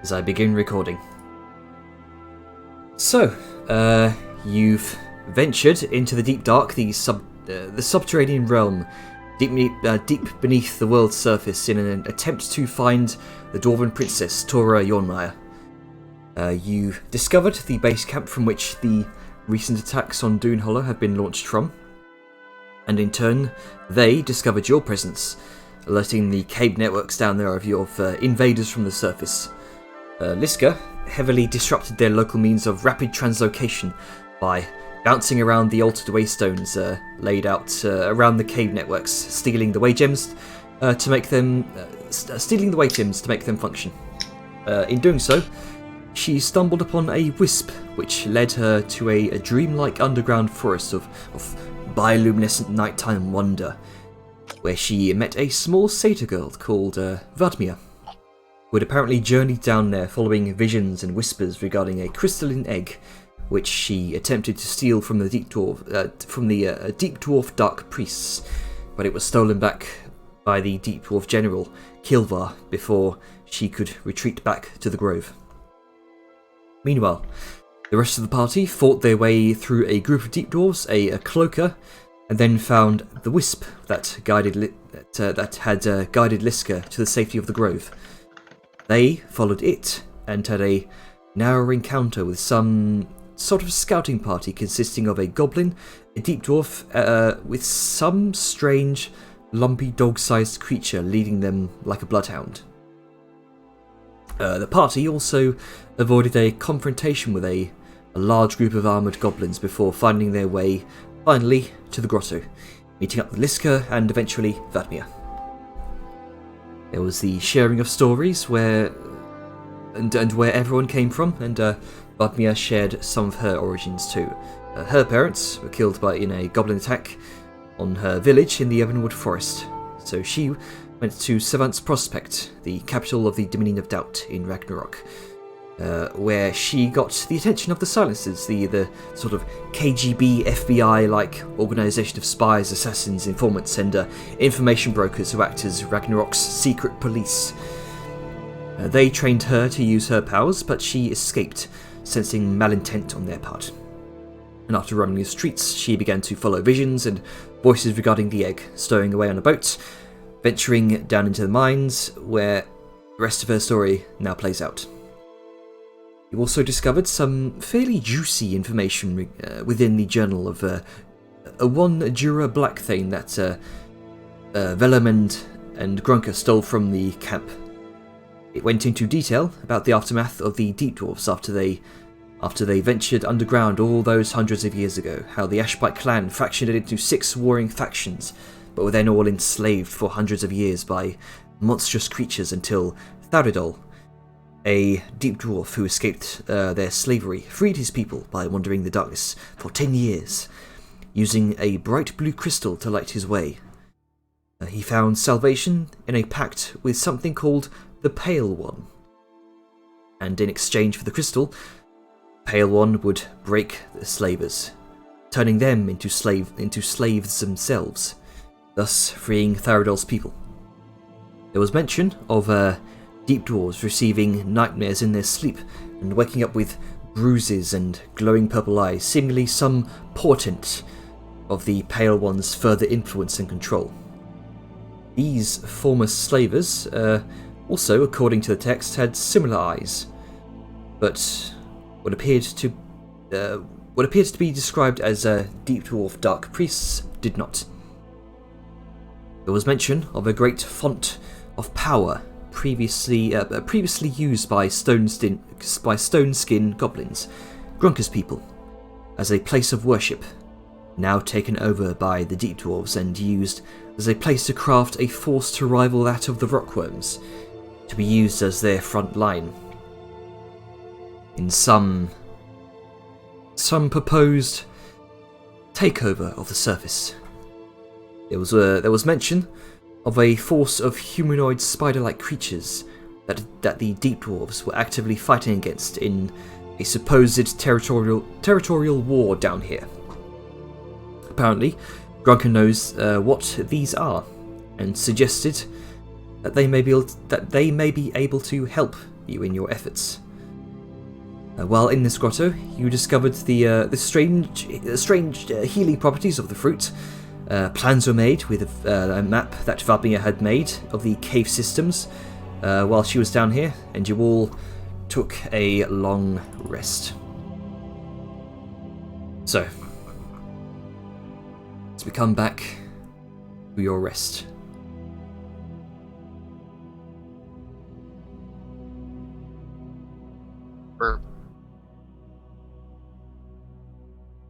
as I begin recording. So, you've ventured into the deep dark, the subterranean realm, deep beneath the world's surface, in an attempt to find the Dwarven princess Tora Yornmire. You discovered the base camp from which the recent attacks on Dune Hollow have been launched from, and in turn, they discovered your presence, alerting the cave networks down there of invaders from the surface. Liska heavily disrupted their local means of rapid translocation by bouncing around the altered waystones laid out around the cave networks, stealing the waygems to make them function. In doing so, she stumbled upon a wisp, which led her to a dreamlike underground forest of bioluminescent nighttime wonder, where she met a small satyr girl called Vadmir, who had apparently journeyed down there following visions and whispers regarding a crystalline egg, which she attempted to steal from the deep dwarf dark priests, but it was stolen back by the deep dwarf general Kilvar before she could retreat back to the grove. Meanwhile, the rest of the party fought their way through a group of deep dwarves, a cloaker, and then found the wisp that had guided Liska to the safety of the grove. They followed it and had a narrow encounter with some sort of scouting party consisting of a goblin, a deep dwarf, with some strange, lumpy dog-sized creature leading them like a bloodhound. The party also avoided a confrontation with a large group of armoured goblins before finding their way, finally, to the grotto, meeting up with Liska and eventually Vadmir. There was the sharing of stories where everyone came from, and Vadmir shared some of her origins too. Her parents were killed in a goblin attack on her village in the Evanwood Forest, so she went to Savant's Prospect, the capital of the Dominion of Doubt in Ragnarok, where she got the attention of the Silencers, the sort of KGB, FBI-like organisation of spies, assassins, informants, and information brokers who act as Ragnarok's secret police. They trained her to use her powers, but she escaped, sensing malintent on their part. And after roaming the streets, she began to follow visions and voices regarding the egg, stowing away on a boat, venturing down into the mines, where the rest of her story now plays out. You also discovered some fairly juicy information within the journal of a one Jura Blackthane that Velum and Grunker stole from the camp. It went into detail about the aftermath of the Deep Dwarfs after they ventured underground all those hundreds of years ago, how the Ashbite clan fractioned it into 6 warring factions, but were then all enslaved for hundreds of years by monstrous creatures until Tharidol, a deep dwarf who escaped their slavery, freed his people by wandering the darkness for 10 years, using a bright blue crystal to light his way. He found salvation in a pact with something called the Pale One, and in exchange for the crystal, Pale One would break the slavers, turning them into slaves themselves, thus freeing Tharidol's people. There was mention of deep dwarves receiving nightmares in their sleep and waking up with bruises and glowing purple eyes, seemingly some portent of the Pale One's further influence and control. These former slavers also, according to the text, had similar eyes, but what appeared to be described as deep dwarf dark priests did not. There was mention of a great font of power previously used by stone skin goblins, Grunker's people, as a place of worship, now taken over by the deep dwarves and used as a place to craft a force to rival that of the rockworms, to be used as their front line in some proposed takeover of the surface. There was mention of a force of humanoid spider-like creatures that the Deep Dwarves were actively fighting against in a supposed territorial war down here. Apparently, Grunker knows what these are, and suggested that they may be able to help you in your efforts. While in this grotto, you discovered the strange healing properties of the fruit. Plans were made with a map that Vapmir had made of the cave systems while she was down here, and you all took a long rest. So, as we come back to your rest.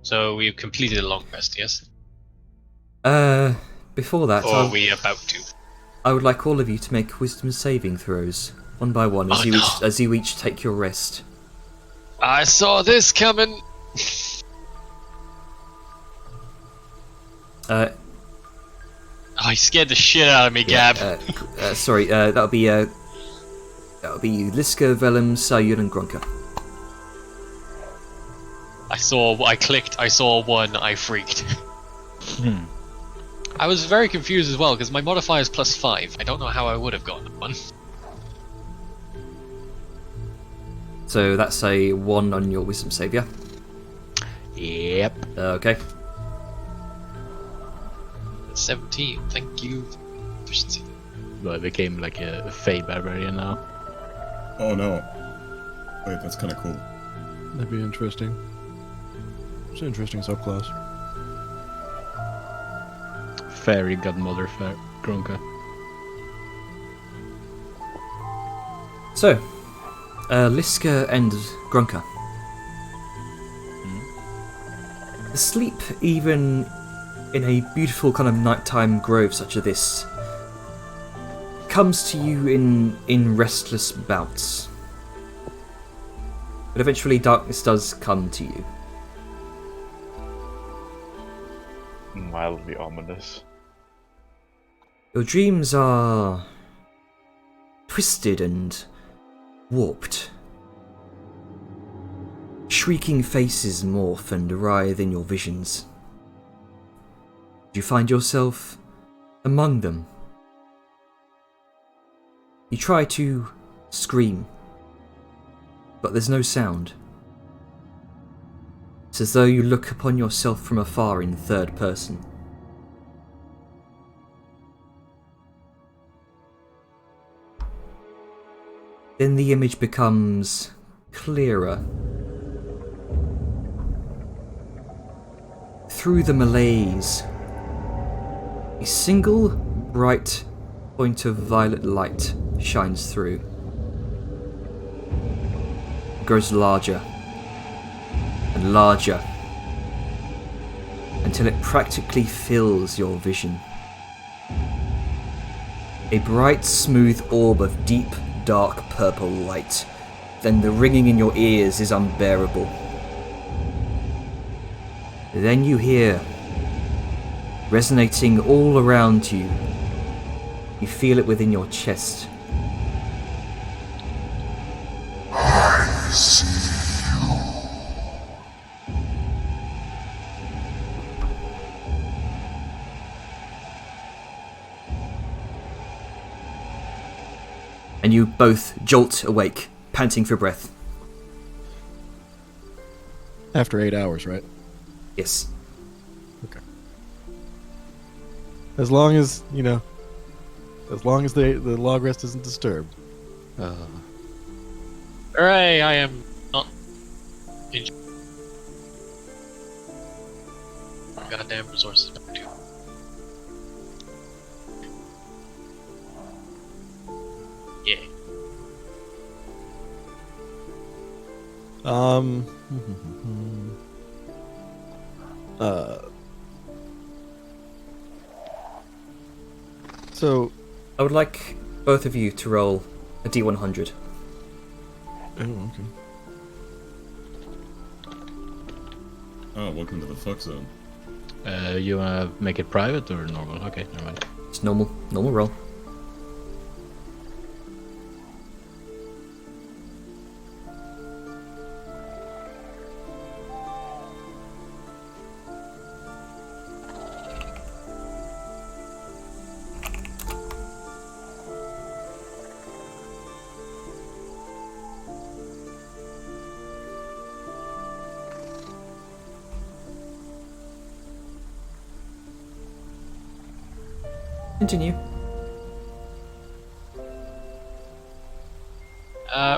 So we've completed a long rest, yes? Before that, Or are we about to? I would like all of you to make wisdom saving throws, one by one, as you each take your rest. I saw this coming! I scared the shit out of me, Gab. Sorry, that'll be Liska, Velum, Sayun, and Grunka. I clicked, I saw one, I freaked. I was very confused as well, because my modifier is +5. I don't know how I would have gotten one. So that's a 1 on your wisdom save, yeah? Yep. Okay. 17, thank you. Efficiency. Well, I became like a Fey barbarian now. Oh no. Wait, that's kind of cool. That'd be interesting. It's an interesting subclass. Fairy godmother Grunka. So, Liska and Grunka. Sleep even in a beautiful kind of nighttime grove such as this comes to you in restless bouts. But eventually darkness does come to you. Mildly ominous. Your dreams are twisted and warped. Shrieking faces morph and writhe in your visions. You find yourself among them. You try to scream, but there's no sound. It's as though you look upon yourself from afar in third person. Then the image becomes clearer. Through the malaise, a single bright point of violet light shines through. It grows larger and larger until it practically fills your vision. A bright, smooth orb of deep, dark purple light. Then the ringing in your ears is unbearable. Then you hear, resonating all around you, you feel it within your chest. I see you. And you both jolt awake, panting for breath. After 8 hours, right? Yes. Okay. As long as, you know, as long as the log rest isn't disturbed. Hooray, I am not injured. Goddamn resources back to. Yeah. So, I would like both of you to roll a D100. oh, okay. Oh, welcome to the fuck zone. You wanna make it private or normal? Okay, never mind. It's normal roll. Continue.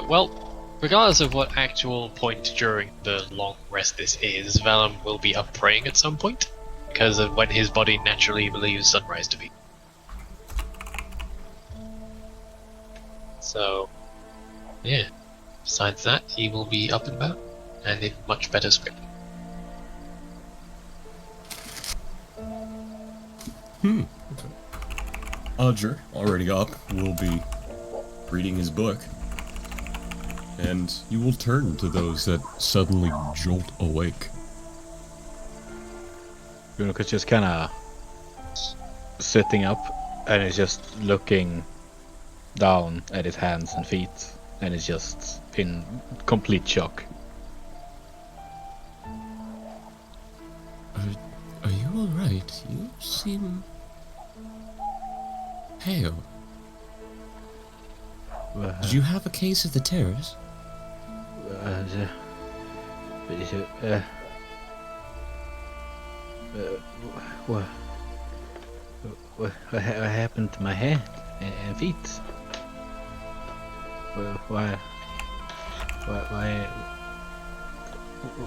Well, regardless of what actual point during the long rest this is, Vellum will be up praying at some point, because of when his body naturally believes sunrise to be. So, yeah. Besides that, he will be up and about, and in much better spirit. Odger, already up, will be reading his book. And you will turn to those that suddenly jolt awake. Grunkle's just kind of sitting up, and is just looking down at his hands and feet, and is just in complete shock. Are you alright? You seem pale. Did you have a case of the terrors? What happened to my hand and feet? Why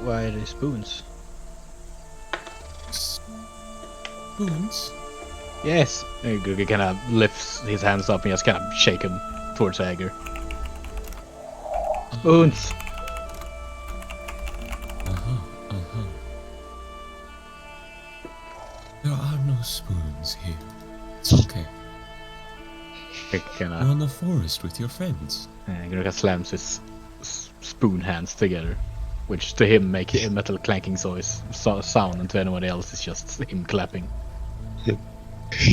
are there spoons? Spoons? Yes. He kind of lifts his hands up and just kind of shake him towards Ager. Spoons. There are no spoons here. It's okay. You're in the forest with your friends. Grunkle slams his spoon hands together, which to him make a metal clanking sound, and to anyone else it's just him clapping.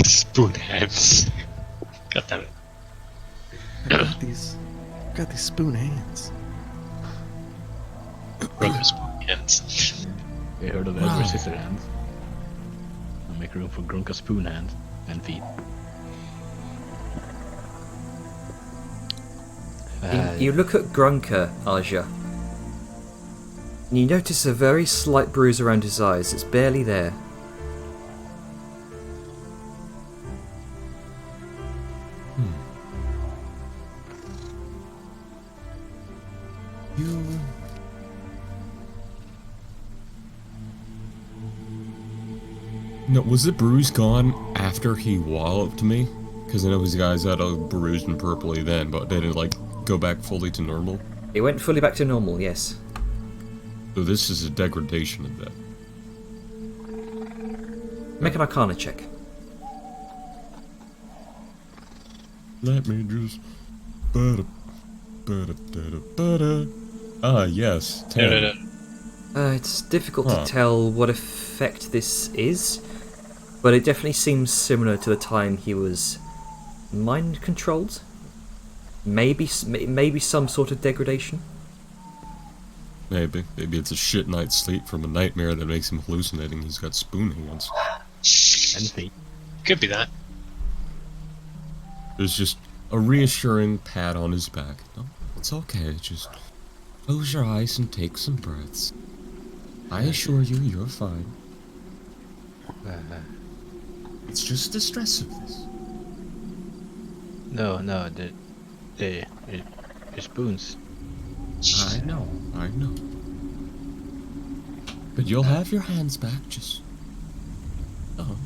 Spoon hands. God damn it. Got these spoon hands. Brother spoon hands. You heard of Edward Scissorhands? I'll make room for Grunkle's spoon hand and feet. You look at Grunker, Aja. And you notice a very slight bruise around his eyes. It's barely there. No, was the bruise gone after he walloped me? Because I know his guys had a bruised and purpley then, but did it like go back fully to normal? It went fully back to normal, yes. So this is a degradation of that. Make an Arcana check. Let me just... Ah, yes. 10. It's difficult to tell what effect this is, but it definitely seems similar to the time he was mind controlled. Maybe some sort of degradation. Maybe it's a shit night's sleep from a nightmare that makes him hallucinating. He's got spoon hands. And feet. Could be that. There's just a reassuring pat on his back. No, it's okay. Just close your eyes and take some breaths. I assure you, you're fine. It's just the stress of this. No, the spoons. I know. But you'll have your hands back, just... Oh.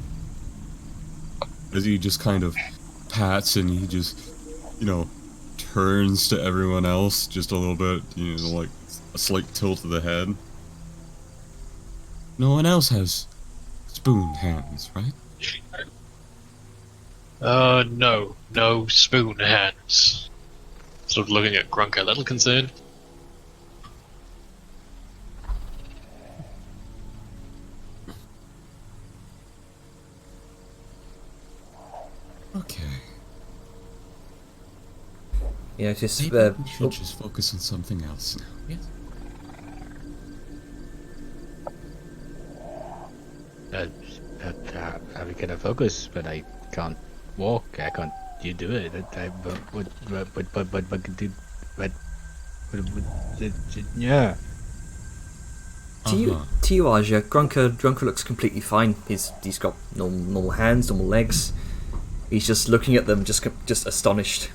As he just kind of pats and he just, turns to everyone else just a little bit, like a slight tilt of the head. No one else has spoon hands, right? No spoon hands. Sort of looking at Grunker, a little concerned. Okay. Yeah, just Maybe we should just focus on something else now. Yes. I'm gonna focus, but I can't walk. I can't. You do it. Yeah. To you, Aja, Grunker looks completely fine. He's got normal hands, normal legs. He's just looking at them, just astonished.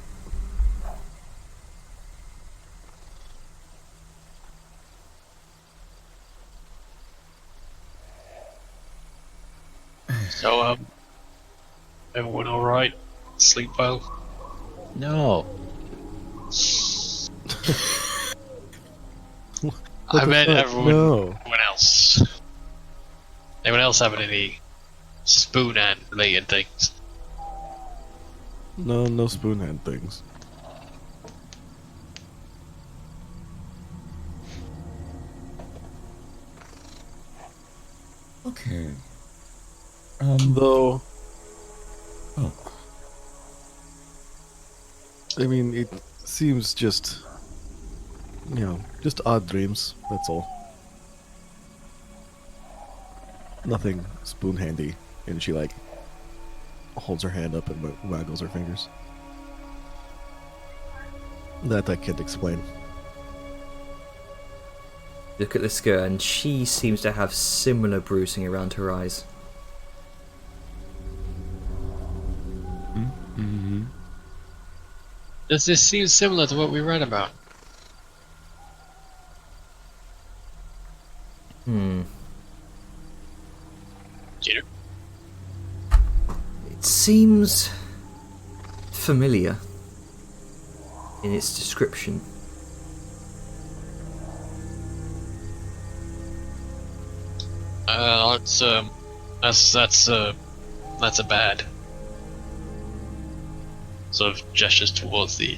So, everyone alright? Sleep well? No. I meant fuck? everyone, No. everyone else. Anyone else having any spoon hand related things? No spoon hand things. Okay. Though, Oh. I mean, it seems just, just odd dreams. That's all. Nothing spoon handy, and she like holds her hand up and waggles her fingers. That I can't explain. Look at this girl, and she seems to have similar bruising around her eyes. Mm-hmm. Does this seem similar to what we read about? Jeter? It seems familiar in its description. That's a bad. Sort of gestures towards the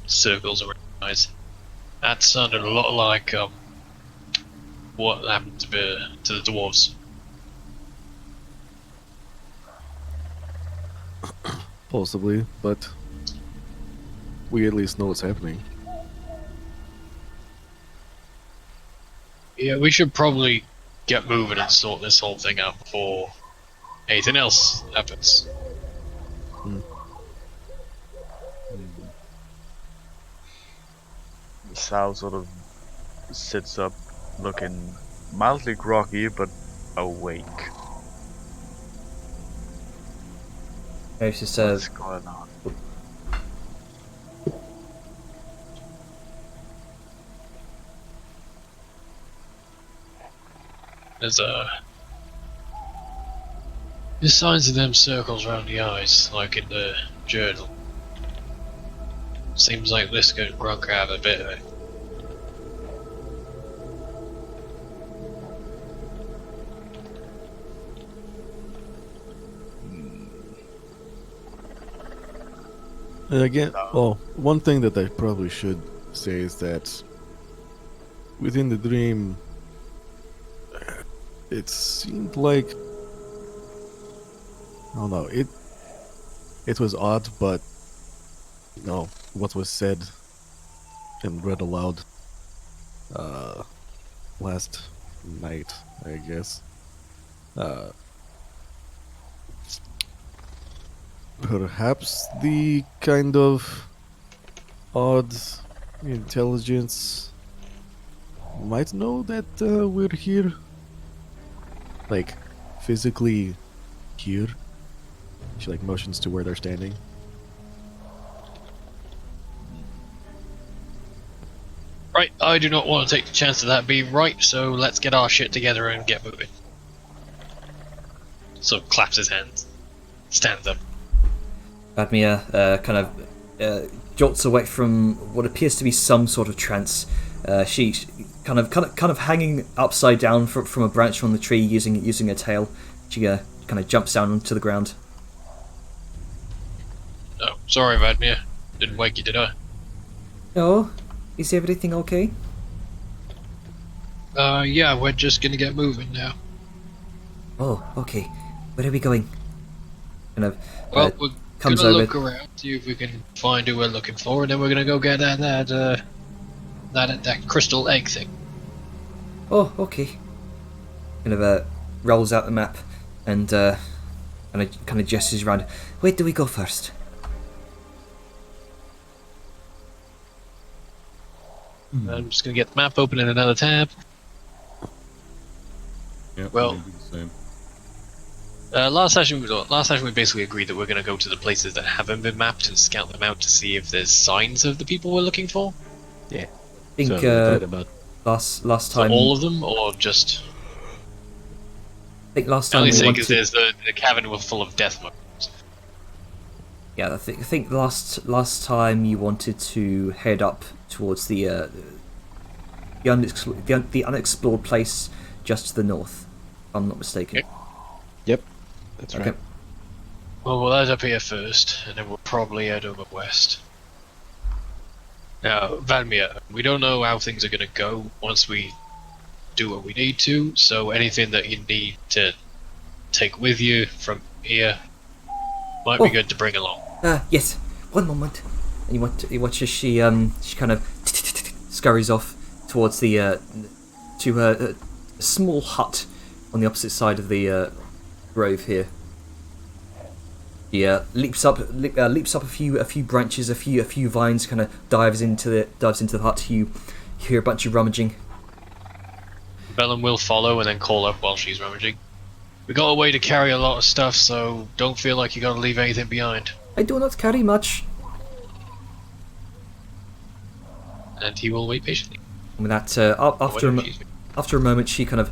circles around his eyes. That sounded a lot like what happened to the dwarves. Possibly, but we at least know what's happening. Yeah, we should probably get moving and sort this whole thing out before anything else happens. Sal sort of sits up, looking mildly groggy but awake. There's just What's going on? There's signs of them circles around the eyes, like in the journal. Seems like Liska and Grunk have a bit of it. And again, one thing that I probably should say is that within the dream, it seemed like, I don't know, it was odd, but what was said and read aloud last night, I guess. Perhaps the kind of odd intelligence might know that we're here. Like, physically here. She like motions to where they're standing. Right, I do not want to take the chance of that being right, so let's get our shit together and get moving. So claps his hands, stands up. Badmir kind of jolts away from what appears to be some sort of trance. She kind of hanging upside down from a branch from the tree, using her tail. She kind of jumps down onto the ground. Oh, sorry, Vadmir. Didn't wake you, did I? Oh, is everything okay? Yeah, we're just gonna get moving now. Oh, okay. Where are we going? Kind of Well, we're comes gonna over. look around, see if we can find who we're looking for, and then we're gonna go get that crystal egg thing. Oh, okay. Kind of rolls out the map and kind of gestures around. Where do we go first? I'm just gonna get the map open in another tab. Yeah, Well- maybe the same. Last session we basically agreed that we're going to go to the places that haven't been mapped and scout them out to see if there's signs of the people we're looking for. Yeah. I think So we talked about last So time. all of them, or just... I think last I time only we say wanted. because there's the cavern was full of death mobs. Yeah, I think last time you wanted to head up towards the unexplored place just to the north, if I'm not mistaken. Okay. Yep. That's Okay. right. Well, we'll head up here first, and then we'll probably head over west. Now, Vanmir, we don't know how things are going to go once we do what we need to, so anything that you need to take with you from here might be good to bring along. Yes. One moment. And you watch as she kind of scurries off towards the to her small hut on the opposite side of the grove here. He leaps up a few branches, a few vines, kind of dives into the hut. You hear a bunch of rummaging. Vellum will follow and then call up while she's rummaging. We got a way to carry a lot of stuff, so don't feel like you gotta leave anything behind. I do not carry much. And he will wait patiently. And with that, after a moment, she kind of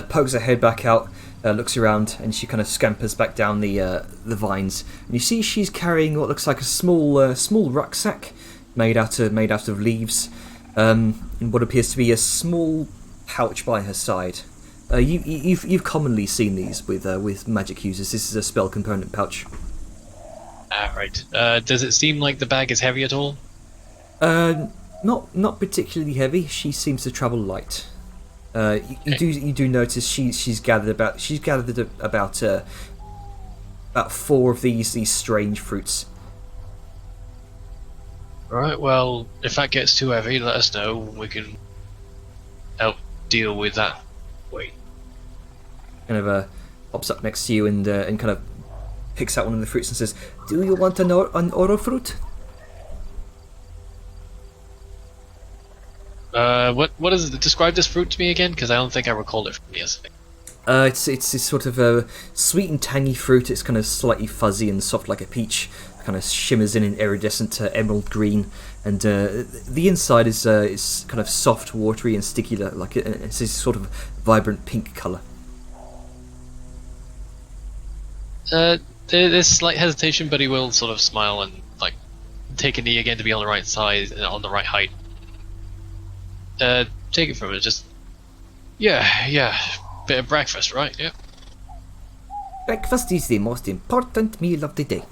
pokes her head back out, looks around, and she kind of scampers back down the vines. And you see she's carrying what looks like a small rucksack made out of leaves, in what appears to be a small pouch by her side. You've commonly seen these with magic users. This is a spell component pouch. Right. Does it seem like the bag is heavy at all? Not particularly heavy. She seems to travel light. You do notice she's gathered about 4 of these strange fruits. Right, well, if that gets too heavy, let us know. We can help deal with that. Wait. Kind of pops up next to you and kind of picks out one of the fruits and says, "Do you want an oro fruit?" What is it? Describe this fruit to me again, because I don't think I recalled it from yesterday. It's this sort of a sweet and tangy fruit. It's kind of slightly fuzzy and soft like a peach. Kind of shimmers in an iridescent emerald green, and the inside is kind of soft, watery, and sticky. Like it's this sort of vibrant pink color. There's slight hesitation, but he will sort of smile and like take a knee again to be on the right size and on the right height. Take it from it. Just yeah, bit of breakfast, right? Yeah. Breakfast is the most important meal of the day.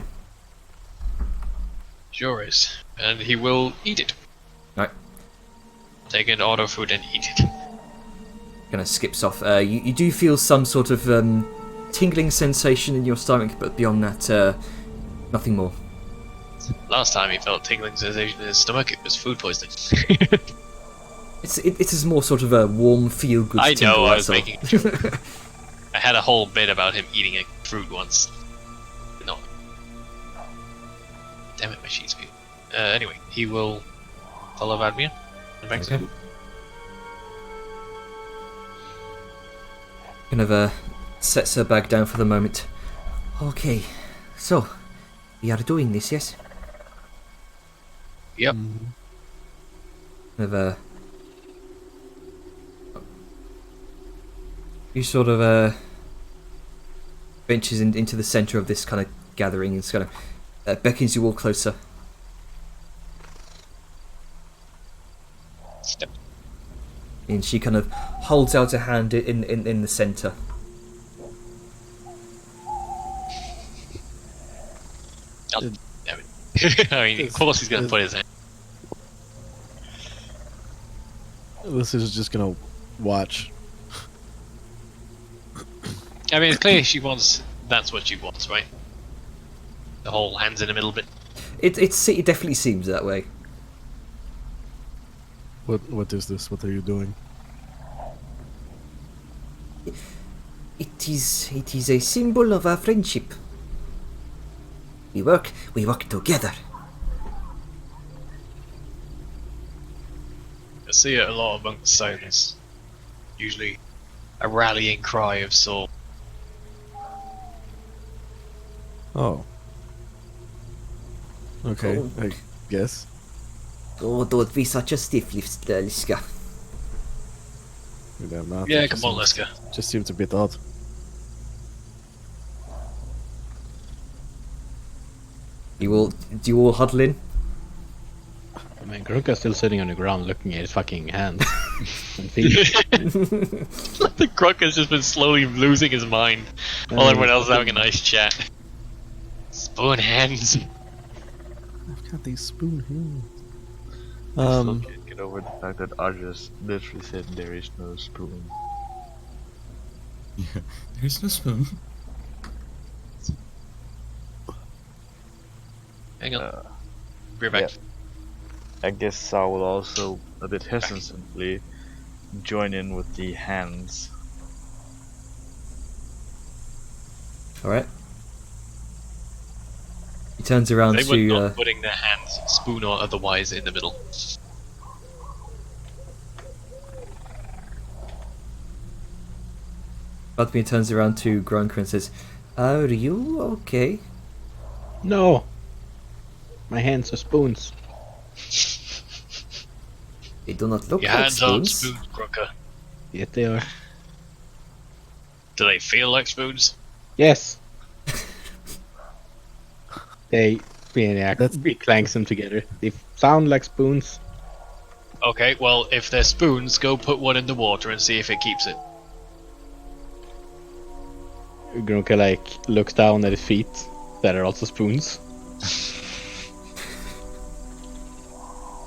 Sure is, and he will eat it. Right. Take an auto food and eat it. Kind of skips off. You do feel some sort of tingling sensation in your stomach, but beyond that, nothing more. Last time he felt tingling sensation in his stomach, it was food poisoning. It is more sort of a warm, feel-good I tingle. know, I was that's all. making. I had a whole bit about him eating a fruit once. No. Damn it, my sheet's muted. Anyway, he will follow Vadmir. And back to Okay. the Kind of sets her bag down for the moment. Okay, so we are doing this, yes? Yep. Kind of you sort of ventures into the centre of this kind of gathering and kind of beckons you all closer. Step. And she kind of holds out a hand in the centre. Oh, damn it. I mean, of course he's gonna put his hand. This is just gonna watch. I mean, it's clear she wants. That's what she wants, right? The whole hands in the middle bit. It definitely seems that way. What is this? What are you doing? It is a symbol of our friendship. We work together. I see it a lot among the sailors. Usually, a rallying cry of sort. Oh. Okay, Oh. I guess. Oh, don't be such a stiff, Liska. Maybe I'm not. Yeah, It come just on, seems- Liska. Just seems a bit odd. Do you all huddle in? I mean, Grunka's still sitting on the ground looking at his fucking hands and feet. The Croc has just been slowly losing his mind while everyone else is having a nice chat. Spoon hands. I've got these spoon hands. I still can't get over the fact that Arjus literally said there is no spoon. Yeah, there's no spoon. Hang on. Uh, Be right back. yeah. I guess Saul will also, a bit hesitantly, join in with the hands. Alright. He turns around They were to. not putting their hands, spoon or otherwise, in the middle. Vladimir turns around to Grunker and says, "Are you okay?" No! My hands are spoons. They do not look Your like hands aren't spoons. spoons, Crocker. Yes, they are. Do they feel like spoons? Yes! They That's- he clanks them together. They sound like spoons. Okay, well, if they're spoons, go put one in the water and see if it keeps it. Grunka like looks down at his feet that are also spoons.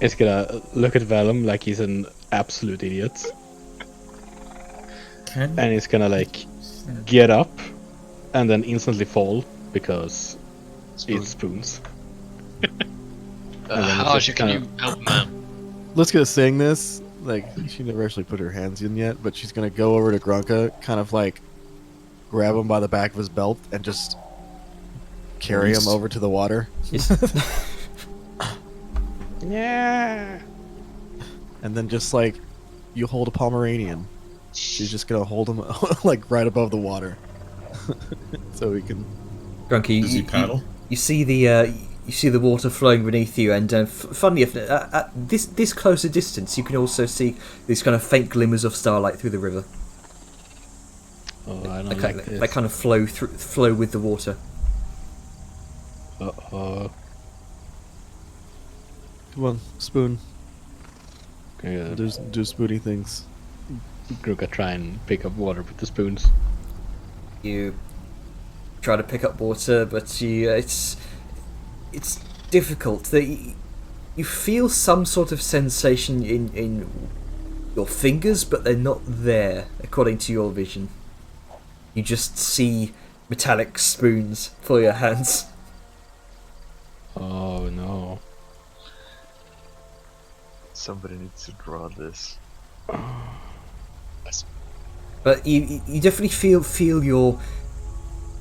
He's gonna look at Vellum like he's an absolute idiot. Can And he's gonna like get up and then instantly fall because it's spoons. then How it's just can kinda- you help him out? Liska's saying this, like, she never actually put her hands in yet, but she's gonna go over to Grunka, kind of like grab him by the back of his belt and just carry him Release. over to the water. Yeah. And then just like, you hold a Pomeranian. She's just gonna hold him like right above the water. So he can. Grunker, does he paddle? you see the water flowing beneath you, and funnily enough, at this closer distance, you can also see these kind of faint glimmers of starlight through the river. Oh, I don't They like kind, this. they kind of flow with the water. Uh-oh. Come on, spoon. Okay, Do spoony things. Grunka try and pick up water with the spoons. You try to pick up water, but it's difficult. You feel some sort of sensation in your fingers, but they're not there, according to your vision. You just see metallic spoons for your hands. Oh no. Somebody needs to draw this. But you definitely feel your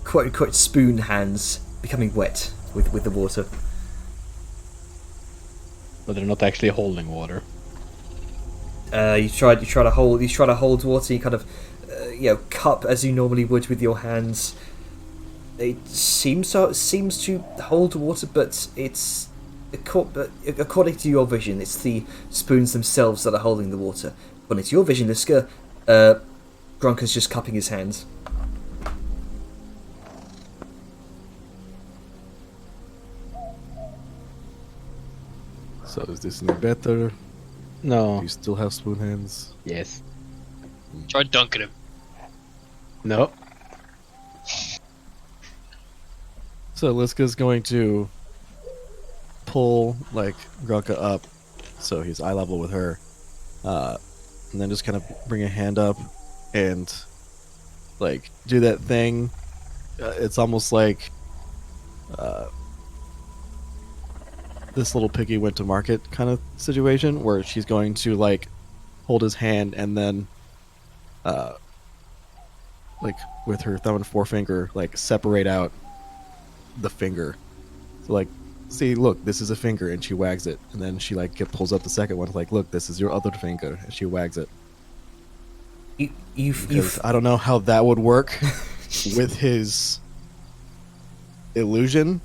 quote unquote spoon hands becoming wet with the water. But they're not actually holding water. You try to hold water. You kind of cup as you normally would with your hands. It seems to hold water, but it's according to your vision, it's the spoons themselves that are holding the water. According to your vision, Liska, Grunker's just cupping his hands. So is this any better? Do No. you still have spoon hands? Yes. Try dunking him. No. So Liska's going to pull like Grunka up, so he's eye level with her, and then just kind of bring a hand up and like do that thing. It's almost like this little piggy went to market kind of situation where she's going to like hold his hand and then like with her thumb and forefinger like separate out the finger. So like, see, look, this is a finger, and she wags it, and then she like pulls up the second one, like, look, this is your other finger, and she wags it. You Because I don't know how that would work with his illusion,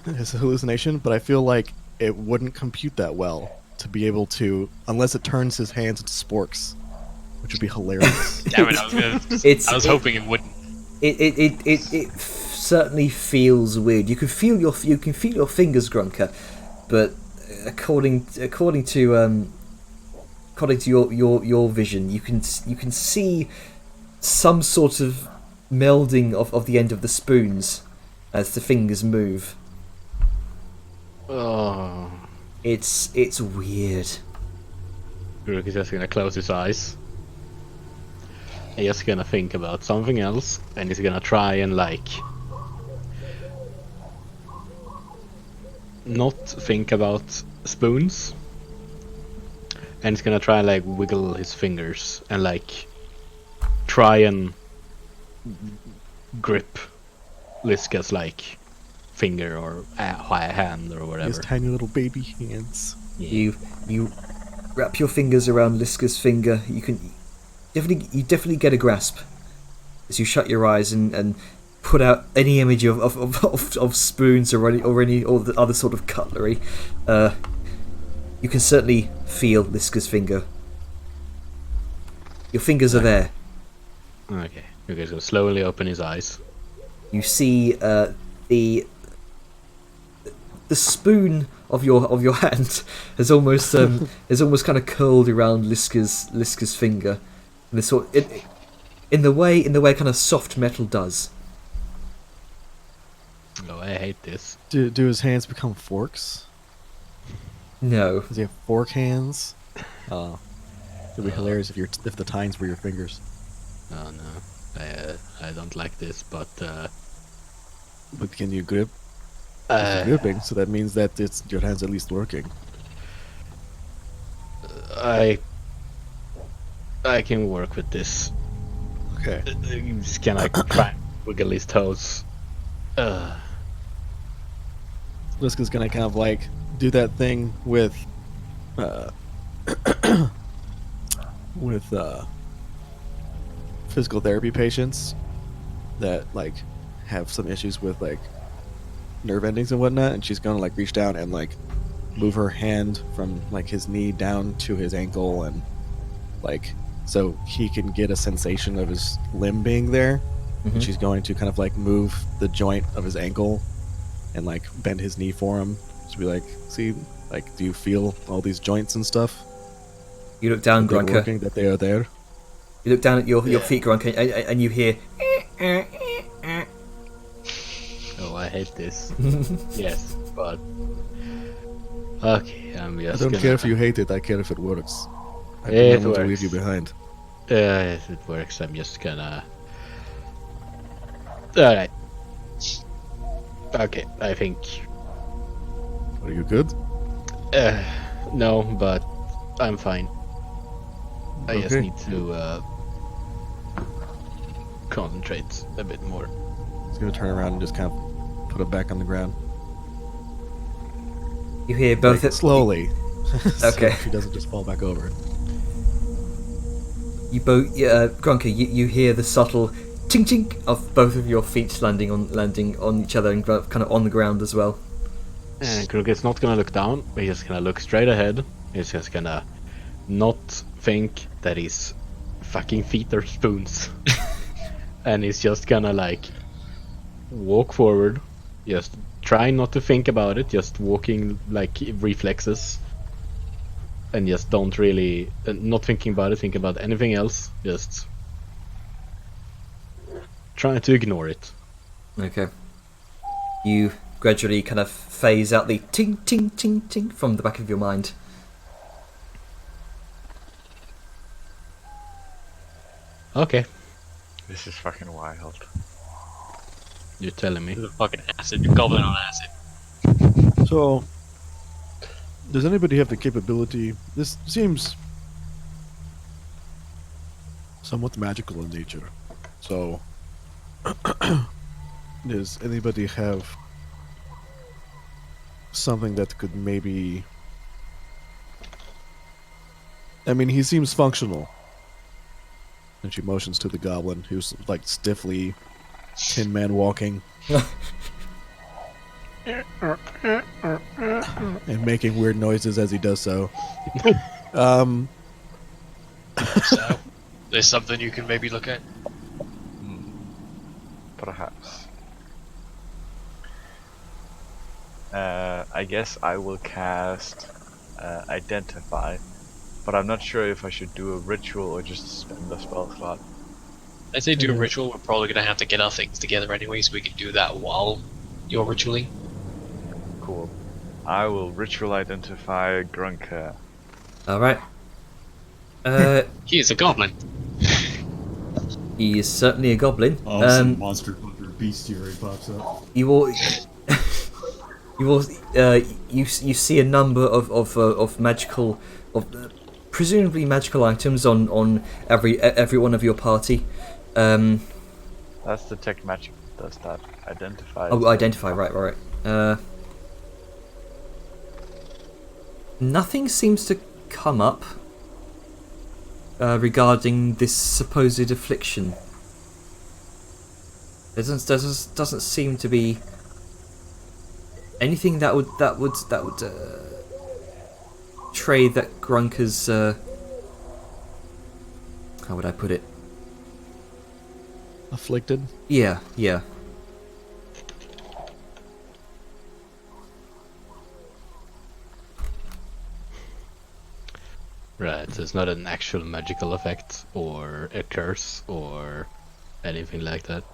his hallucination, but I feel like it wouldn't compute that well to be able to, unless it turns his hands into sporks, which would be hilarious. Damn it! I was hoping it wouldn't. It certainly feels weird. You can feel your fingers, Grunker, but according to your vision, you can see some sort of melding of the end of the spoons as the fingers move. Oh. It's weird. Grook is just gonna close his eyes. He's just gonna think about something else, and he's gonna try and not think about spoons. And he's gonna try and wiggle his fingers and try and grip Liska's finger or hand or whatever. His tiny little baby hands. You wrap your fingers around Liska's finger. You can definitely get a grasp as you shut your eyes and put out any image of spoons or any the other sort of cutlery. You can certainly feel Liska's finger. Your fingers are there. Okay, you guys gonna slowly open his eyes. You see the spoon of your hand has almost kind of curled around Liska's finger, and in the way kind of soft metal does. Oh, I hate this. Do his hands become forks? No. Does he have fork hands? It'd be hilarious if the tines were your fingers. Oh no, I don't like this, but But can you grip? It's gripping, so that means that your hand's at least working. I can work with this. Okay. Just can I try and wiggle his toes? Liska's gonna kind of do that thing with physical therapy patients that have some issues with nerve endings and whatnot, and she's gonna reach down and move her hand from his knee down to his ankle, and so he can get a sensation of his limb being there. And she's going to kind of move the joint of his ankle and bend his knee for him to be see, do you feel all these joints and stuff? You look down, They're Grunker. working, that they are there. You look down at your feet, Grunker, and you hear. Oh, I hate this. Yes, but okay, I'm I just. don't gonna... care if you hate it. I care if it works. I Yeah, don't it want to works. leave you behind. If it works, I'm just gonna. Alright. Okay, I think. Are you good? No, but I'm fine. I just Okay. need to concentrate a bit more. He's gonna turn around and just kind of put it back on the ground. You hear both Slowly. Okay. So she doesn't just fall back over. You both, Grunker. You hear the subtle tink tink of both of your feet landing on each other and kind of on the ground as well. And Krug is not gonna look down, but he's just gonna look straight ahead. He's just gonna not think that his fucking feet are spoons. And he's just gonna walk forward, just try not to think about it, just walking reflexes. And just don't really, not thinking about it, think about anything else, just trying to ignore it. Okay. You gradually kind of phase out the ting ting ting ting from the back of your mind. Okay, This is fucking wild. you're telling me. This is fucking acid. You're gobbling on acid. So, does anybody have the capability? This seems somewhat magical in nature. So, does anybody have something that could maybe... I mean, he seems functional. And she motions to the goblin, who's stiffly Tin Man walking. and making weird noises as he does so. So, there's something you can maybe look at. Perhaps. I guess I will cast Identify, but I'm not sure if I should do a ritual or just spend the spell slot. I'd say do a ritual. We're probably gonna have to get our things together anyway, so we can do that while you're ritualing. Cool. I will ritual identify Grunker. Alright. He is a goblin. He is certainly a goblin. Some monster hunter bestiary pops up. You will, you see a number of magical, presumably magical items on every one of your party. That's detect magic. Does that identify? Oh, identify. Right. Nothing seems to come up regarding this supposed affliction. There doesn't seem to be anything that would trade that Grunker's how would I put it? Afflicted. Yeah. Right, so it's not an actual magical effect or a curse or anything like that.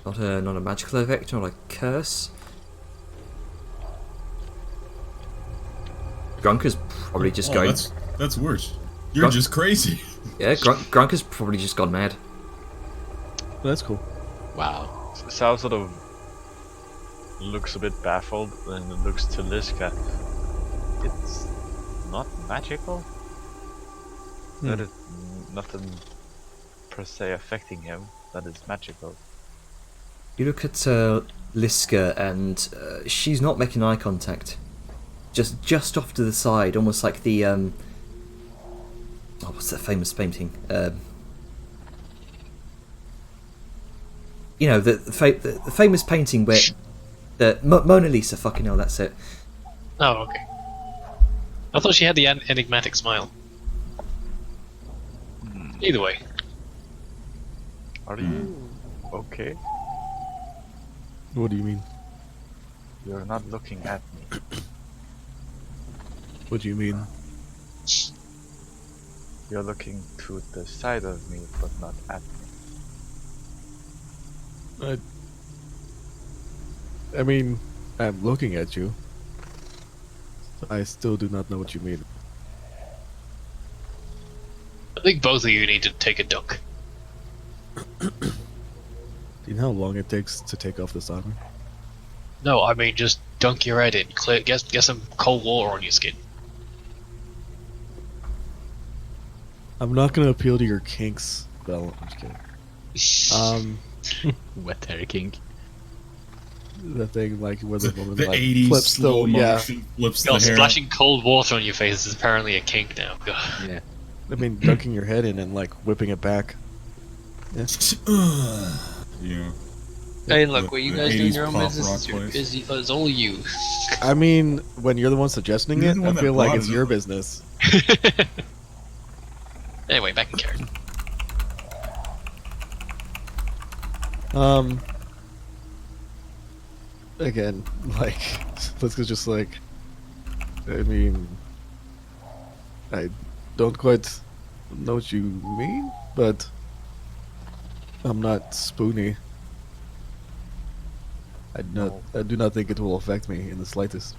Not a magical effect, not a curse. Grunker's probably just going. That's worse. You're just crazy. Yeah, Grunker's probably just gone mad. That's cool. Wow. Sal sort of looks a bit baffled and looks to Liska. It's not magical? That is nothing per se affecting him that is magical. You look at Liska, and she's not making eye contact. Just off to the side, almost like the what's that famous painting? You know, the famous painting where the Mona Lisa. Fucking hell, that's it. Oh, okay. I thought she had the enigmatic smile. Either way. Are you okay? What do you mean? You're not looking at me. What do you mean? You're looking to the side of me, but not at me. I mean, I'm looking at you. I still do not know what you mean. I think both of you need to take a dunk. Do you know how long it takes to take off this armor? No, I mean just dunk your head in. Get some cold water on your skin. I'm not gonna appeal to your kinks, Bell. I'm just kidding. Wet hair king. The thing like where the woman The like 80s flips slow the yeah. motion flips Yo, the hair. splashing cold water on your face is apparently a kink now. God. Yeah. I mean, dunking your head in and like whipping it back. Yeah. Yeah. Hey, look, what you The guys do in 80s your own pop business rock place. is only you. I mean, when you're the one suggesting You're it, the I one that feel like brought it's it your up. business. Anyway, back in character. Again, like, let's go just like, I mean, I don't quite know what you mean, but I'm not spoony. I do not think it will affect me in the slightest.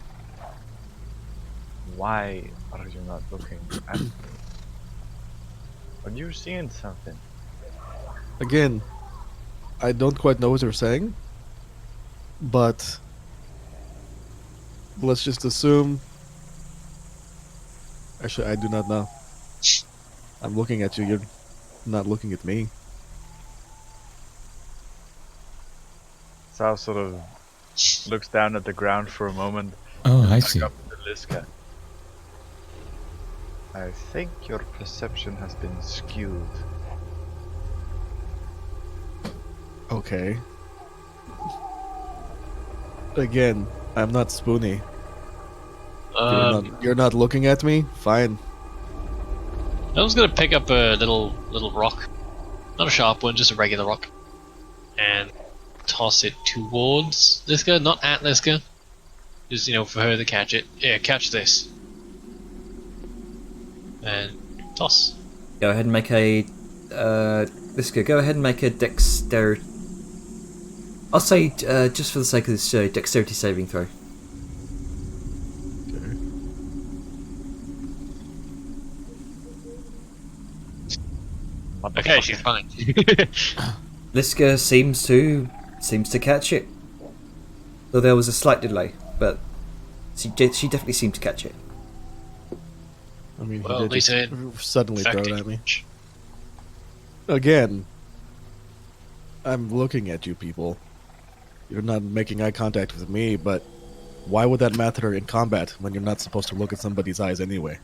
Why are you not looking at me? Are you seeing something? Again, I don't quite know what you're saying, but let's just assume. Actually, I do not know. I'm looking at you. You're not looking at me. Sal sort of looks down at the ground for a moment. Oh, I Back see. up to Liska. I think your perception has been skewed. Okay. Again, I'm not spoony. Um, You're not looking at me? Fine. I was gonna pick up a little rock, not a sharp one, just a regular rock, and toss it towards Liska, not at Liska. Just for her to catch it. Yeah, catch this, and toss. Go ahead and make a. Liska, go ahead and make a dexterity. I'll say, just for the sake of this, dexterity saving throw. Okay, she's fine. Liska seems to catch it, though there was a slight delay, but she definitely seemed to catch it. I mean, Well, he at did least just it didn't suddenly throw affect it it. at me. Again, I'm looking at you people. You're not making eye contact with me, but why would that matter in combat when you're not supposed to look at somebody's eyes anyway?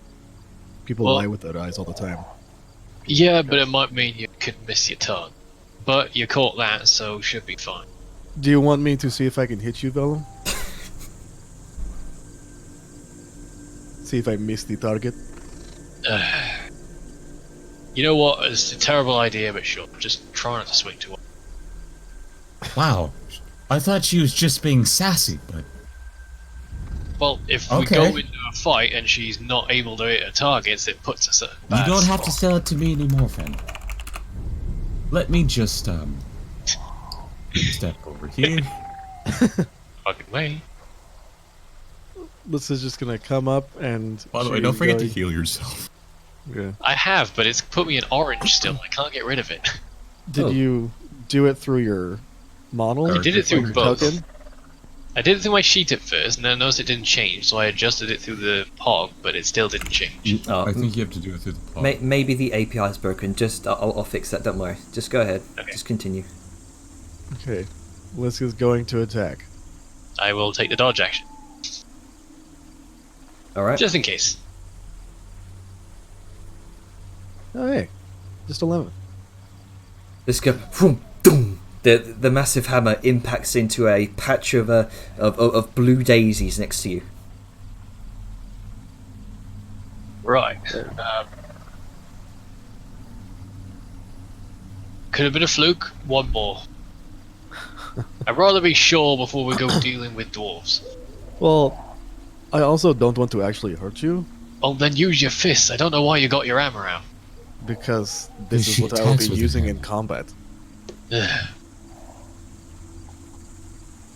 People Well- lie with their eyes all the time. Yeah, but it might mean you could miss your turn. But you caught that, so should be fine. Do you want me to see if I can hit you, Vellum? See if I miss the target? You know what? It's a terrible idea, but sure. Just try not to swing too hard. Wow. I thought she was just being sassy, but Well, if Okay. we go into a fight and she's not able to hit her targets, it puts us at a you bad don't have to spot. sell it to me anymore, friend. Let me just step over here. Fucking way. This is just gonna come up and. By the way, she's don't forget to going- heal yourself. Yeah. I have, but it's put me in orange still. I can't get rid of it. Did Oh. you do it through your model? I did it through Your both. token? I did it through my sheet at first, and then I noticed it didn't change, so I adjusted it through the POG, but it still didn't change. Oh, I think you have to do it through the pod. maybe the API is broken. Just I'll fix that. Don't worry. Just go ahead. Okay. Just continue. Okay. Liska's going to attack. I will take the dodge action, All right. just in case. Oh, hey. Just 11. Let's go. Boom, boom. The massive hammer impacts into a patch of blue daisies next to you. Right. Could have been a fluke. One more. I'd rather be sure before we go dealing with dwarves. Well, I also don't want to actually hurt you Oh, then use your fists. I don't know why you got your hammer out. because this is She what I will attacks be with using it. in combat. Ugh.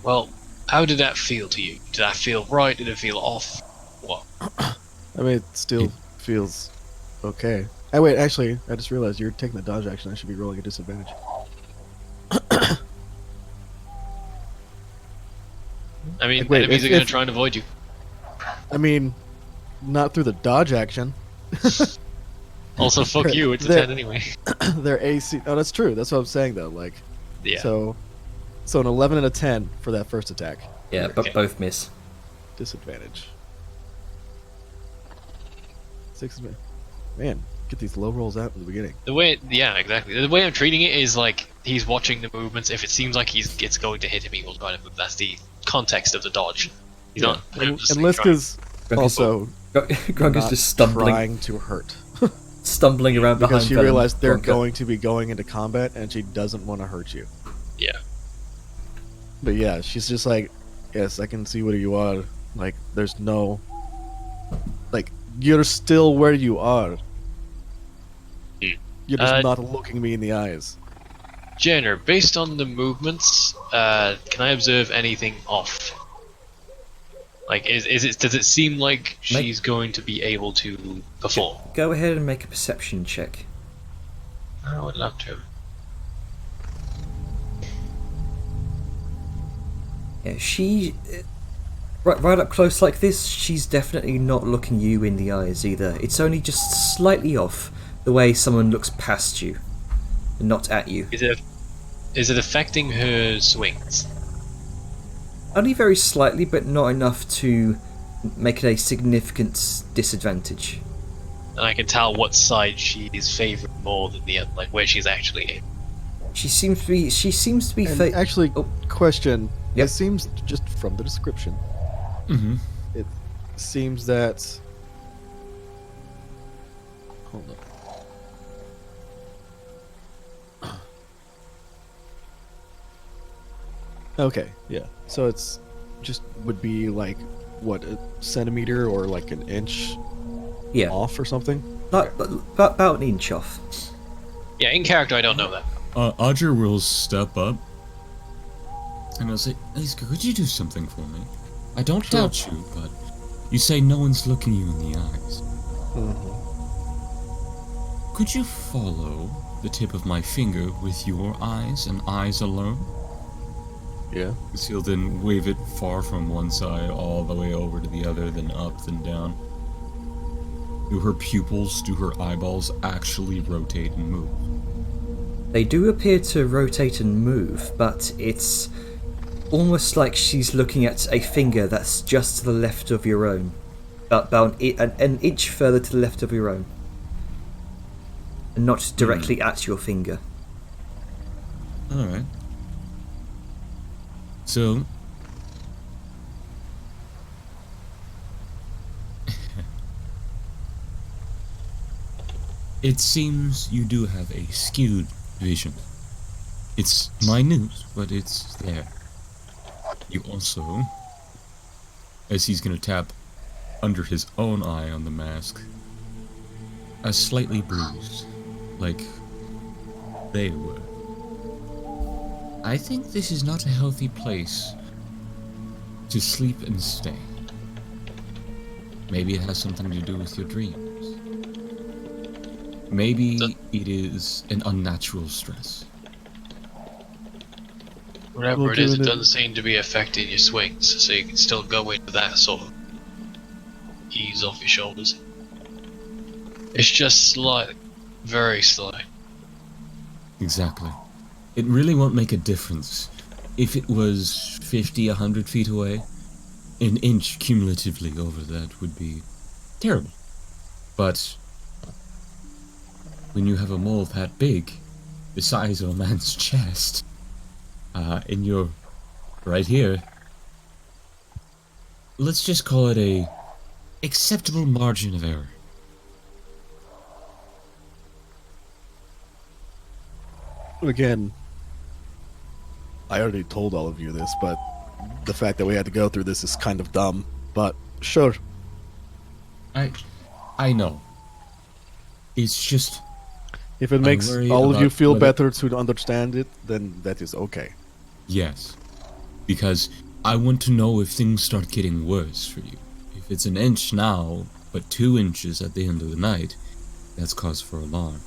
Well, how did that feel to you? Did that feel right? Did it feel off? What? I mean, it still feels okay. Oh, wait, actually, I just realized you're taking the dodge action. I should be rolling a disadvantage. I mean, Like, wait, enemies if- are going if- to try and avoid you. I mean, not through the dodge action. Also, fuck you. It's a They're- 10 anyway. Their AC. Oh, that's true. That's what I'm saying, though. Like, Yeah. so an 11 and a 10 for that first attack. Yeah, but Okay. both miss. Disadvantage. 6 is man. Get these low rolls out in the beginning. The way, yeah, exactly. The way I'm treating it is like he's watching the movements. If it seems like it's going to hit him, he will try to move. That's the context of the dodge. He's not And purposely Liska's Grunk is- also Grunk is not just stumbling trying to hurt around behind because she Vellum. realized they're Grunk- going to be going into combat and she doesn't want to hurt you. Yeah. But yeah, she's just like, yes, I can see where you are. Like, there's no, like, you're still where you are. Hmm. You're just Uh, not looking me in the eyes. Jenner, based on the movements, can I observe anything off? Like, does it seem like she's going to be able to perform? Go ahead and make a perception check. I would love to. Yeah, she. Right up close like this, she's definitely not looking you in the eyes either. It's only just slightly off the way someone looks past you, and not at you. Is it affecting her swings? Only very slightly, but not enough to make it a significant disadvantage. And I can tell what side she is favoring more than the other, like where she's actually in. She seems to be. And fa- actually, Oh. question: Yep. It seems, just from the description, Mm-hmm. it seems that. Hold on. Okay, yeah. So it's just would be like what, a centimeter or like an inch Yeah, off or something. like about an inch off. Yeah, in character, I don't know that. Audra will step up and I'll say, Liska, could you do something for me? I don't doubt you, but you say no one's looking you in the eyes. Could you follow the tip of my finger with your eyes and eyes alone? Yeah. Because he'll then wave it far from one side all the way over to the other, then up, then down. Do her pupils, do her eyeballs actually rotate and move? They do appear to rotate and move, but it's almost like she's looking at a finger that's just to the left of your own. About an inch further to the left of your own. And not directly at your finger. Alright. So... it seems you do have a skewed vision. It's minute, but it's there. You also, as he's gonna tap under his own eye on the mask, are slightly bruised, like they were. I think this is not a healthy place to sleep and stay. Maybe it has something to do with your dreams. Maybe it is an unnatural stress. Whatever Well, it is, it given it- doesn't seem to be affecting your swings, so you can still go into that sort of ease off your shoulders. It's just slight, very slight. Exactly. It really won't make a difference. If it was 50, 100 feet away, an inch cumulatively over that would be terrible. But when you have a mole that big, the size of a man's chest, and you're right here, let's just call it a acceptable margin of error. Again, I already told all of you this, but the fact that we had to go through this is kind of dumb. But sure. I know. It's just If it makes worried all of you about feel whether- better to understand it, then that is okay. yes. Because I want to know if things start getting worse for you. If it's an inch now, but 2 inches at the end of the night, that's cause for alarm.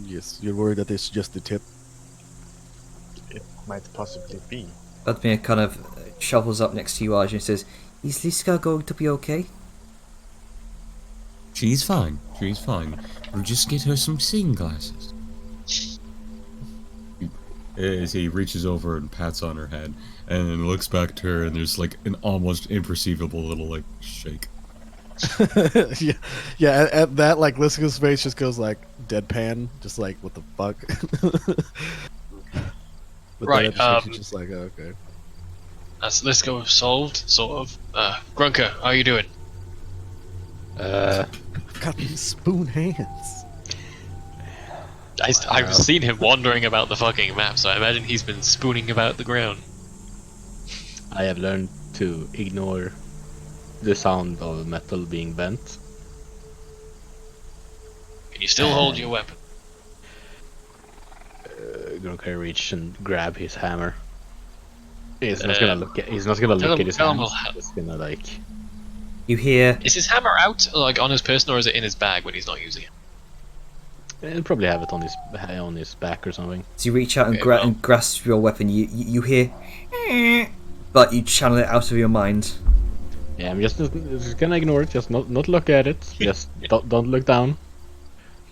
Yes, you're worried that it's just the tip. It might possibly be. Vladimir kind of shovels up next to you, Arjun, and says, "Is Liska going to be okay?" She's fine. She's fine. We'll just get her some seeing glasses. As he reaches over and pats on her head, and then looks back to her, and there's like an almost imperceivable little like shake. yeah. At that, like Liska's face just goes like deadpan, just like what the fuck. But Right, then at the she's just like, oh, okay. Let's go solved, sort of. Grunker, how are you doing? Got these spoon hands. I've seen him wandering about the fucking map, so I imagine he's been spooning about the ground. I have learned to ignore the sound of metal being bent. Can you still hold your weapon? Grunker reach and grab his hammer. He's not gonna look at. He's not gonna tell look him- at his tell him hands. I'll- He's gonna like. You hear Is his hammer out, like on his person, or is it in his bag when he's not using it? He'll probably have it on his back or something. as you reach out and, Okay, well. and grasp your weapon. You hear, but you channel it out of your mind. Yeah, I'm just gonna ignore it. Just not look at it. Just don't look down.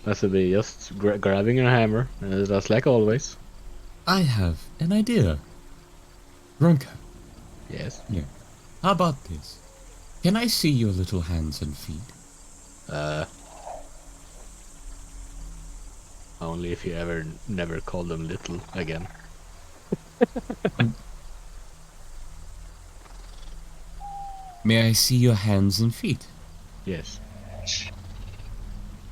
That would be just grabbing your hammer, just like always. I have an idea. Grunka, Yes. how about this? Can I see your little hands and feet? Only if you ever never call them little again. May I see your hands and feet? Yes.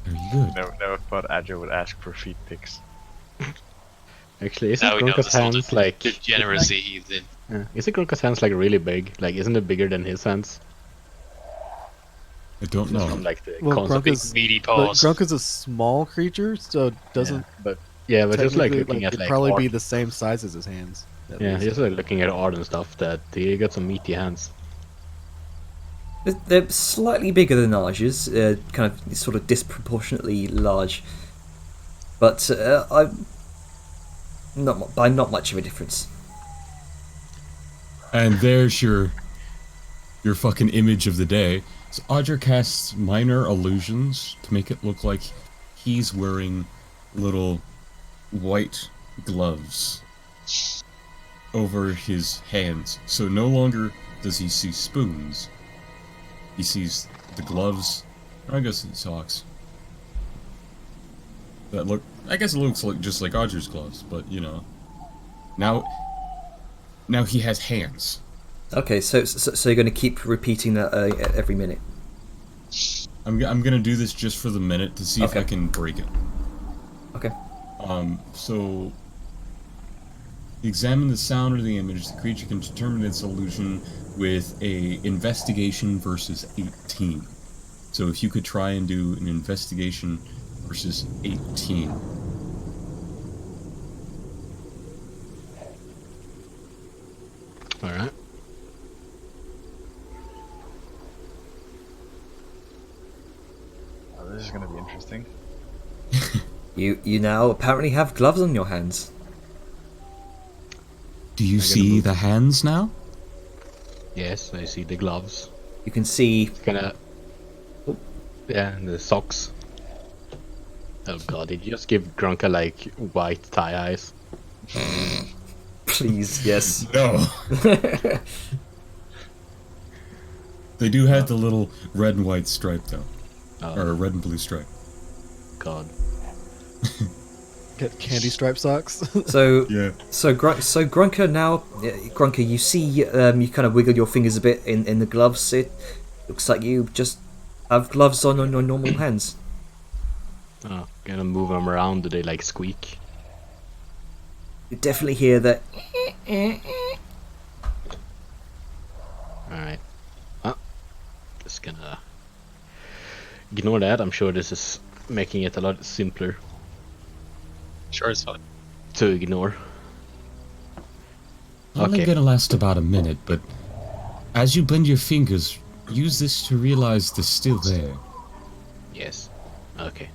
Very good. Never thought Adjo would ask for feet pics. Actually, isn't Now we know Grunka's the sort hands of like... degeneracy he's in. Isn't Grunka's hands like really big? Like, isn't it bigger than his hands? I don't know. From like the Well, concept. Grunka's Meaty but paws. Grunka's a small creature, so it doesn't But just like technically, looking at it'd like probably art. be the same size as his hands. at Yeah, least. just like looking at art and stuff. That he got some meaty hands. They're slightly bigger than Aj's, kind of sort of disproportionately large, but by not much of a difference. And there's your fucking image of the day. So Audra casts minor illusions to make it look like he's wearing little white gloves over his hands. So no longer does he see spoons. He sees the gloves, or I guess the socks. That look, I guess it looks like just like Audra's gloves, but you know. Now he has hands. Okay, so you're going to keep repeating that every minute. I'm gonna do this just for the minute to see if Okay. I can break it. Okay. So examine the sound or the image. The creature can determine its illusion with a investigation versus 18. So if you could try and do an investigation versus 18. All right. Oh, this is gonna be interesting. You now apparently have gloves on your hands. Do you see the hands now? Yes, I see the gloves. You can see Gonna. Yeah, and the socks. Oh god, did you just give Grunka like white tie eyes? please, yes. No. They do have the little red and white stripe though, Oh or red and blue stripe. god. Get candy stripe socks. So Yeah. so Grunka now, Grunka, you see you kind of wiggle your fingers a bit in the gloves. It looks like you just have gloves on your normal hands. Oh, gonna move them around. Do they like squeak? You definitely hear that. Alright. Just gonna ignore that. I'm sure this is making it a lot simpler Sure, it's fine. to ignore. Only Okay. gonna last about a minute, but as you blend your fingers, use this to realize they're still there. Yes. Okay.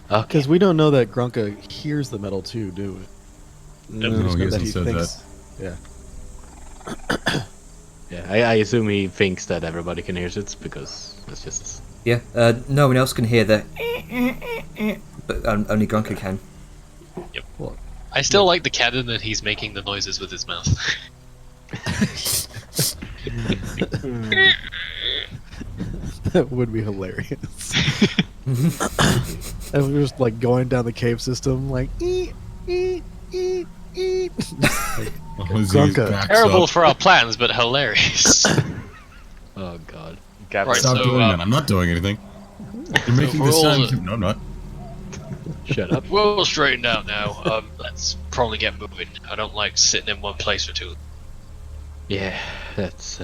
Because we don't know that Grunka hears the metal too, do we? No, he That hasn't said that. Yeah. Yeah, I assume he thinks that everybody can hear it because it's just. Yeah, no one else can hear the. But only Grunka can. I still like the canon that he's making the noises with his mouth. That would be hilarious. And we're just like going down the cave system, like eat, eat, eat, eat. Grunka. Terrible for our plans, but hilarious. Oh god. Gavin, Right, Stop so, doing that. I'm not doing anything. You're making the Roll sound. it. No, I'm not. Shut up. We'll straighten out now. Let's probably get moving. I don't like sitting in one place for too long. Yeah, that's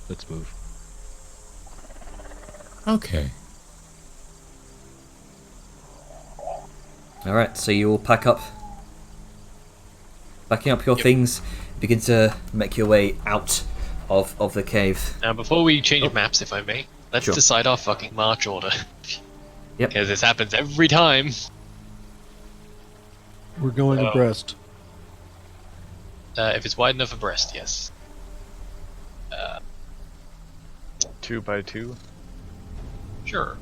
let's move. Okay. All right, so you all pack up, packing up your things, begin to make your way out of the cave. Now, before we change maps, if I may, let's Sure. decide our fucking march order. Yep. Because this happens every time. We're going Oh. abreast. If it's wide enough abreast, yes. 2 by 2. Sure.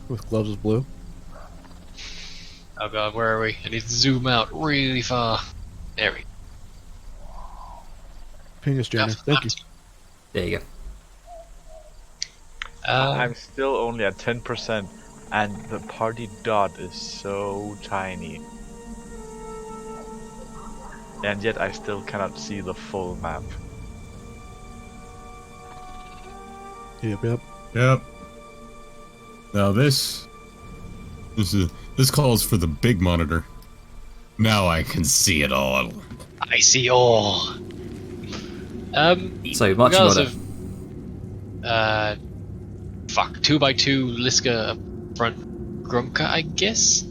With gloves is blue. Oh god, where are we? I need to zoom out really far. There we go. Ping us, Jenner. Thank you. There you go. I'm still only at 10%, and the party dot is so tiny. and yet I still cannot see the full map. Yep. Yep. Now this calls for the big monitor. Now I can see it all. I see all. So, marching regardless order. of, 2x2 Liska up front, Grunka, I guess.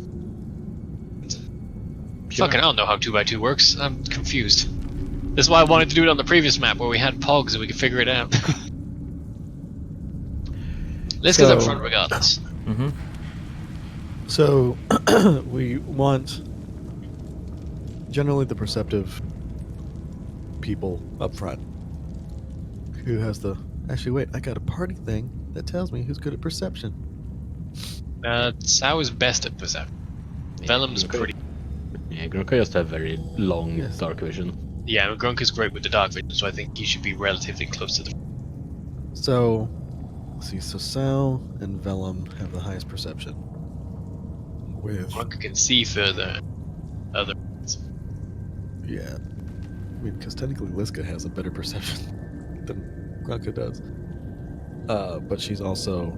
Fucking, I don't know how 2x2 works. I'm confused. This is why I wanted to do it on the previous map where we had pogs and we could figure it out. Liska's up front regardless. Mm-hmm. So we want generally the perceptive people up front. Who has the... Actually, wait, I got a party thing that tells me who's good at perception. Sao is best at perception. Vellum's pretty... Yeah, Grunka just have very long Yes. dark vision. Yeah, Grunka's great with the dark vision, so I think he should be relatively close to the... So, let's see, so Sal and Vellum have the highest perception. With... Grunka can see further. Other... Yeah. I mean, because technically Liska has a better perception than Grunka does. But she's also,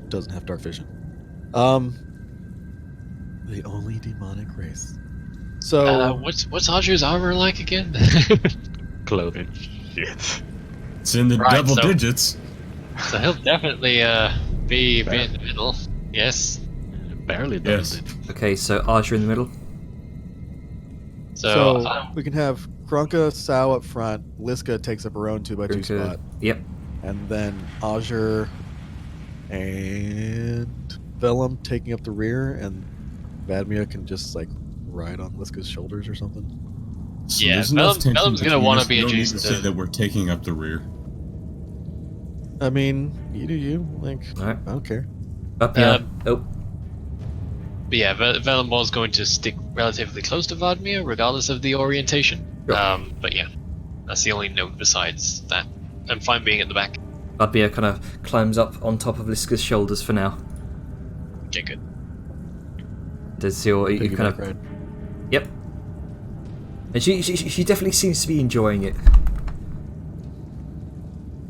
doesn't have dark vision. The only demonic race. So, what's Audrey's armor like again? Clothing. Shit. It's in the Right, double so- digits. So he'll definitely be in the middle. Yes. Barely Yes. does it. Okay, so Archer in the middle. So, we can have Grunka, Sao up front. Liska takes up her own 2x2 Grunka- spot. Yep. And then Azure and Vellum taking up the rear, and Vadmia can just ride on Liska's shoulders or something. So Yeah, there's enough tension Vellum's gonna between wanna us. be We don't need adjacent to to- say that we're taking up the rear. I mean, you do you. Alright. I don't care. Up here. but yeah, Vellum was going to stick relatively close to Vadmir, regardless of the orientation. Sure. But yeah, that's the only note besides that. I'm fine being at the back. Budbia kind of climbs up on top of Liska's shoulders for now. Okay, good. Does your you kind Piggyback of ride. Yep. And she definitely seems to be enjoying it.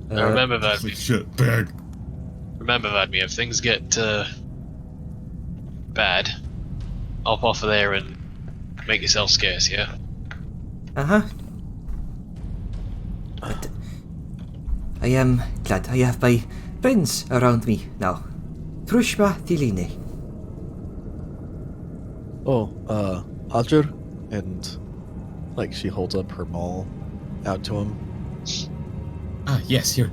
Now remember Like Vadmir. shit bag. Remember Vadmir, if things get bad, hop off of there and make yourself scarce, yeah? Uh-huh. But I am glad I have my friends around me now. Trushma Tiline. Oh, Azure, and she holds up her maul out to him. Ah, yes, here.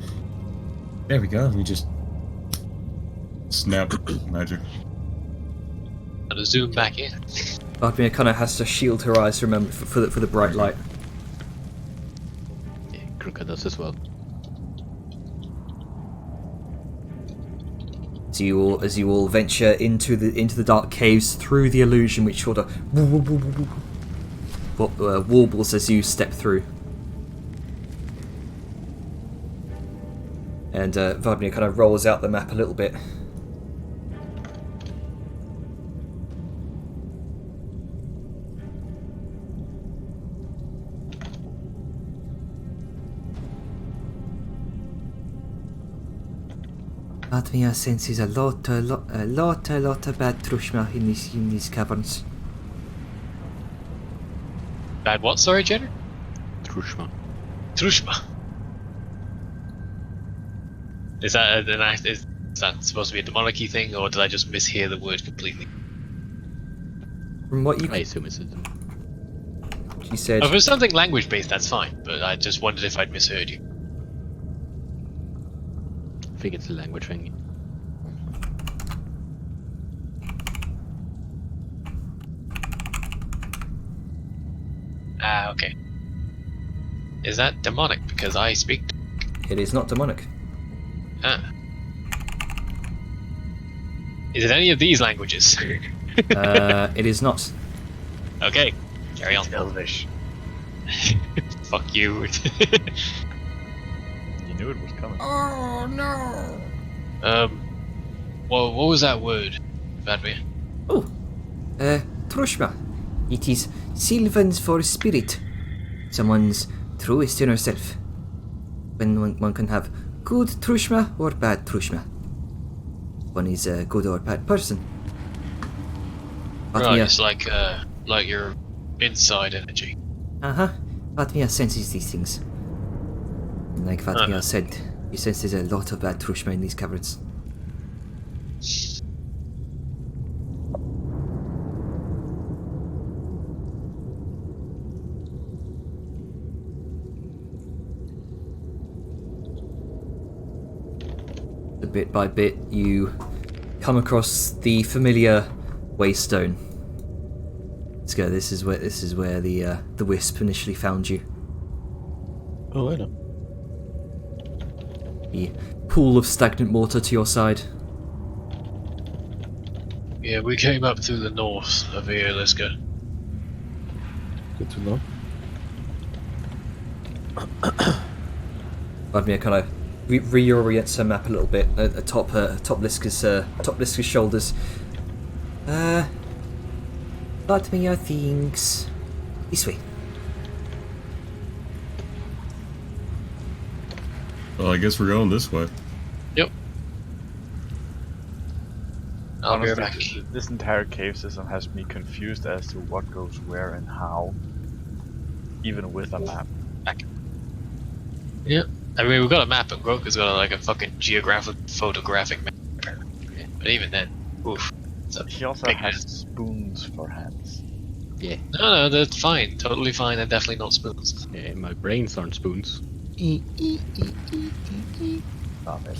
There we go. Let me just snap magic. And zoom back in. Budbia kind of has to shield her eyes, remember, for the bright light. Yeah, Grunka does as well. As you all venture into the dark caves through the illusion, which sort of warbles as you step through. And Vadmir kind of rolls out the map a little bit. Vadmir senses a lot of bad Trushma in these caverns. Bad what, sorry, Jenner? Trushma. Trushma. Is that supposed to be a demonic-y thing, or did I just mishear the word completely? From what you I assume it's she said, If it was something language-based, that's fine, but I just wondered if I'd misheard you. I think it's a language thing. Ah, okay. Is that demonic? Because I speak... it is not demonic. Ah. Is it any of these languages? It is not. Okay, carry on. Elvish. Fuck you. You knew it was coming. Well, what was that word, Vadmir? Oh, Trushma. It is Sylvan's for spirit, someone's truest inner self. When one can have good Trushma or bad Trushma. One is a good or bad person. Right, Fatmir, it's like your inside energy. Fatmir senses these things. And like Fatmir said, he senses a lot of bad Trushma in these caverns. Bit by bit, you come across the familiar waystone. Let's go. This is where the wisp initially found you. Oh, I know. The pool of stagnant water to your side. Yeah, we came up through the north of here, Liska. Good to know. Vladimir kind of reorients her map a little bit atop Liska's shoulders. Vladimir thinks this way. Well, I guess we're going this way. Yep. I'll be Honestly, back. this entire cave system has me confused as to what goes where and how, even with a map. Yeah. I mean, we've got a map, and Groka's got a fucking photographic map. But even then, oof. It's a He also big has mess. spoons for hands. No, that's fine. Totally fine. They're definitely not spoons. Yeah, my brains aren't spoons. Stop it.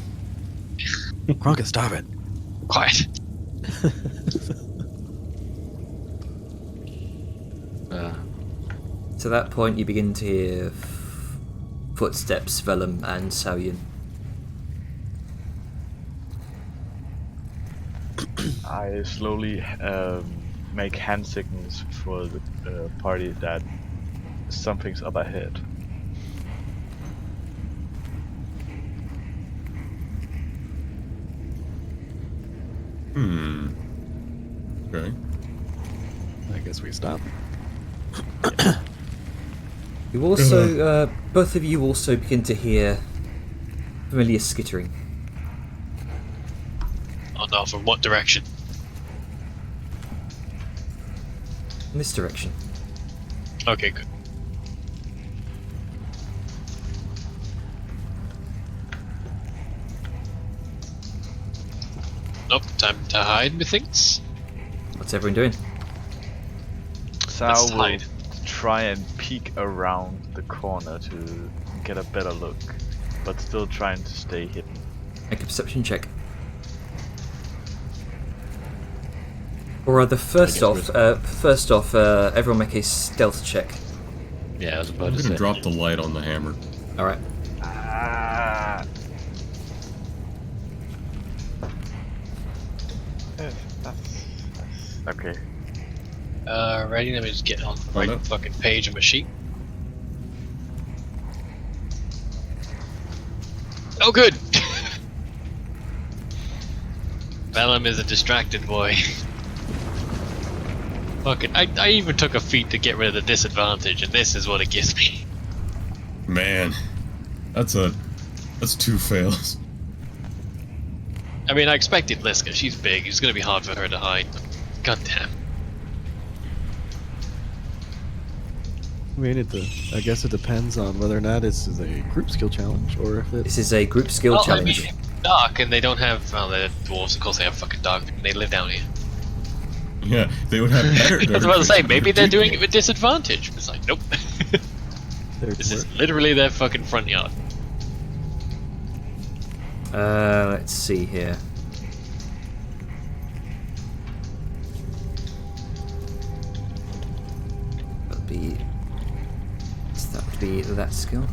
Kronka, stop it. Quiet. To that point, you begin to hear footsteps, Vellum and Salyan. I slowly make hand signals for the party that something's up ahead. Okay. I guess we stop. You also, both of you also begin to hear familiar skittering. Oh no, from what direction? In this direction. Okay, good. Nope, time to hide, methinks. What's everyone doing? Sal Let's will hide. try and peek around the corner to get a better look, but still trying to stay hidden. Make a perception check. Or rather, first off, everyone make a stealth check. Yeah, I was I'm about to gonna say. drop the light on the hammer. Alright. Ah. That's okay. Ready? Let me just get on the right no. fucking page of my sheet. Oh, good! Vellum is a distracted boy. Fucking, I even took a feat to get rid of the disadvantage, and this is what it gives me. Man, that's two fails. I mean, I expected Liska. She's big. It's gonna be hard for her to hide. God damn. I mean, I guess it depends on whether or not this is a group skill challenge or if This it's. is a group skill Well, challenge. I mean, dark, and they don't have. Well, they're dwarves. Of course, they have fucking dark. They live down here. Yeah, they would have better. I was about to say, maybe they're doing it with disadvantage. It's like, nope. This is literally their fucking front yard. Let's see here. That would be that skill.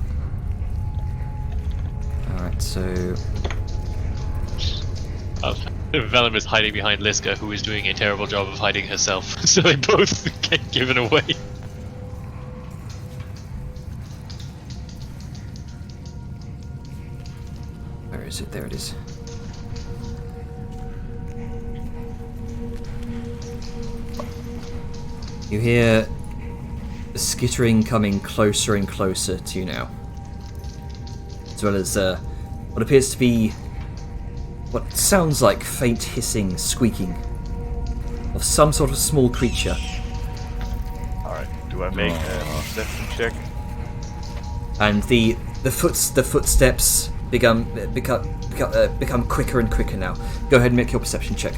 Alright, so Vellum is hiding behind Liska, who is doing a terrible job of hiding herself. So they both get given away. where is it? There it is. You hear the skittering coming closer and closer to you now, as well as what appears to be what sounds like faint hissing, squeaking of some sort of small creature. Alright, do I make a perception check? And the footsteps become quicker and quicker now. Go ahead and make your perception check.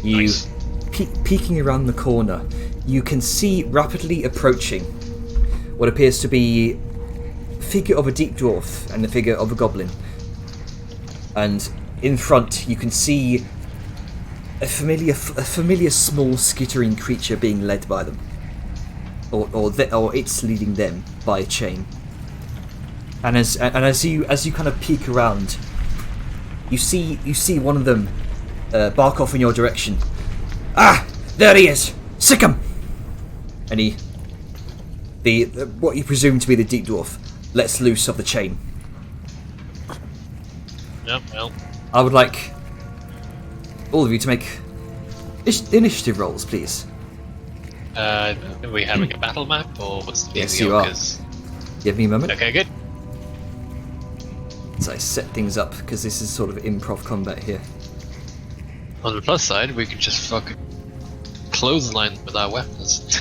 You Nice. peeking around the corner, you can see rapidly approaching what appears to be the figure of a deep dwarf and the figure of a goblin. And in front, you can see a familiar small skittering creature being led by them, or it's leading them by a chain. And as you kind of peek around, you see one of them bark off in your direction. Ah, there he is! Sick him! And what you presume to be the deep dwarf lets loose of the chain. Yep, well. I would like all of you to make initiative rolls, please. Are we having a battle map, or what's the Yes, deal? you are. 'Cause- Give me a moment Okay, good. as I set things up, because this is sort of improv combat here. On the plus side, we could just fucking clothesline with our weapons.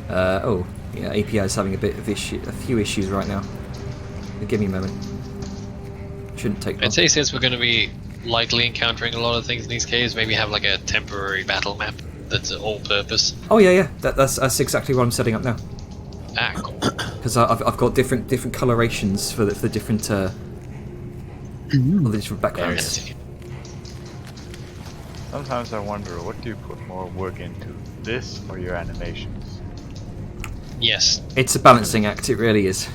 Yeah, API is having a few issues right now. But give me a moment. Shouldn't take long. I'd say since we're going to be likely encountering a lot of things in these caves, maybe have like a temporary battle map that's all-purpose. Oh yeah. That's exactly what I'm setting up now. Ah, cool. Because I've got different colorations for the different all the different backgrounds. Yes. Sometimes I wonder, what do you put more work into? This or your animations? Yes. It's a balancing act. It really is.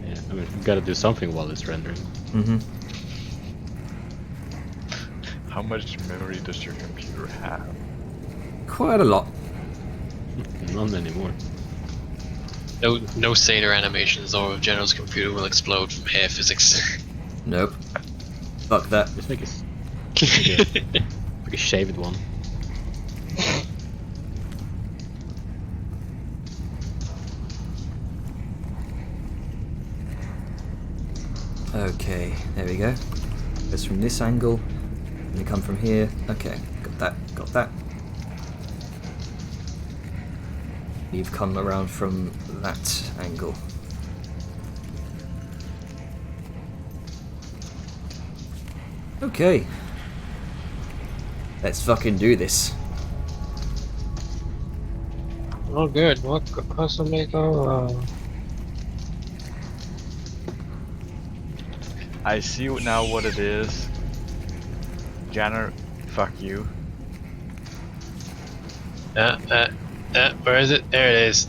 Yeah, I mean, you gotta do something while it's rendering. Mm-hmm. How much memory does your computer have? Quite a lot. None anymore. No Seder animations or General's computer will explode from hair physics. Nope. Fuck that. Just make a shaved one. Okay, there we go. Goes from this angle, and you come from here. Okay, got that. You've come around from that angle. Okay. Let's fucking do this. Oh, good. What custom maker? I see now what it is. Janner, fuck you. Where is it? There it is.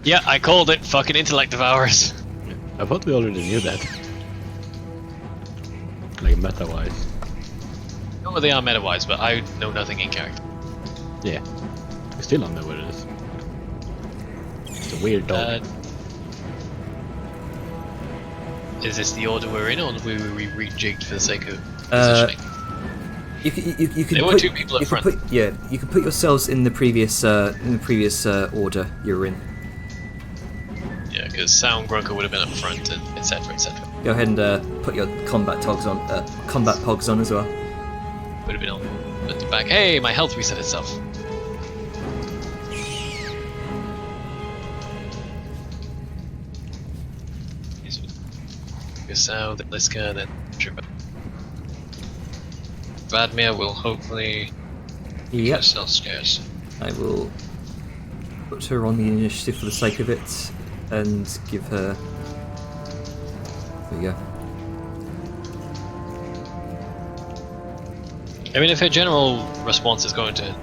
Yeah, I called it. Fucking intellect devourers. I thought we already knew that. Like meta-wise. I know what they are meta-wise, but I know nothing in character. Yeah. I still don't know what it is. It's a weird dog. Is this the order we're in, or were we rejigged for the sake of Uh, positioning? You can There were put, two people at you can front. put, yeah, you can put yourselves in the previous order you're in. Yeah, because Sound Grunker would have been up front, and etc. etc. Go ahead and put your combat pogs on as well. Would have been on at the back. Hey, my health reset itself. Sound, then Liska, then Tripper. Vadmir will hopefully make Yep. herself scarce. I will put her on the initiative for the sake of it and give her. There you go. I mean, if her general response is going to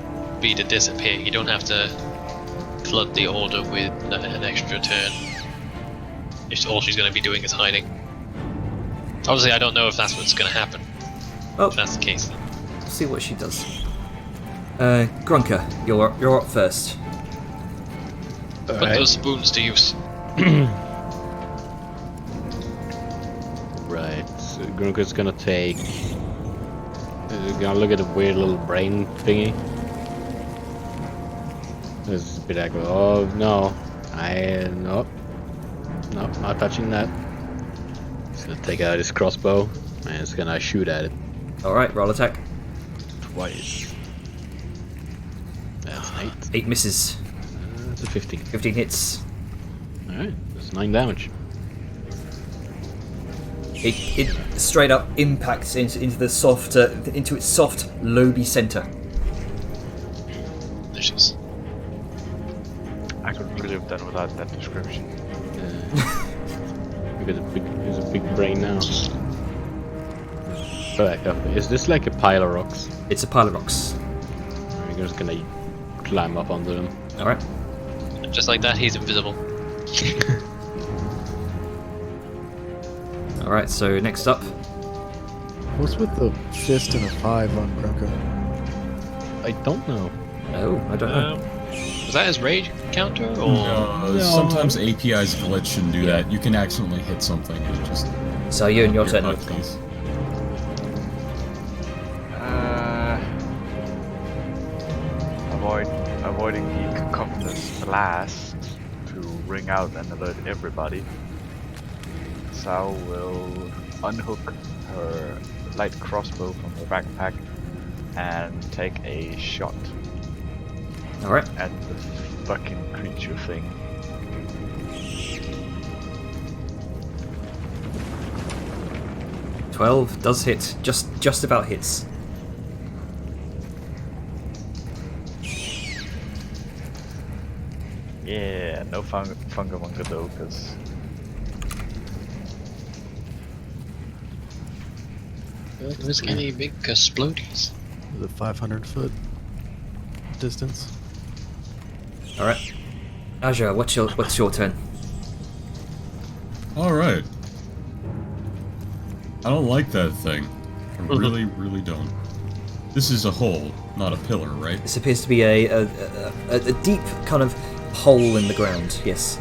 be to disappear, you don't have to flood the order with an extra turn. If all she's going to be doing is hiding. Obviously, I don't know if that's what's going to happen. Oh, If that's the case, then. see what she does. Grunker, you're up first. Put those spoons to use. Right, so Grunker's gonna take. Gonna look at the weird little brain thingy. This is a bit like, oh no, no, not touching that. He's gonna take out his crossbow and he's gonna shoot at it Alright, roll attack. twice. That's an 8. 8 misses. That's a 15. 15 hits. Alright, that's 9 damage. It straight up impacts into the soft, into its soft, loby center. Delicious. I couldn't live that without that description. He's a big brain now. Back up. Is this like a pile of rocks? It's a pile of rocks. We're just gonna climb up onto them. Alright. Just like that, he's invisible. Alright, so next up. What's with the fist and a 5 on Grunker? I don't know. Oh, I don't know. Was that his rage counter? Or No, sometimes APIs glitch and do that. You can accidentally hit something and it just. So you and your your turn. buttons. Avoiding the cacophonous blast to ring out and alert everybody. Sao will unhook her light crossbow from her backpack and take a shot Alright. at the fucking creature thing. $12 does hit. Just about hits. Yeah, no funga though, because there's any big explodies? The 500-foot distance. Alright. Aja, what's your turn? Alright. I don't like that thing. I really, really don't. This is a hole, not a pillar, right? This appears to be a deep kind of hole in the ground, yes.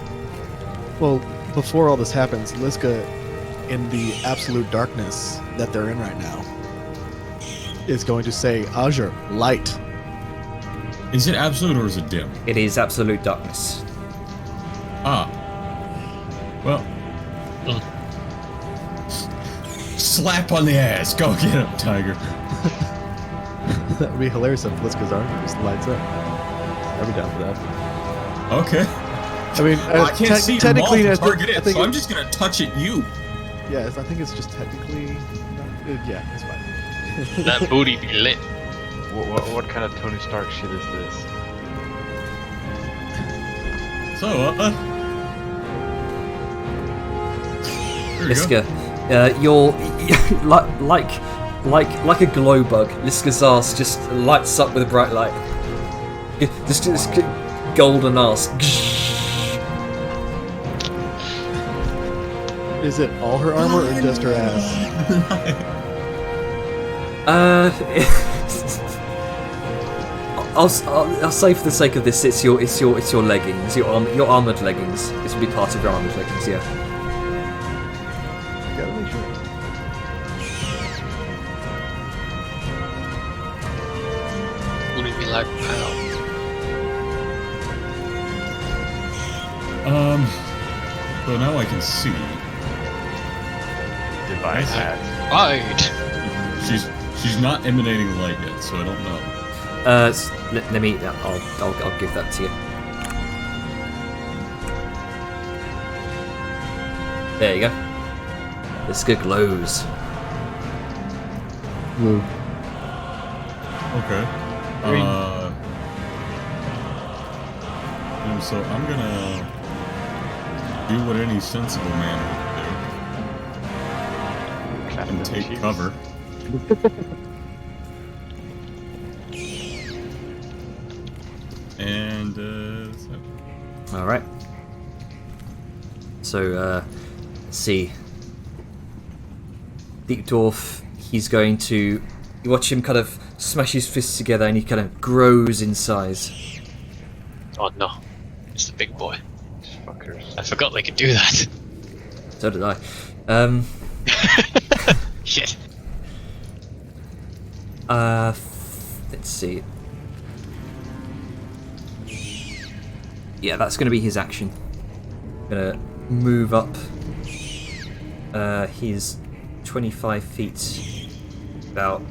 Well, before all this happens, Liska, in the absolute darkness that they're in right now, is going to say, Azure, light. Is it absolute or is it dim? It is absolute darkness. Ah. Well. Slap on the ass. Go get him, Tiger. That would be hilarious if Liska's arm just lights up. I'd be down for that. Okay. I mean, I can't see your mouth technically, to I target think, it, so I'm just gonna touch it you. Yeah, I think it's just technically. Yeah, it's fine. That booty be lit. what kind of Tony Stark shit is this? So, here we go. Liska, you're like a glow bug. Liska's ass just lights up with a bright light. This golden ass. Is it all her armor or just her ass? I'll say for the sake of this, it's your leggings, your armored leggings. This will be part of your armored leggings, yeah. Gotta make sure. Would it be like pow? So now I can see. Divine hat. Right. She's not emanating light yet, so I don't know. Let me. I'll give that to you. There you go. Liska glows. Woo. Okay. And so I'm gonna do what any sensible man would do and take cover. And All right. So let's see. Deep Dwarf. He's going to. You watch him kind of smash his fists together, and he kind of grows in size. Oh no, it's the big boy. Fuckers. I forgot they could do that. So did I. Shit. Let's see. Yeah, that's going to be his action. Gonna move up. He's 25 feet, about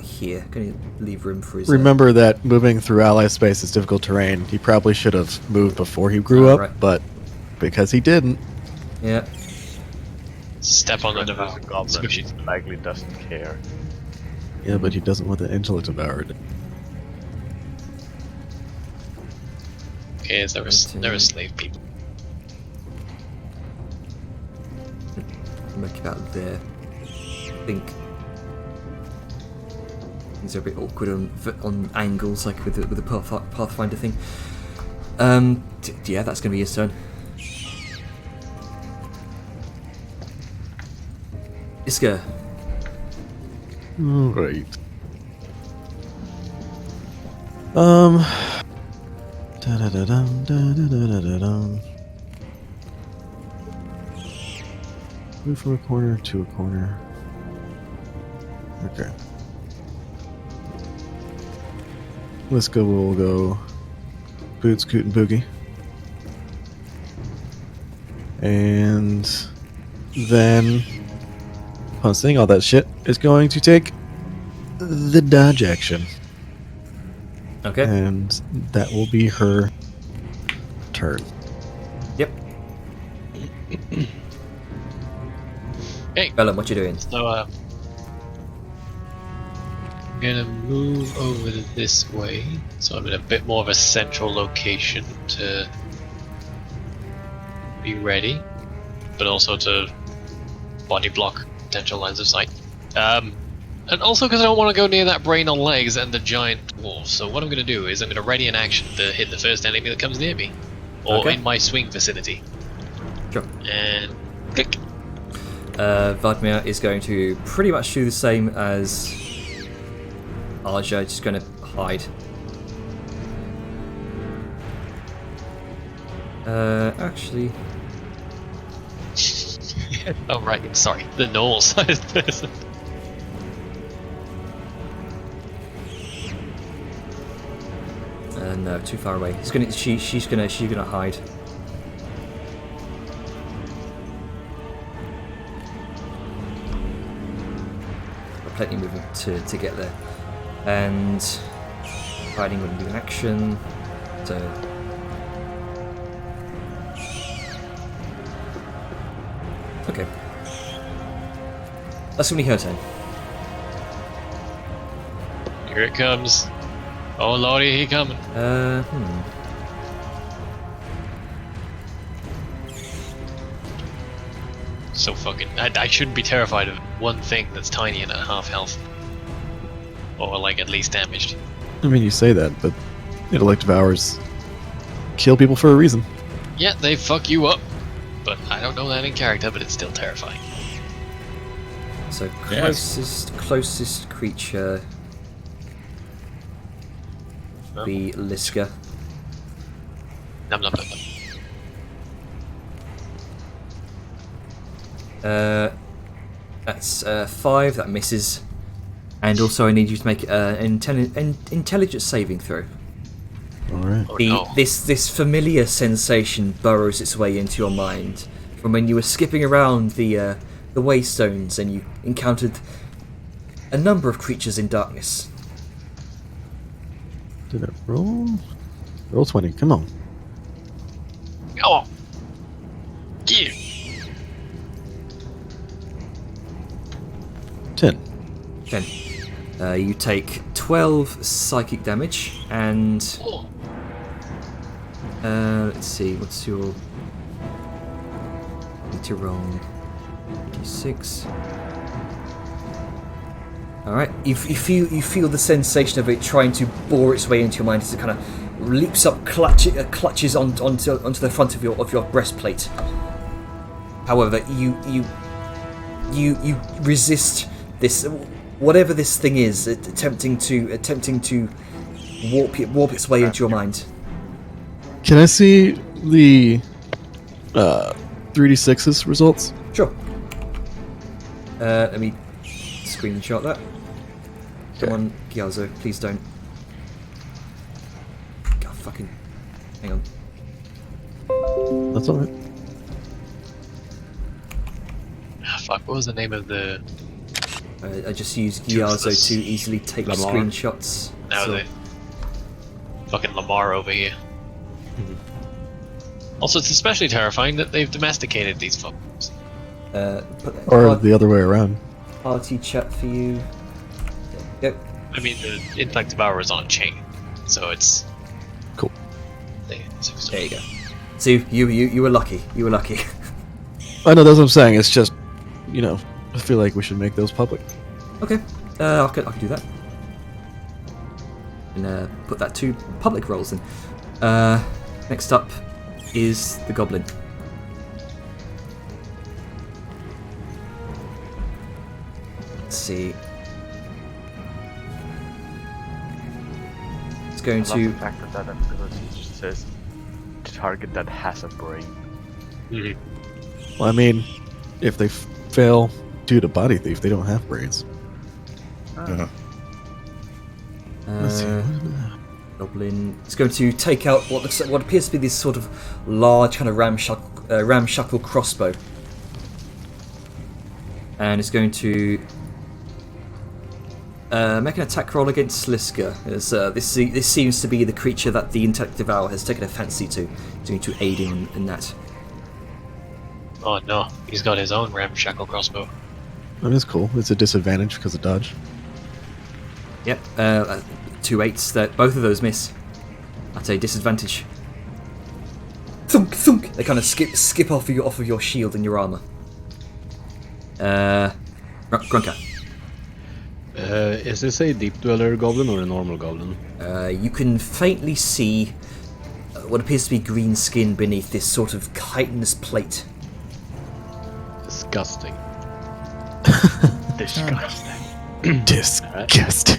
here. Gonna leave room for his. Remember that moving through ally space is difficult terrain. He probably should have moved before he grew up, right. but because he didn't, Yeah. Step on the There's a devour. goblin. Squish it. Likely doesn't care. yeah, but he doesn't want the intellect devoured. Okay, they're a slave people. Make about there. I think things are a bit awkward on angles, like with the Pathfinder thing. Yeah, that's gonna be his turn. Iska. Right. Da-da-da-dum. Move from a corner to a corner. Okay. Liska will go Boot, Scoot, and Boogie. And then, upon seeing all that shit, is going to take the dodge action. Okay. And that will be her turn. Yep. Hey. Bellum, what you doing? So, I'm gonna move over this way, so I'm in a bit more of a central location to be ready, but also to body block potential lines of sight. And also because I don't want to go near that brain on legs and the giant dwarf. So what I'm gonna do is I'm gonna ready an action to hit the first enemy that comes near me, or Okay. in my swing vicinity. Sure. And click. Vladimir is going to pretty much do the same as Arja, just going to hide. Actually, Oh right, sorry, the normal sized person. no, too far away. She's gonna hide. Got plenty of movement to get there, and hiding wouldn't be an action. So. Okay. That's gonna be her turn. Here it comes. Oh lordy, he coming. So fucking. I shouldn't be terrified of one thing that's tiny and at half health. Or like at least damaged. I mean, you say that, but intellect devours kill people for a reason. Yeah, they fuck you up. But I don't know that in character, but it's still terrifying. So Yes. closest creature be Liska. Nom nom nom nom. That's 5. That misses. And also, I need you to make an intelligence saving throw. All right. Oh no. This familiar sensation burrows its way into your mind from when you were skipping around the waystones and you encountered a number of creatures in darkness. Did it roll? Roll 20. Come on. Oh! Give! 10. 10. You take 12 psychic damage and Oh! let's see, what's your... Need to roll d6. Alright, you feel the sensation of it trying to bore its way into your mind as it kind of leaps up, clutches onto the front of your breastplate. However, you resist this, whatever this thing is, attempting to warp its way into your mind. Can I see the 3d6's results? Sure. Let me screenshot that. Come on, Gyalzo, please don't. God, fucking. Hang on. That's alright. Ah, fuck, what was the name of the... I just used Gyalzo Useless. to easily take Lamar. screenshots. Now so- the... Fucking Lamar over here. Also, it's especially terrifying that they've domesticated these fuckers. Put that Or the other way around. party chat for you. There you go. I mean, the Intellect Devourer is on a chain, so it's... Cool. There you go. So you were lucky. You were lucky. I know, that's what I'm saying. It's just, you know, I feel like we should make those public. Okay. I could do that. And put that to public roles then. Next up is the goblin. Let's see. It's going I love to. the fact that that ability just says target that has a brain. Well, I mean, if they fail due to body thief, they don't have brains. Uh-huh. Let's see. Goblin. It's going to take out what looks like, what appears to be this sort of large kind of ramshackle crossbow, and it's going to make an attack roll against Sliska. As this seems to be the creature that the Intellect Devourer has taken a fancy to. It's going to aid in that. Oh no, he's got his own ramshackle crossbow. That is cool. It's a disadvantage because of dodge. Yep. 2 8s. That both of those miss. At a disadvantage. Thunk thunk. They kind of skip off of your shield and your armor. Grunka. Is this a Deep Dweller goblin or a normal goblin? You can faintly see what appears to be green skin beneath this sort of chitinous plate. Disgusting. Disgusting. Disgusting.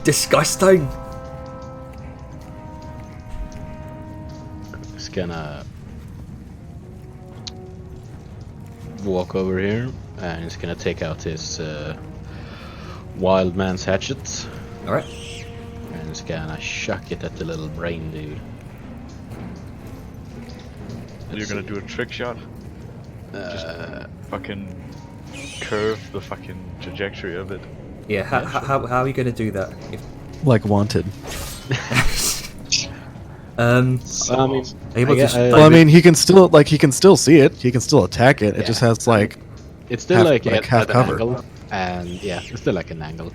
Disgusting. Just gonna walk over here and he's gonna take out his wild man's hatchet All right. and he's gonna chuck it at the little brain dude. You're gonna do a trick shot? Fucking curve the fucking trajectory of it. Yeah. How are you going to do that? Like Wanted. I mean, Able to Well, I mean, he can still see it. He can still attack it. It just has like. it's still half- like, like at half an cover. angle, and yeah, it's still like an angle.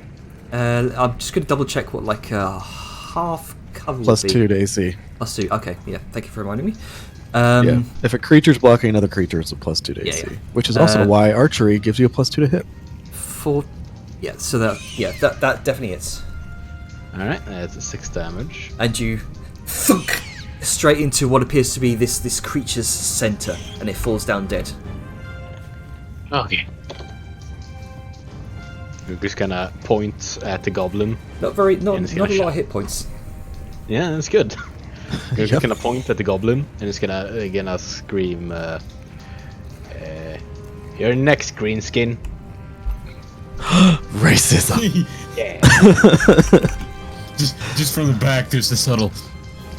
I'm just going to double check what like half cover Plus would be. 2 to AC. Plus 2. Okay. Yeah. Thank you for reminding me. Yeah. If a creature's blocking another creature, it's a plus 2 to Yeah, AC. yeah. Which is also why archery gives you a plus 2 to hit. 4. Yeah. So that definitely is. Alright, that's a 6 damage. And you thunk straight into what appears to be this creature's center, and it falls down dead. Okay. You're just gonna point at the goblin. Not And it's a lot gonna of hit points. Yeah, that's good. You're Yep. just gonna point at the goblin and it's gonna scream, "You're next, green skin." Racism. Yeah. Just from the back, there's the subtle.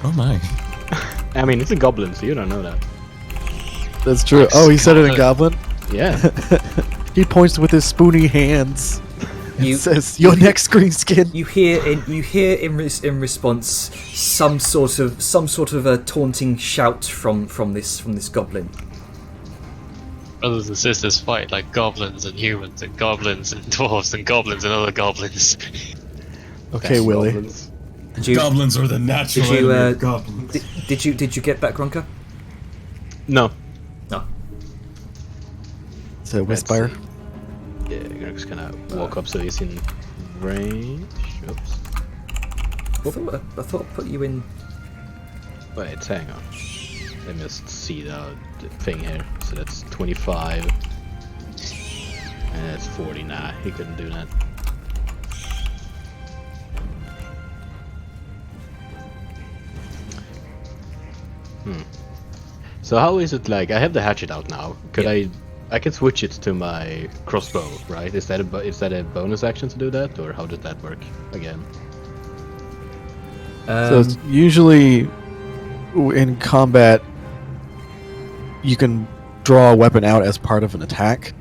Oh my! I mean, it's a goblin, so you don't know that. That's true. Oh, he said it in Goblin. Yeah. He points with his spoony hands. You- It says, "Your next green skin." You hear in response some sort of a taunting shout from this goblin. Brothers and sisters fight like goblins and humans and goblins and dwarves and goblins and other goblins. Okay, Willie. Goblins. Did you Goblins are the natural Did you, enemy uh, of goblins. did you get that, Grunka? No. No. It's a Whispire. Yeah, you're just gonna walk up so he's in range. Oops. I thought I put you in. Wait, hang on. Let me just see the thing here. So that's 25. And that's 40. Nah, he couldn't do that. So how is it like? I have the hatchet out now. Could Yeah. I I can switch it to my crossbow, right? Is that a bonus action to do that, or how did that work again? So it's usually in combat, you can draw a weapon out as part of an attack,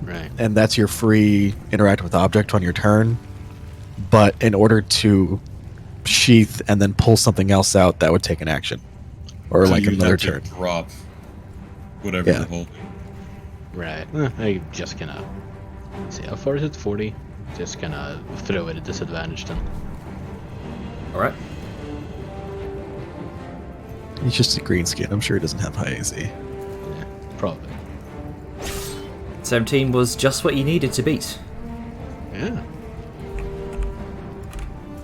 Right. and that's your free interact with object on your turn. But in order to sheath and then pull something else out, that would take an action, or So like you'd another have to turn. drop whatever Yeah. the whole. Right. I just gonna see how far is it? 40. Just gonna throw it at disadvantage then. All right. He's just a green skin. I'm sure he doesn't have high AC. Yeah, probably. 17 was just what you needed to beat. Yeah.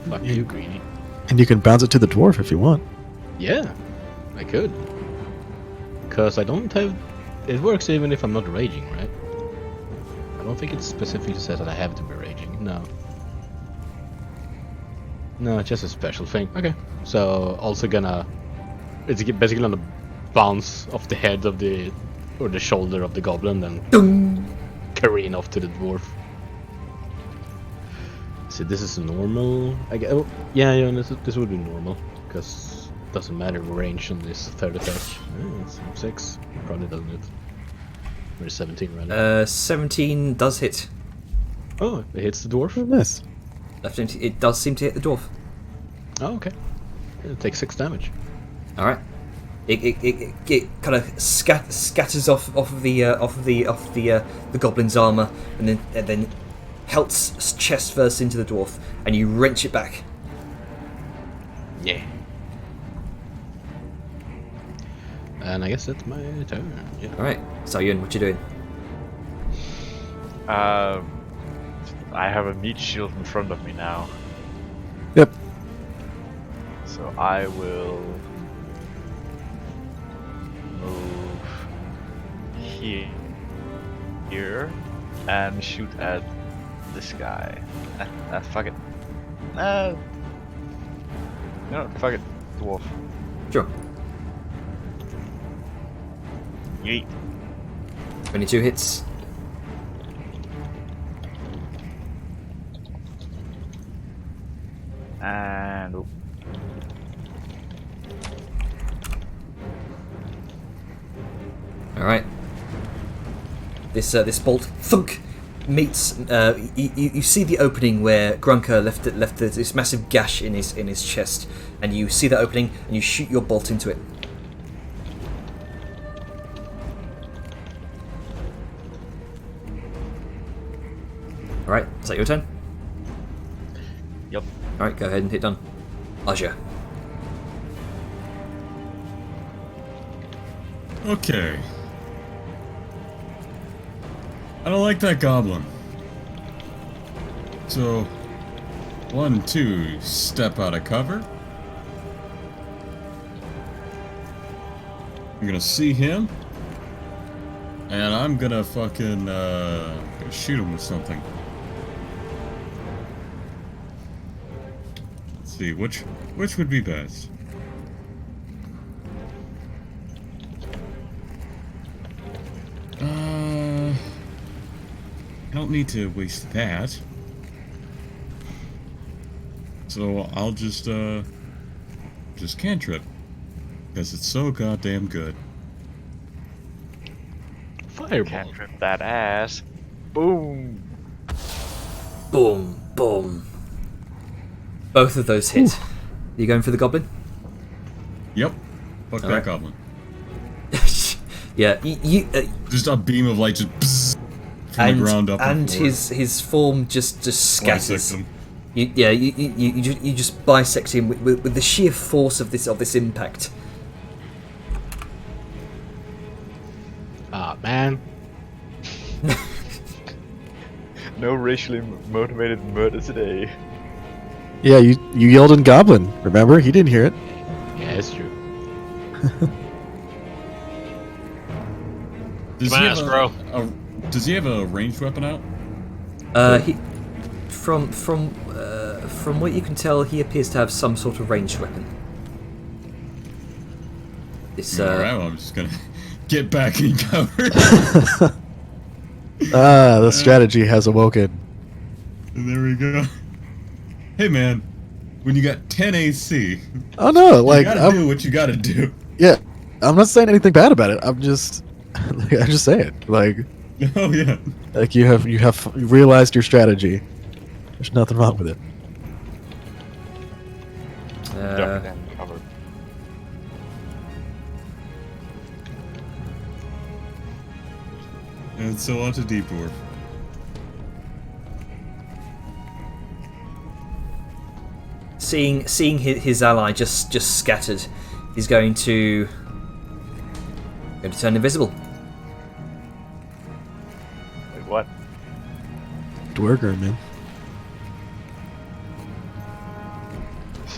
Fuck you, Greenie. And you can bounce it to the dwarf if you want. Yeah, I could. Cause I don't have. It works even if I'm not raging, right? I don't think it specifically says that I have to be raging. No. No, it's just a special thing. Okay. So also gonna. It's basically gonna bounce off the head of the or the shoulder of the goblin, then careen off to the dwarf. So this is normal. I guess. Oh, yeah. This would be normal because it doesn't matter range on this third attack. It's 6. Probably doesn't it. Or 17 rather. 17 does hit. Oh, it hits the dwarf. Oh, nice. It does seem to hit the dwarf. Oh, okay. It takes 6 damage. All right. It kind of scatters off of the goblin's armor, and then pelts chest first into the dwarf, and you wrench it back. Yeah. And I guess that's my turn. Yeah. All right. So Yun, what you doing? I have a meat shield in front of me now, Yep. so I will move here and shoot at this guy. Fuck it. No, fuck it. Dwarf. Sure. Yeet. 22 hits. And oh. All right. This bolt thunk meets. You see the opening where Grunker left this massive gash in his chest, and you see that opening, and you shoot your bolt into it. All right. Is that your turn? Yep. All right. Go ahead and hit done. Aja. Okay. I don't like that goblin. So, 1, 2, step out of cover. I'm gonna see him. And I'm gonna fucking, gonna shoot him with something. Let's see, which would be best? I don't need to waste that. So I'll just cantrip. Because it's so goddamn good. Fireball. Can't trip that ass. Boom. Boom. Boom. Both of those hit. You going for the goblin? Yep. Fuck that Alright. goblin. Yeah. You Just a beam of light just bzzz, from the ground up and forward. his form just scatters. Bisects him. You just bisect him with the sheer force of this impact. Ah, man. No racially motivated murder today. Yeah, you yelled in Goblin. Remember? He didn't hear it. Yeah, it's true. Does Come he on, have bro. Does he have a ranged weapon out? From what you can tell, he appears to have some sort of ranged weapon. This Alright, well, I'm just gonna Get back in cover. The strategy has awoken. And there we go. Hey man, when you got 10 AC, Oh no, you like gotta do what you gotta do. yeah, I'm not saying anything bad about it. I'm just I'm just saying like Oh yeah. you have realized your strategy. There's nothing wrong with it. Duck and cover. And so on to Deep Dwarf. Seeing his ally just scattered, he's going to turn invisible. Wait, what? Dwerger, man.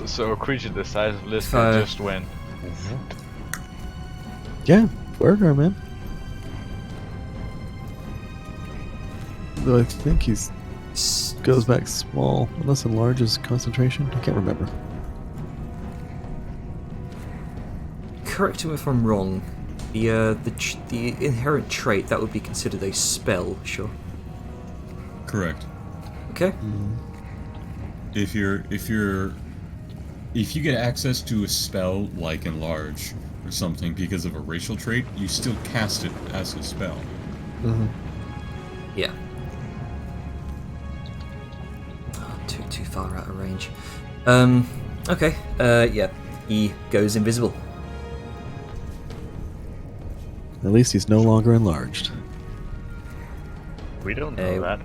So a creature the size of Liska Fire. just went. Yeah, Dwerger, man. Though I think he's goes back small, unless enlarges concentration. I can't remember. Correct me if I'm wrong. The inherent trait that would be considered a spell, sure. Correct. Okay. If you get access to a spell like Enlarge or something because of a racial trait, you still cast it as a spell. Yeah. Oh, too far out of range. Okay. Yeah. He goes invisible. At least he's no longer enlarged. We don't know that.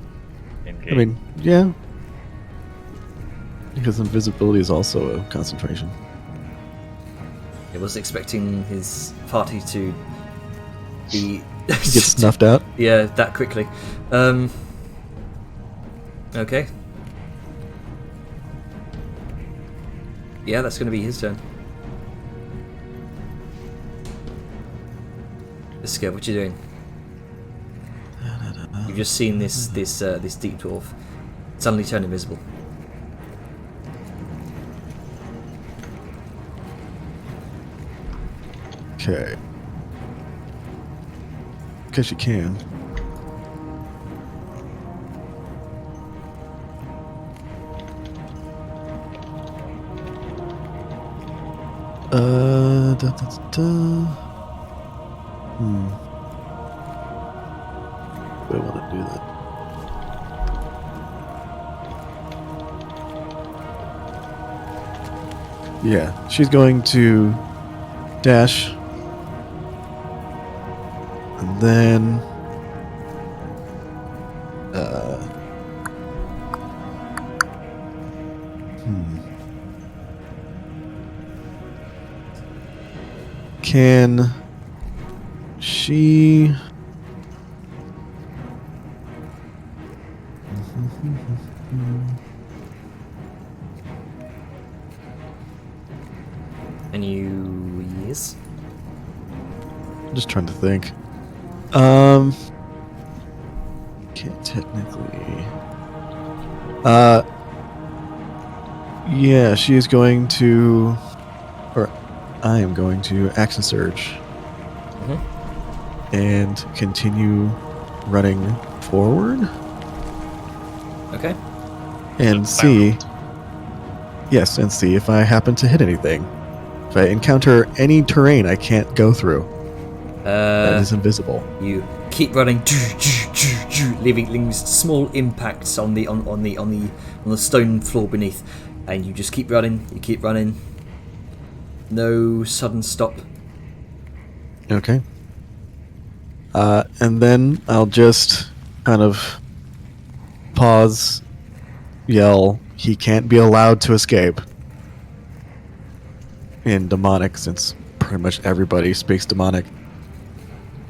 In game. I mean, yeah. Because invisibility is also a concentration. I was expecting his party to be Get snuffed out. Yeah, that quickly. Okay. Yeah, that's going to be his turn. Iska, what you doing? You've just seen this deep dwarf suddenly turn invisible. Okay. Because you can. Do I want to do that? Yeah, she's going to dash. And then can she And you... yes? I'm just trying to think. Can't technically. Yeah, she is going to, or I am going to action surge and continue running forward Okay. and see. Yes, and see if I happen to hit anything. If I encounter any terrain I can't go through that is invisible. You keep running, leaving small impacts on the stone floor beneath, and you just keep running. You keep running. No sudden stop. Okay. And then I'll just kind of pause, yell, "He can't be allowed to escape." In demonic, since pretty much everybody speaks demonic.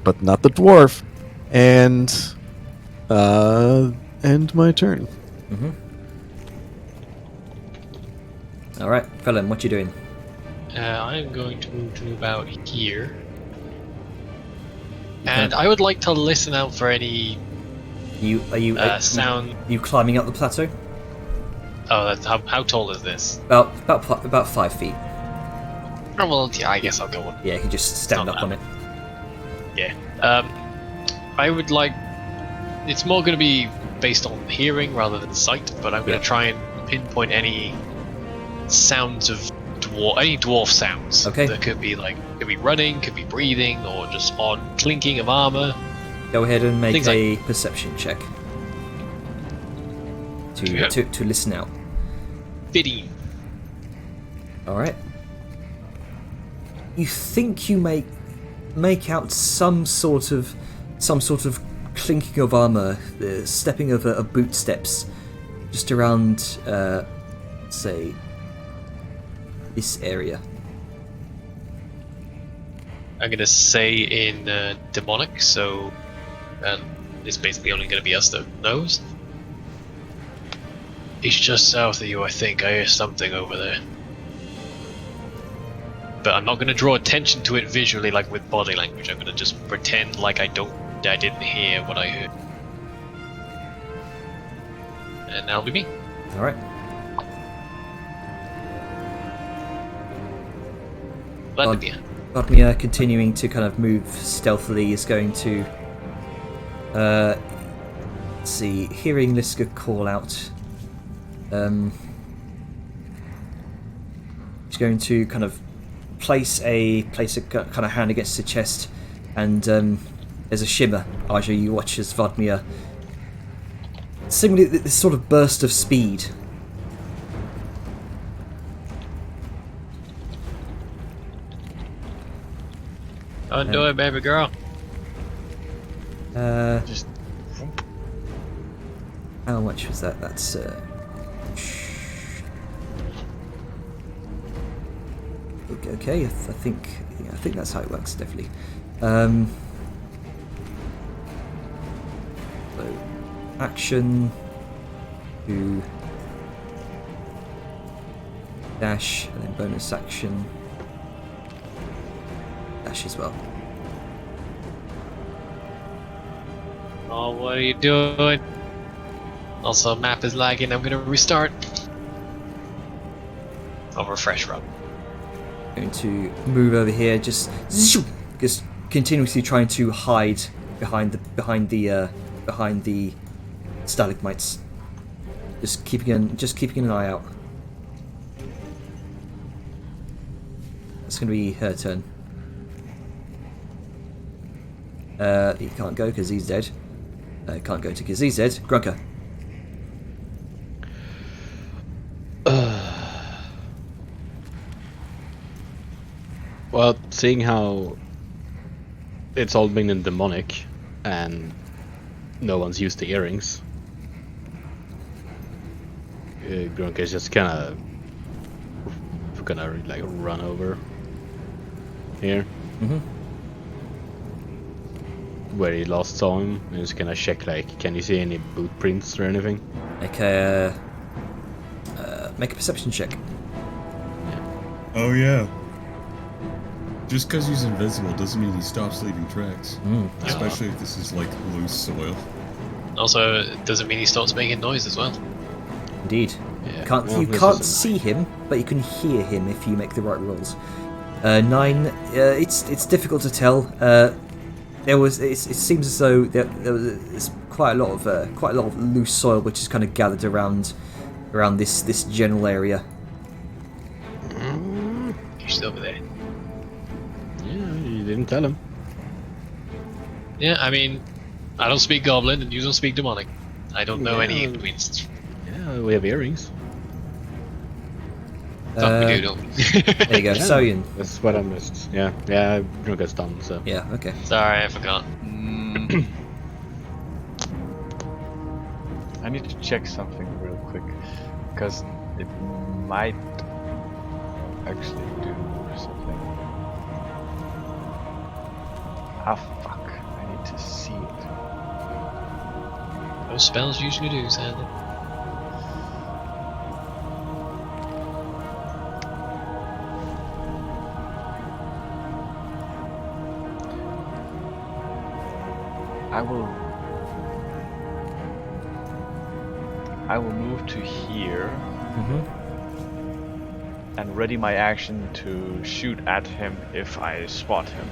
But not the dwarf. And end my turn. Alright, Felon, what you doing? I'm going to move to about here. And I would like to listen out for any Are you sound. You climbing up the plateau? Oh, that's how tall is this? About 5 feet. Oh, well, yeah, I guess I'll go one. Yeah, you can just stand Not up on it. Yeah. I would like. It's more going to be based on hearing rather than sight, but I'm going to try and pinpoint any sounds of any dwarf sounds. Okay. That could be running, could be breathing, or just odd clinking of armor. Go ahead and make Things a perception check to listen out. 15. All right. You think you make out some sort of clinking of armor, the stepping of boot steps, just around, say, this area. I'm going to say in demonic, so it's basically only going to be us that knows. It's just south of you, I think. I hear something over there. But I'm not going to draw attention to it visually like with body language. I'm going to just pretend like I didn't hear what I heard. And that'll be me. All right. Glad to be here. Bodmir, continuing to kind of move stealthily, is going to let's see, hearing Liska call out. He's going to kind of place a kind of hand against the chest, and there's a shimmer. Aja, you watch as Vodmir, seemingly this sort of burst of speed. Don't do it, baby girl. Just How much was that? That's okay. I think that's how it works. Definitely. So action to dash, and then bonus action dash as well. Oh, what are you doing? Also, map is lagging. I'm gonna restart. I'll refresh, Rob. Going to move over here, just continuously trying to hide behind the stalagmites. Just keeping an eye out. It's going to be her turn. He can't go because he's dead. Can't go because he's dead. Grunker. Well, seeing how it's all been in demonic and no one's used the earrings, Grunk is just gonna like run over here, where he last saw him, and just gonna check, like, can you see any boot prints or anything? Okay. Make a perception check. Oh yeah. Just because he's invisible doesn't mean he stops leaving tracks. Especially if this is like loose soil. Also, it doesn't mean he stops making noise as well. Indeed. Yeah. You can't see him, but you can hear him if you make the right rolls. 9. It's difficult to tell. It seems as though there's quite a lot of loose soil which is kind of gathered around this general area. He's over there. Yeah, you didn't tell him. Yeah, I mean, I don't speak Goblin and you don't speak Demonic. I don't know any in between. Yeah, we have earrings. We do, don't we? There you go, Yeah. Soyun. That's what I missed. Yeah, Grunk is done, so. Yeah, okay. Sorry, I forgot. I need to check something real quick, because it might actually do something. Ah, fuck. I need to see it. Most spells usually do, sadly. I will move to here and ready my action to shoot at him if I spot him.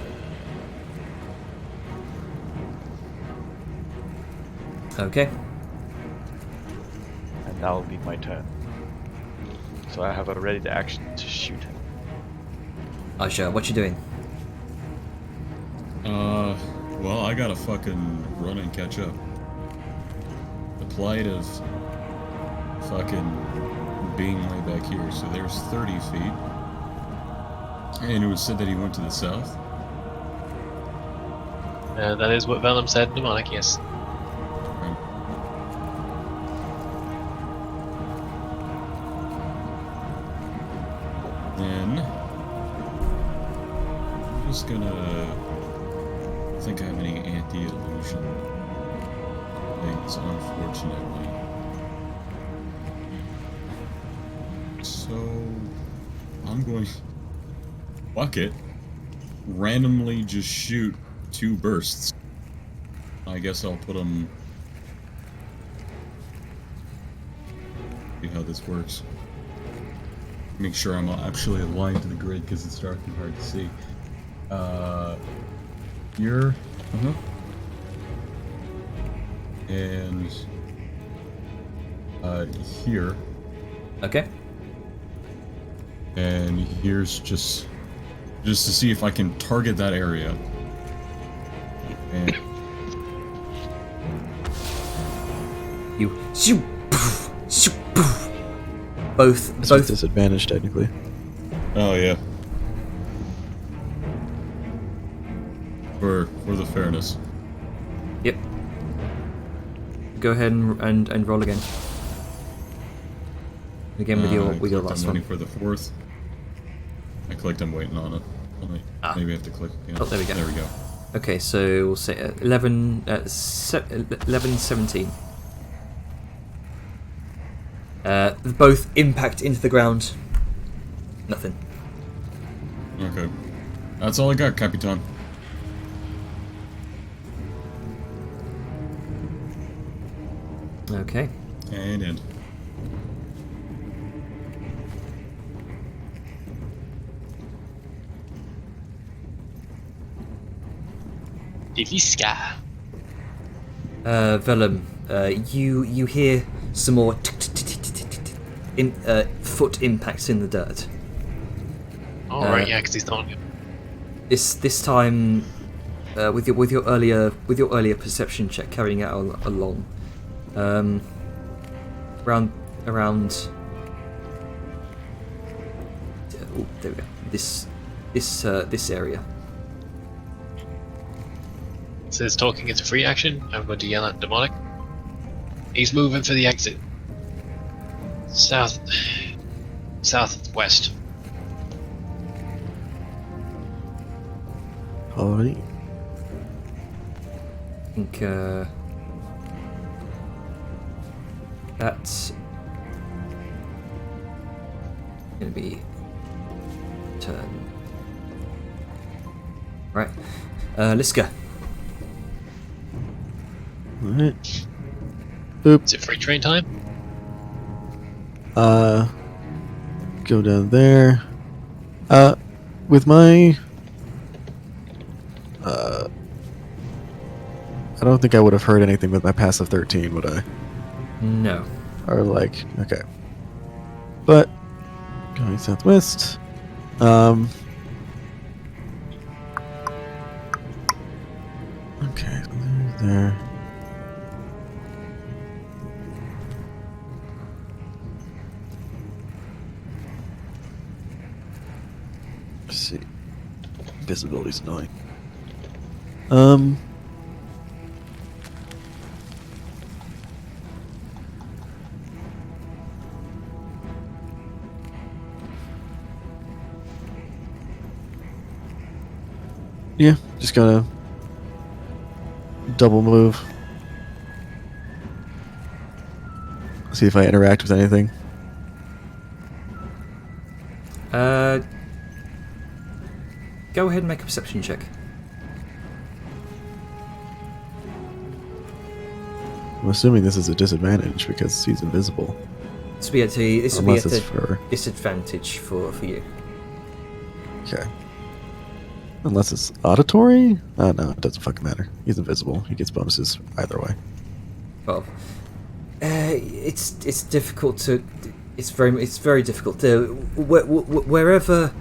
Okay. And that'll be my turn. So I have a ready to action to shoot him. Aisha, what you doing? Well, I gotta fucking run and catch up. The plight of fucking being way back here. So there's 30 feet. And it was said that he went to the south. That is what Vellum said, mnemonic, yes. Then I'm just gonna think I have any anti-illusion things, unfortunately. So I'm going fuck it. Randomly just shoot 2 bursts. I guess I'll put them. See how this works. Make sure I'm actually aligned to the grid because it's dark and hard to see. Here. And here. Okay. And here's just to see if I can target that area. And You shoot, poof, shoot, poof. Both It's with both disadvantage technically. oh yeah. For the fairness. Yep. Go ahead and roll again. Again with I your clicked, last I'm waiting one. for the 4th. I clicked, I'm waiting on it. Maybe I have to click again. Oh, there we go. There we go. Okay, so we'll say 11, 17. Both impact into the ground. Nothing. Okay. That's all I got, Capitan. Okay. And end. Diviska. Vellum, you hear some more foot impacts in the dirt. Alright, yeah, because he's not. This time, with your earlier perception check carrying out along, around oh, there we go. This area. Says talking is a free action. I'm going to yell at Demonic. He's moving for the exit. Southwest. Alrighty. I think that's gonna be turn. Right, Liska. Alright. Boop. Is it free train time? Go down there. With my I don't think I would have heard anything with my passive 13, would I? No. Or like, okay. But going southwest. Okay, so there's there. Let's see. Visibility's annoying. Yeah, just gotta double move. See if I interact with anything. Go ahead and make a perception check. I'm assuming this is a disadvantage because he's invisible. This will be Unless at it's a for... disadvantage for you. Okay. Unless it's auditory? Oh, no, it doesn't fucking matter. He's invisible. He gets bonuses either way. Well, it's difficult to. It's very difficult to wherever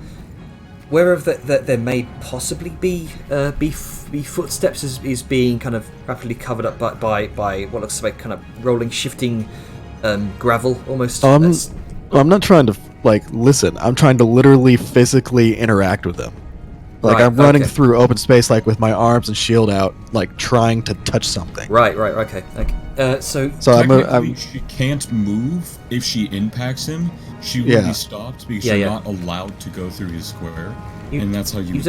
there may possibly be footsteps is being kind of rapidly covered up by what looks like kind of rolling, shifting gravel almost. I'm not trying to listen. I'm trying to literally physically interact with them. Like, Right, I'm running okay. through open space, like with my arms and shield out, like trying to touch something. Right, okay. So Technically, she can't move if she impacts him. She will Yeah. be stopped because Yeah, you're yeah. not allowed to go through his square, You- and that's how you. you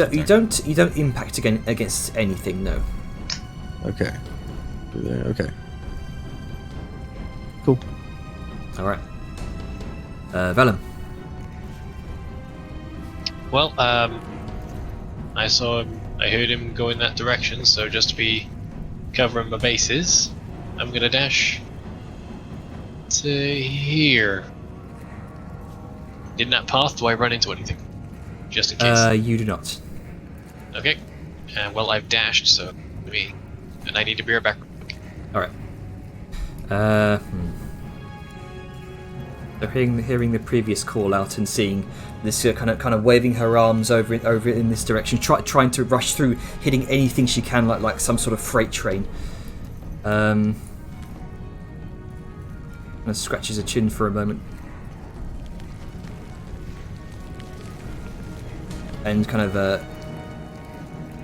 don't impact against anything. No. Okay. Okay. Cool. All right. Vellum. Well, I saw him. I heard him go in that direction. So just to be covering my bases, I'm gonna dash to here. In that path, do I run into anything? Just in case. You do not. Okay. Well, I've dashed, so and I need to be right back. All right. So hearing the previous call out and seeing this kind of waving her arms over in this direction, trying to rush through, hitting anything she can like some sort of freight train. And scratches her chin for a moment, and kind of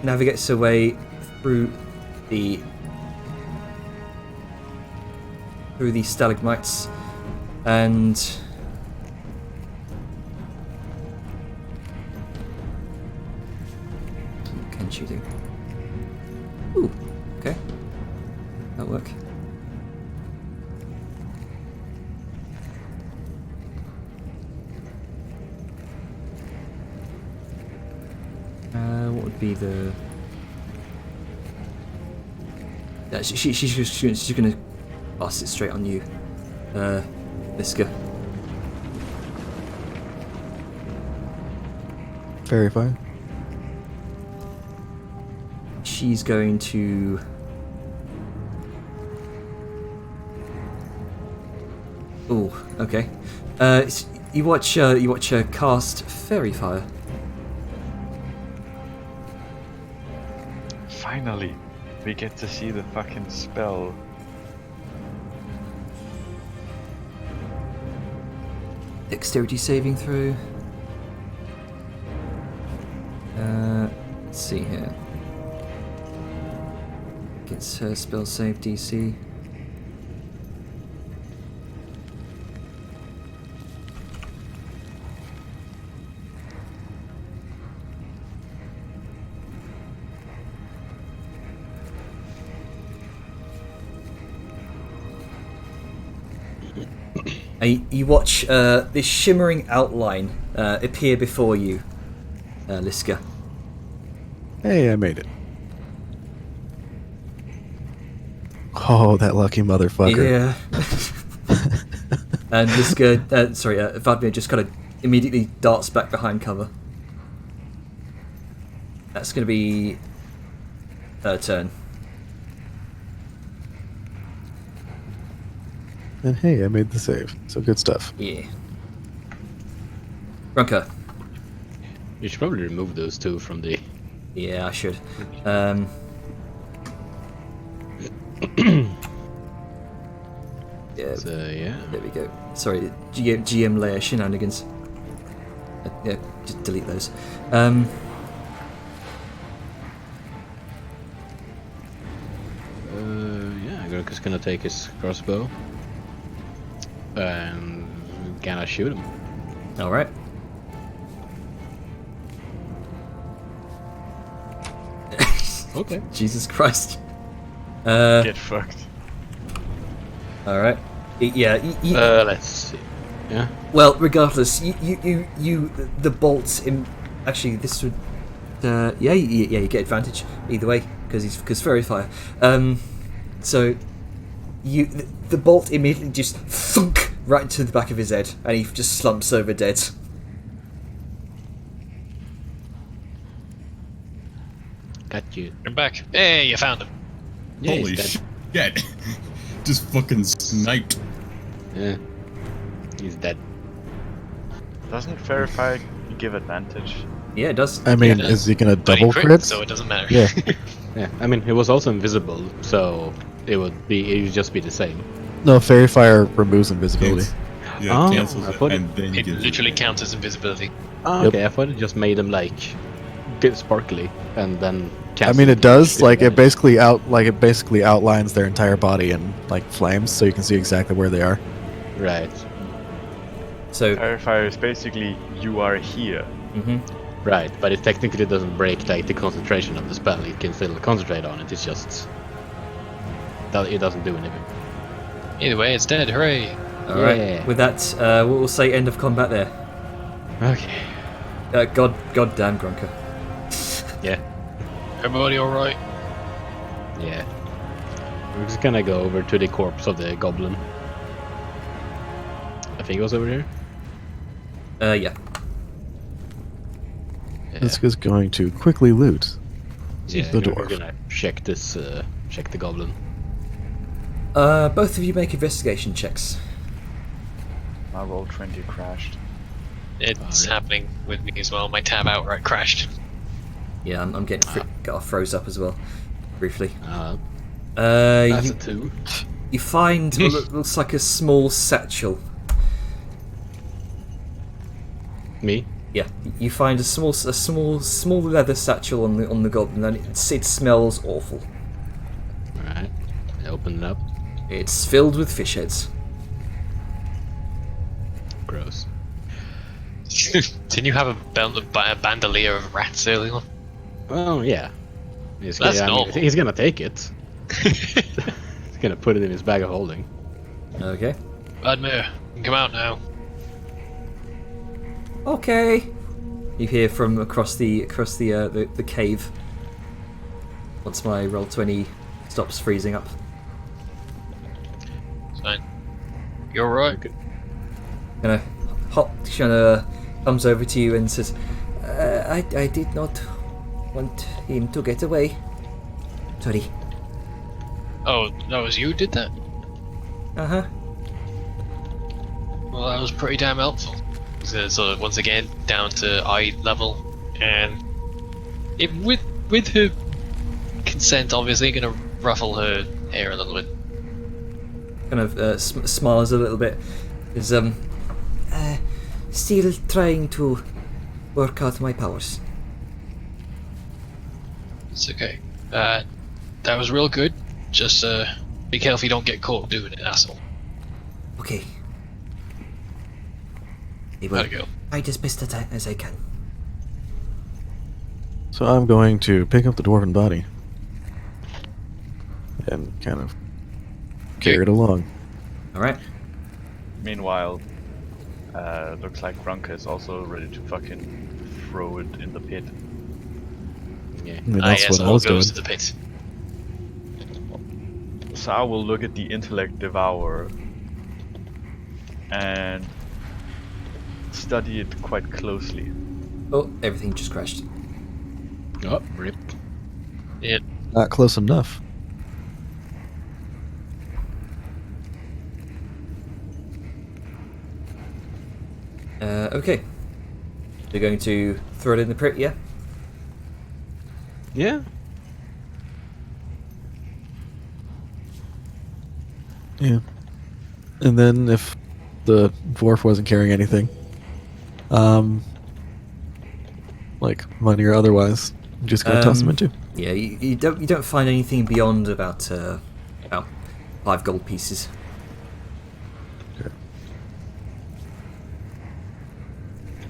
navigates her way through the stalagmites. And what can she do? Ooh, okay. That'll work. What would be the? Yeah, she's gonna pass it straight on you, Liska. Very fine. She's going to. Oh, okay. You watch her cast Fairy Fire. Finally, we get to see the fucking spell. Dexterity saving throw. Let's see here. Gets her spell save DC. You watch this shimmering outline appear before you, Liska. Hey, I made it. Oh, that lucky motherfucker. Yeah. And Liska, Vladimir just kind of immediately darts back behind cover. That's going to be her turn. And hey, I made the save. So good stuff. Yeah. Runka. You should probably remove those two from the. Yeah, I should. Yeah, So yeah. there we go. Sorry, GM layer shenanigans. Yeah, just delete those. Yeah, Gurkha's gonna take his crossbow and gonna shoot him. All right. Okay. Jesus Christ. Get fucked. All right. Yeah. Let's see. Yeah. Well, regardless, the bolts in. Actually, this would. Yeah, you get advantage either way because fairy fire. So, the bolt immediately just thunk right into the back of his head, and he just slumps over dead. Got you. I'm back. Hey, you found him. Yeah, Holy he's shit! dead. Just fucking sniped. Yeah. He's dead. Doesn't verify give advantage? Yeah, it does. I mean, Yeah, is he gonna But he double crit, crit? so it doesn't matter. Yeah. Yeah, I mean, he was also invisible, so it would just be the same. No, Fairy Fire removes invisibility. Yeah, Oh, cancels I it, thought it- and then you It get literally counts as invisibility. Oh, Yep. okay, I thought it just made him like get sparkly and then. I mean, it does. Like it basically outlines their entire body in like flames, so you can see exactly where they are. Right, So, Verifier is basically you are here. mhm. right, but it technically doesn't break like the concentration of the spell. It can still concentrate on it. It's just that it doesn't do anything. Either way, it's dead. Hooray! all right. Yeah. With that, we'll say end of combat there. Okay. God damn, Grunker. Yeah. Everybody all right? Yeah. We're just gonna go over to the corpse of the goblin. I think it was over here. Yeah. Yeah. This is going to quickly loot. Yeah, the we're dwarf. gonna check this. Check the goblin. Both of you make investigation checks. My roll 20 crashed. It's happening with me as well. My tab outright crashed. Yeah, I'm getting got froze up as well, briefly. That's You a 2. you find what looks like a small satchel. Me? Yeah, you find a small leather satchel on the goblin, and it smells awful. Alright. I open it up. It's filled with fish heads. Gross. Didn't you have a bandolier of rats earlier on? Oh, yeah. He's, That's I mean, normal. he's gonna take it. He's gonna put it in his bag of holding. Okay. Badmere, you can come out now. Okay. You hear from across the cave. Once my roll 20 stops freezing up. It's fine. You're right. Kinda comes over to you and says, I did not want him to get away. Sorry. Oh, that was you who did that? Uh-huh. Well, that was pretty damn helpful. So once again, down to eye level, and with her consent, obviously, gonna ruffle her hair a little bit. Kind of smiles a little bit. Is still trying to work out my powers. It's okay. That was real good. Just be careful you don't get caught doing it, asshole. Okay. I Gotta will go. fight as best as I can. So I'm going to pick up the dwarven body and kind of carry it along. Alright. Meanwhile, looks like Grunka is also ready to fucking throw it in the pit. Yeah. I mean, that's yes, what I all was doing. goes to the pit. So I will look at the intellect devourer and study it quite closely. Oh, everything just crashed. Oh, rip. Yeah, Not close enough. Okay. You're going to throw it in the pit, yeah? Yeah. Yeah. And then if the dwarf wasn't carrying anything, like money or otherwise, I'm just gonna toss them into. Yeah, you don't find anything beyond about 5 gold pieces.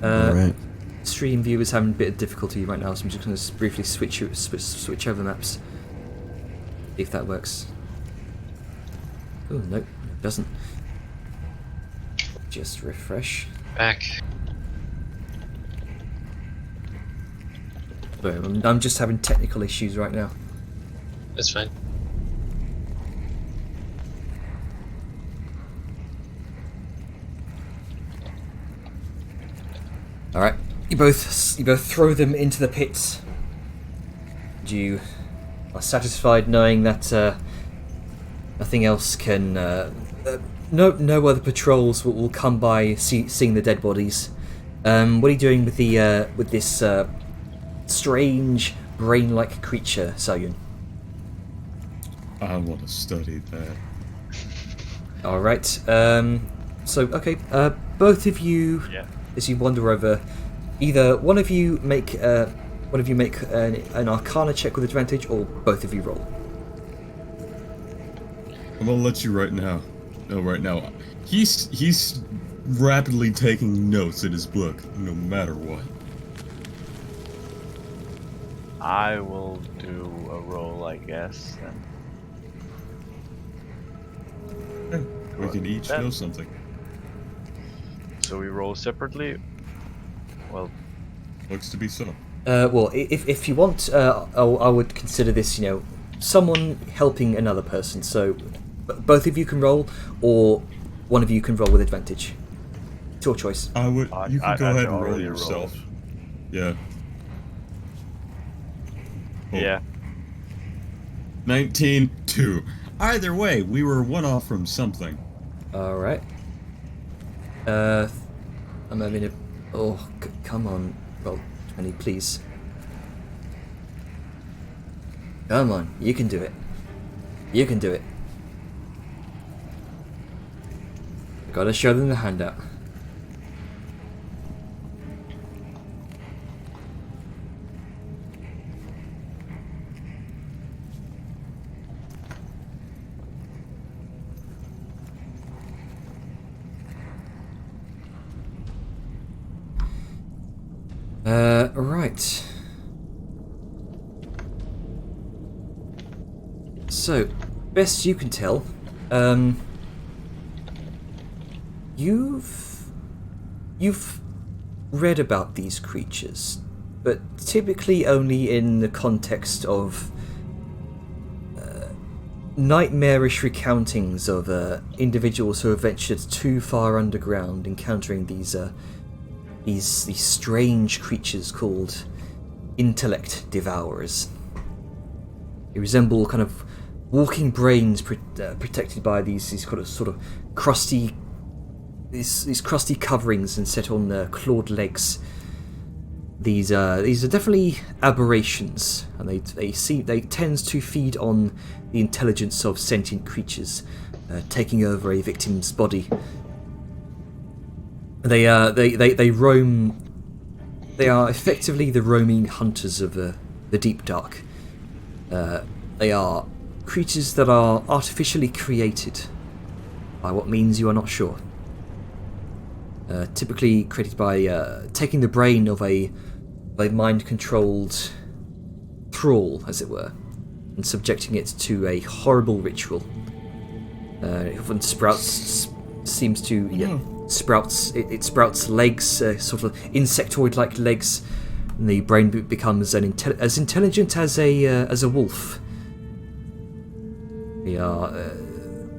All right. Stream viewers having a bit of difficulty right now, so I'm just going to briefly switch over the maps. See if that works. Oh no, it doesn't. Just refresh. back. Boom. I'm just having technical issues right now. That's fine. All right, you both throw them into the pits. You are satisfied knowing that Nothing else can. No other patrols will come by seeing the dead bodies. What are you doing with the with this strange brain-like creature, Sayun? I want to study that. All right. So okay. Both of you, Yeah. as you wander over, either one of you make an Arcana check with advantage, or both of you roll. I'm gonna let you right now. No, right now. He's rapidly taking notes in his book, no matter what. I will do a roll, I guess. Then. We can each That- know something. So we roll separately. Well, Looks to be so. Well, if you want, I would consider this, someone helping another person. So both of you can roll, or one of you can roll with advantage. It's your choice. I would. You can go I ahead and roll already yourself. Yeah. Oh, yeah. 19-2. Either way, we were one off from something. All right. I'm having a. Oh, come on, roll 20, please. Come on, you can do it. You can do it. Gotta show them the handout. Right. So, best you can tell, you've read about these creatures, but typically only in the context of nightmarish recountings of individuals who have ventured too far underground, encountering these strange creatures called intellect devourers. They resemble kind of walking brains protected by these sort of crusty these crusty coverings and set on clawed legs. These are definitely aberrations, and they tend to feed on the intelligence of sentient creatures, taking over a victim's body. They roam. They are effectively the roaming hunters of the deep dark. They are creatures that are artificially created. By what means you are not sure. Typically created by taking the brain of a mind-controlled thrall, as it were, and subjecting it to a horrible ritual. It often sprouts legs, sort of insectoid-like legs, and the brain becomes as intelligent as a wolf.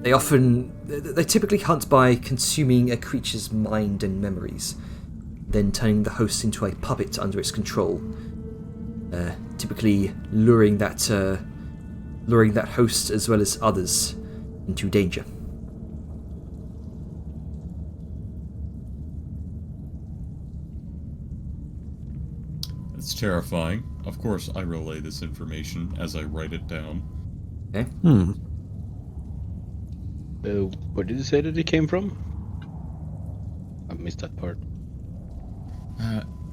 They typically hunt by consuming a creature's mind and memories, then turning the host into a puppet under its control, typically luring that host as well as others into danger. It's terrifying. Of course, I relay this information as I write it down. Okay. Where did you say that it came from? I missed that part.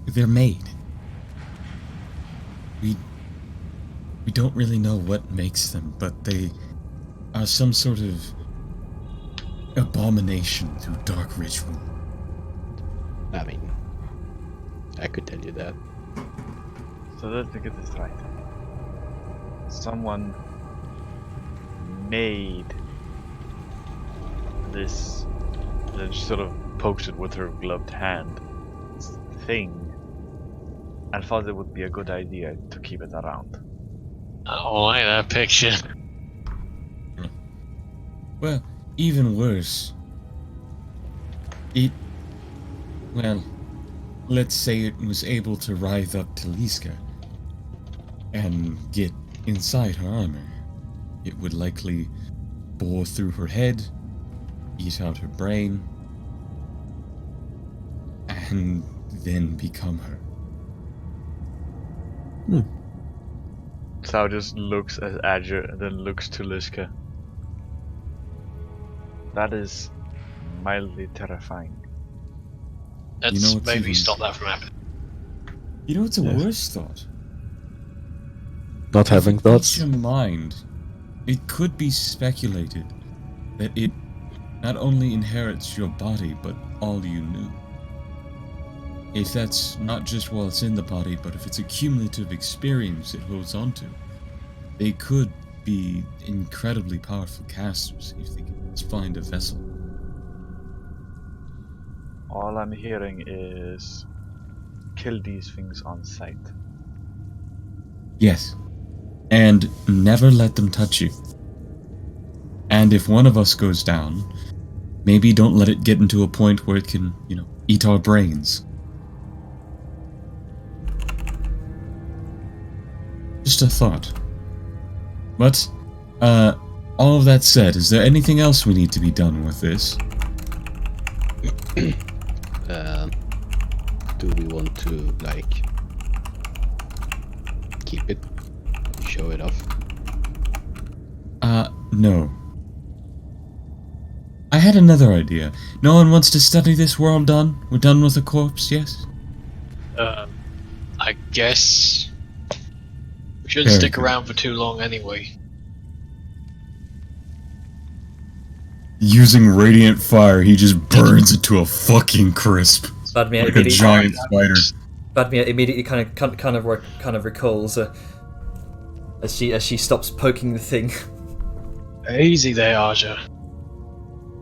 They're made. We don't really know what makes them, but they are some sort of abomination through dark ritual. I mean, I could tell you that. So let me get this right. Someone made this, then she sort of pokes it with her gloved hand, thing, and thought it would be a good idea to keep it around. I don't like that picture. Well, even worse. Let's say it was able to rise up to Liska and get inside her armor. It would likely bore through her head, eat out her brain, and then become her. Sao just looks at Azure and then looks to Liska. That is mildly terrifying. Let's You know what's maybe even- stop that from happening. You know what's a Yes. worse thought? Not having If it thoughts. crossed your mind, it could be speculated that it not only inherits your body, but all you knew. If that's not just while it's in the body, but if it's a cumulative experience it holds on to, they could be incredibly powerful casters if they could just find a vessel. All I'm hearing is kill these things on sight. Yes. And never let them touch you. And if one of us goes down, maybe don't let it get into a point where it can, eat our brains. Just a thought. But, all of that said, is there anything else we need to be done with this? Do we want to, keep it? Show it off? No. I had another idea. No one wants to study this? We're all done? We're done with the corpse, yes? I guess we shouldn't Very stick good. around for too long anyway. Using radiant fire, he just burns it to a fucking crisp. Vladimir Like a immediately, giant spider. Vladimir immediately kind of recalls as she stops poking the thing. Easy there, Aja.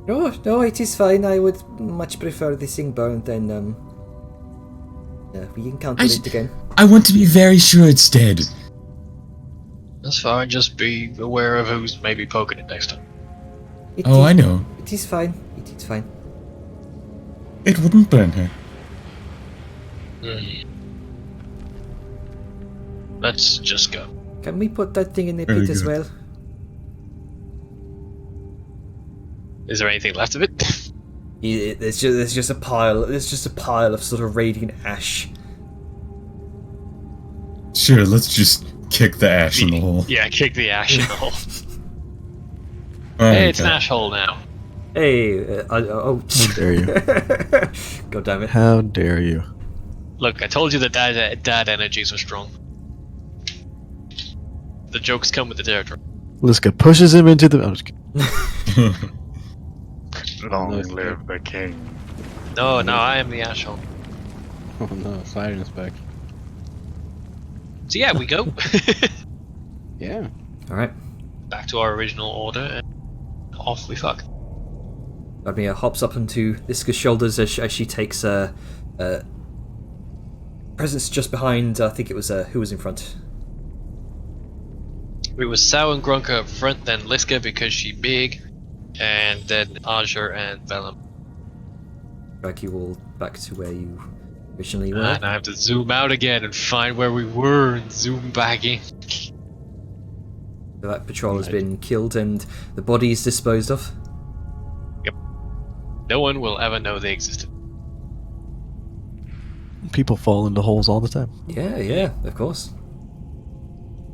No, it is fine. I would much prefer this thing burned than we encounter it again. I want to be very sure it's dead. That's fine, just be aware of who's maybe poking it next time. I know. It is fine. It is fine. It wouldn't burn her. Let's just go. Can we put that thing in the Very pit as good. well? Is there anything left of it? There's just a pile. There's just a pile of sort of radiant ash. Sure, let's just kick the ash in the hole. Yeah, kick the ash in the hole. Alright, Hey, it's an okay. ash hole now. Hey, How dare you? God damn it! How dare you? Look, I told you that dad energies were strong. The jokes come with the territory. Liska pushes him into the. I'm just kidding. Long Nice. live the king. No, I am the ash hole. Oh no, Siren's back. So yeah, we go. Yeah. All right. Back to our original order and off we fuck. Vladimir hops up onto Liska's shoulders as she takes presence just behind. I think it was who was in front. It was Sao and Grunka up front, then Liska because she big, and then Azure and Vellum. Drag you all back to where you originally were. And I have to zoom out again and find where we were and zoom back in. So that patrol has Right. been killed and the body is disposed of. No one will ever know they existed. People fall into holes all the time. Yeah, of course.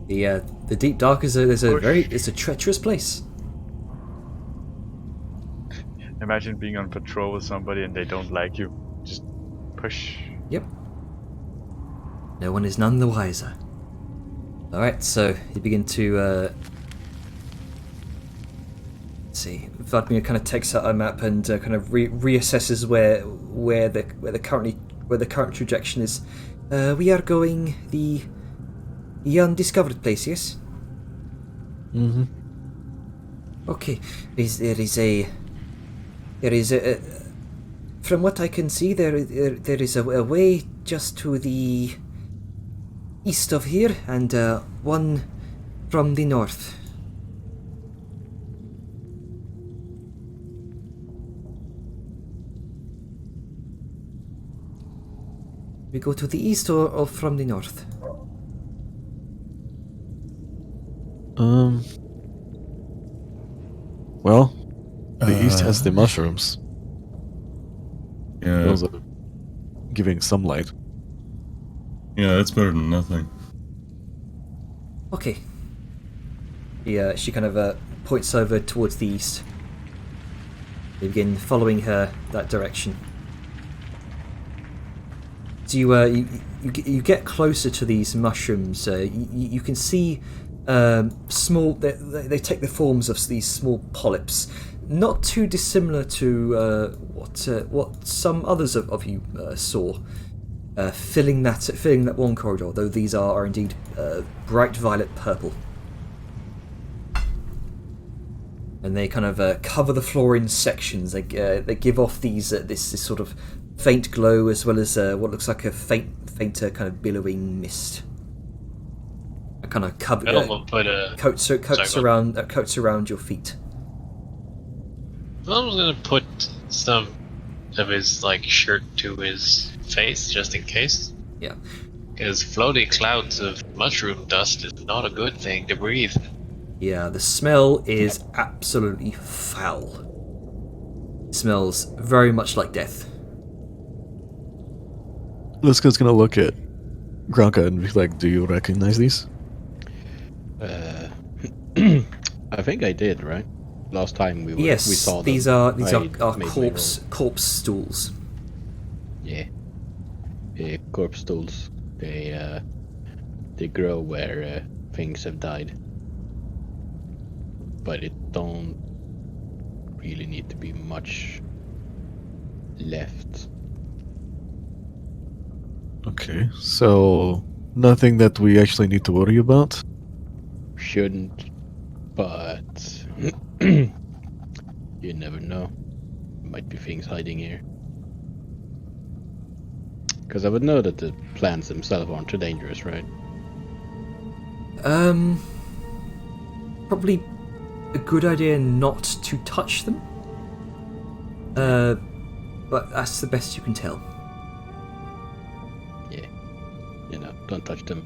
The deep dark is it's a treacherous place. Imagine being on patrol with somebody and they don't like you. Just push. Yep. No one is none the wiser. Alright, so you begin to let's see. Vladimir kind of takes out a map and kind of reassesses where the current trajectory is. We are going the undiscovered place, yes? Mm-hmm. Okay. There is a from what I can see, there is a way just to the east of here, and one from the north. We go to the east or from the north? Well, the east has the mushrooms. Yeah, Those are giving some light. yeah, that's better than nothing. Okay. She kind of points over towards the east. They begin following her that direction. So you get closer to these mushrooms. You can see small. They take the forms of these small polyps, not too dissimilar to what some others of you saw. Filling that one corridor, though these are indeed bright violet purple. And they kind of cover the floor in sections. They give off this sort of faint glow, as well as what looks like a fainter kind of billowing mist. A kind of cover coats around your feet. I'm gonna put some of his shirt to his face just in case. Yeah. Because floating clouds of mushroom dust is not a good thing to breathe. Yeah, the smell is absolutely foul. It smells very much like death. Liska's gonna look at Grunka and be like, "Do you recognize these?" I think I did, right? Last time we saw them. these are I made my corpse stools. Yeah. Corpse stools. They grow where things have died. But it don't really need to be much left. Okay, so nothing that we actually need to worry about. Shouldn't, but you never know. Might be things hiding here. Because I would know that the plants themselves aren't too dangerous, right? Probably a good idea not to touch them. But that's the best you can tell. Yeah. Don't touch them.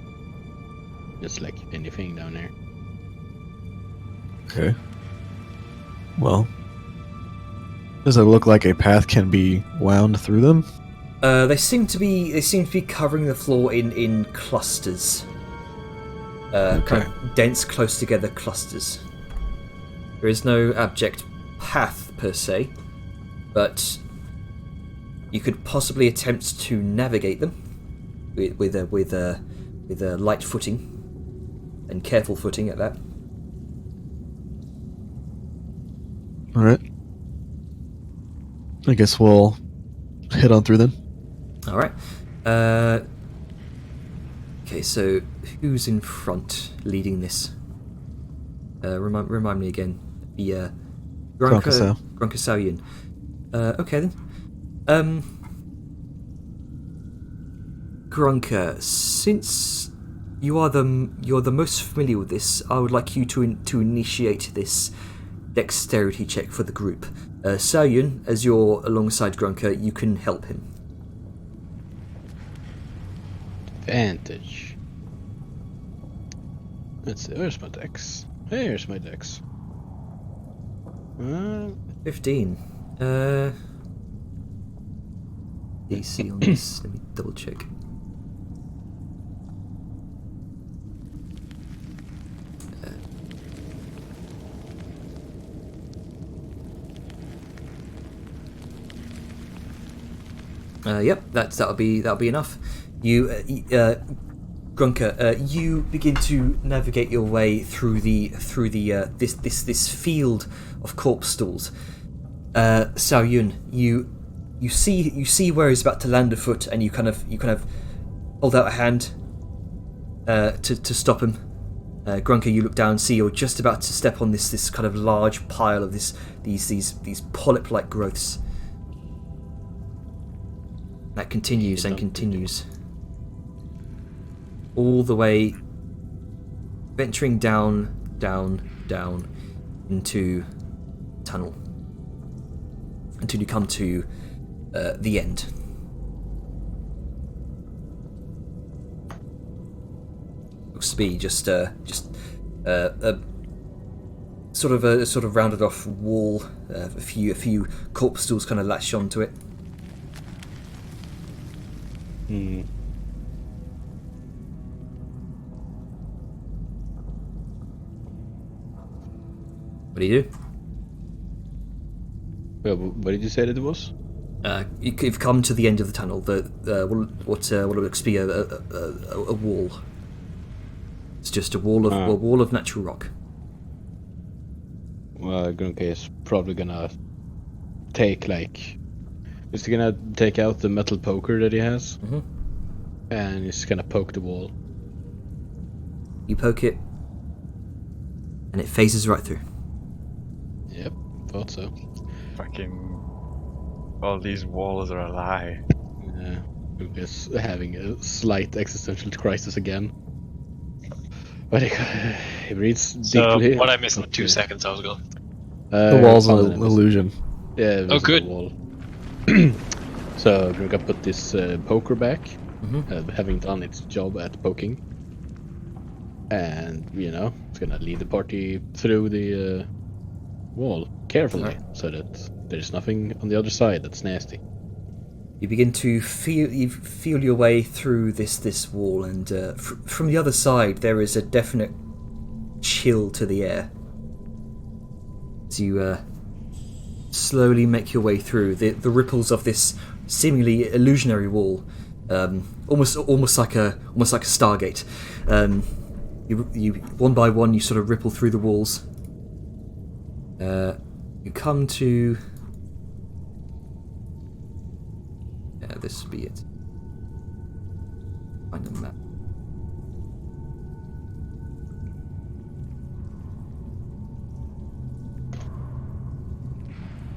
Just like anything down there. Okay. Well, does it look like a path can be wound through them? They seem to be covering the floor in clusters. Kind of dense, close together clusters. There is no abject path per se, but you could possibly attempt to navigate them with a light footing and careful footing at that. All right. I guess we'll head on through then. All right. Okay, so who's in front leading this? Remind me again. The Grunkasau. Grunkasauian. Okay then. Grunka, since you're the most familiar with this, I would like you to initiate this dexterity check for the group. Saoyun, as you're alongside Grunka, you can help him. Advantage. Let's see, where's my dex? Here's my dex. 15. DC on this. Let me double check. Yep, that'll be enough. You, Grunka, you begin to navigate your way through this field of corpse stools. Saoyun, you see where he's about to land a foot, and you kind of hold out a hand to stop him. Grunka, you look down, see you're just about to step on this kind of large pile of these polyp-like growths. That continues and continues. All the way venturing down into tunnel until you come to the end. Looks to be just sort of a rounded off wall. A few corpse stools kind of latched onto it. Hmm. What do you do? Well, what did you say that it was? You've come to the end of the tunnel. What looks to be a wall. It's just a wall of natural rock. Well, Grunke is probably gonna take he's gonna take out the metal poker that he has, and he's gonna poke the wall. You poke it, and it phases right through. Yep, thought so. Fucking. All these walls are a lie. Yeah, Grunke is having a slight existential crisis again. But he breathes So, deeply. what I missed in 2 seconds, I was gone. The wall's an found an illusion. Yeah, it was good. a wall. So Grunke put this poker back, having done its job at poking. And, it's gonna lead the party through the wall carefully, so that there's nothing on the other side that's nasty. You begin to feel your way through this wall, and from the other side there is a definite chill to the air. As you slowly make your way through, the ripples of this seemingly illusionary wall, almost like a Stargate. You one by one you sort of ripple through the walls. You come to. This would be it. Find a map.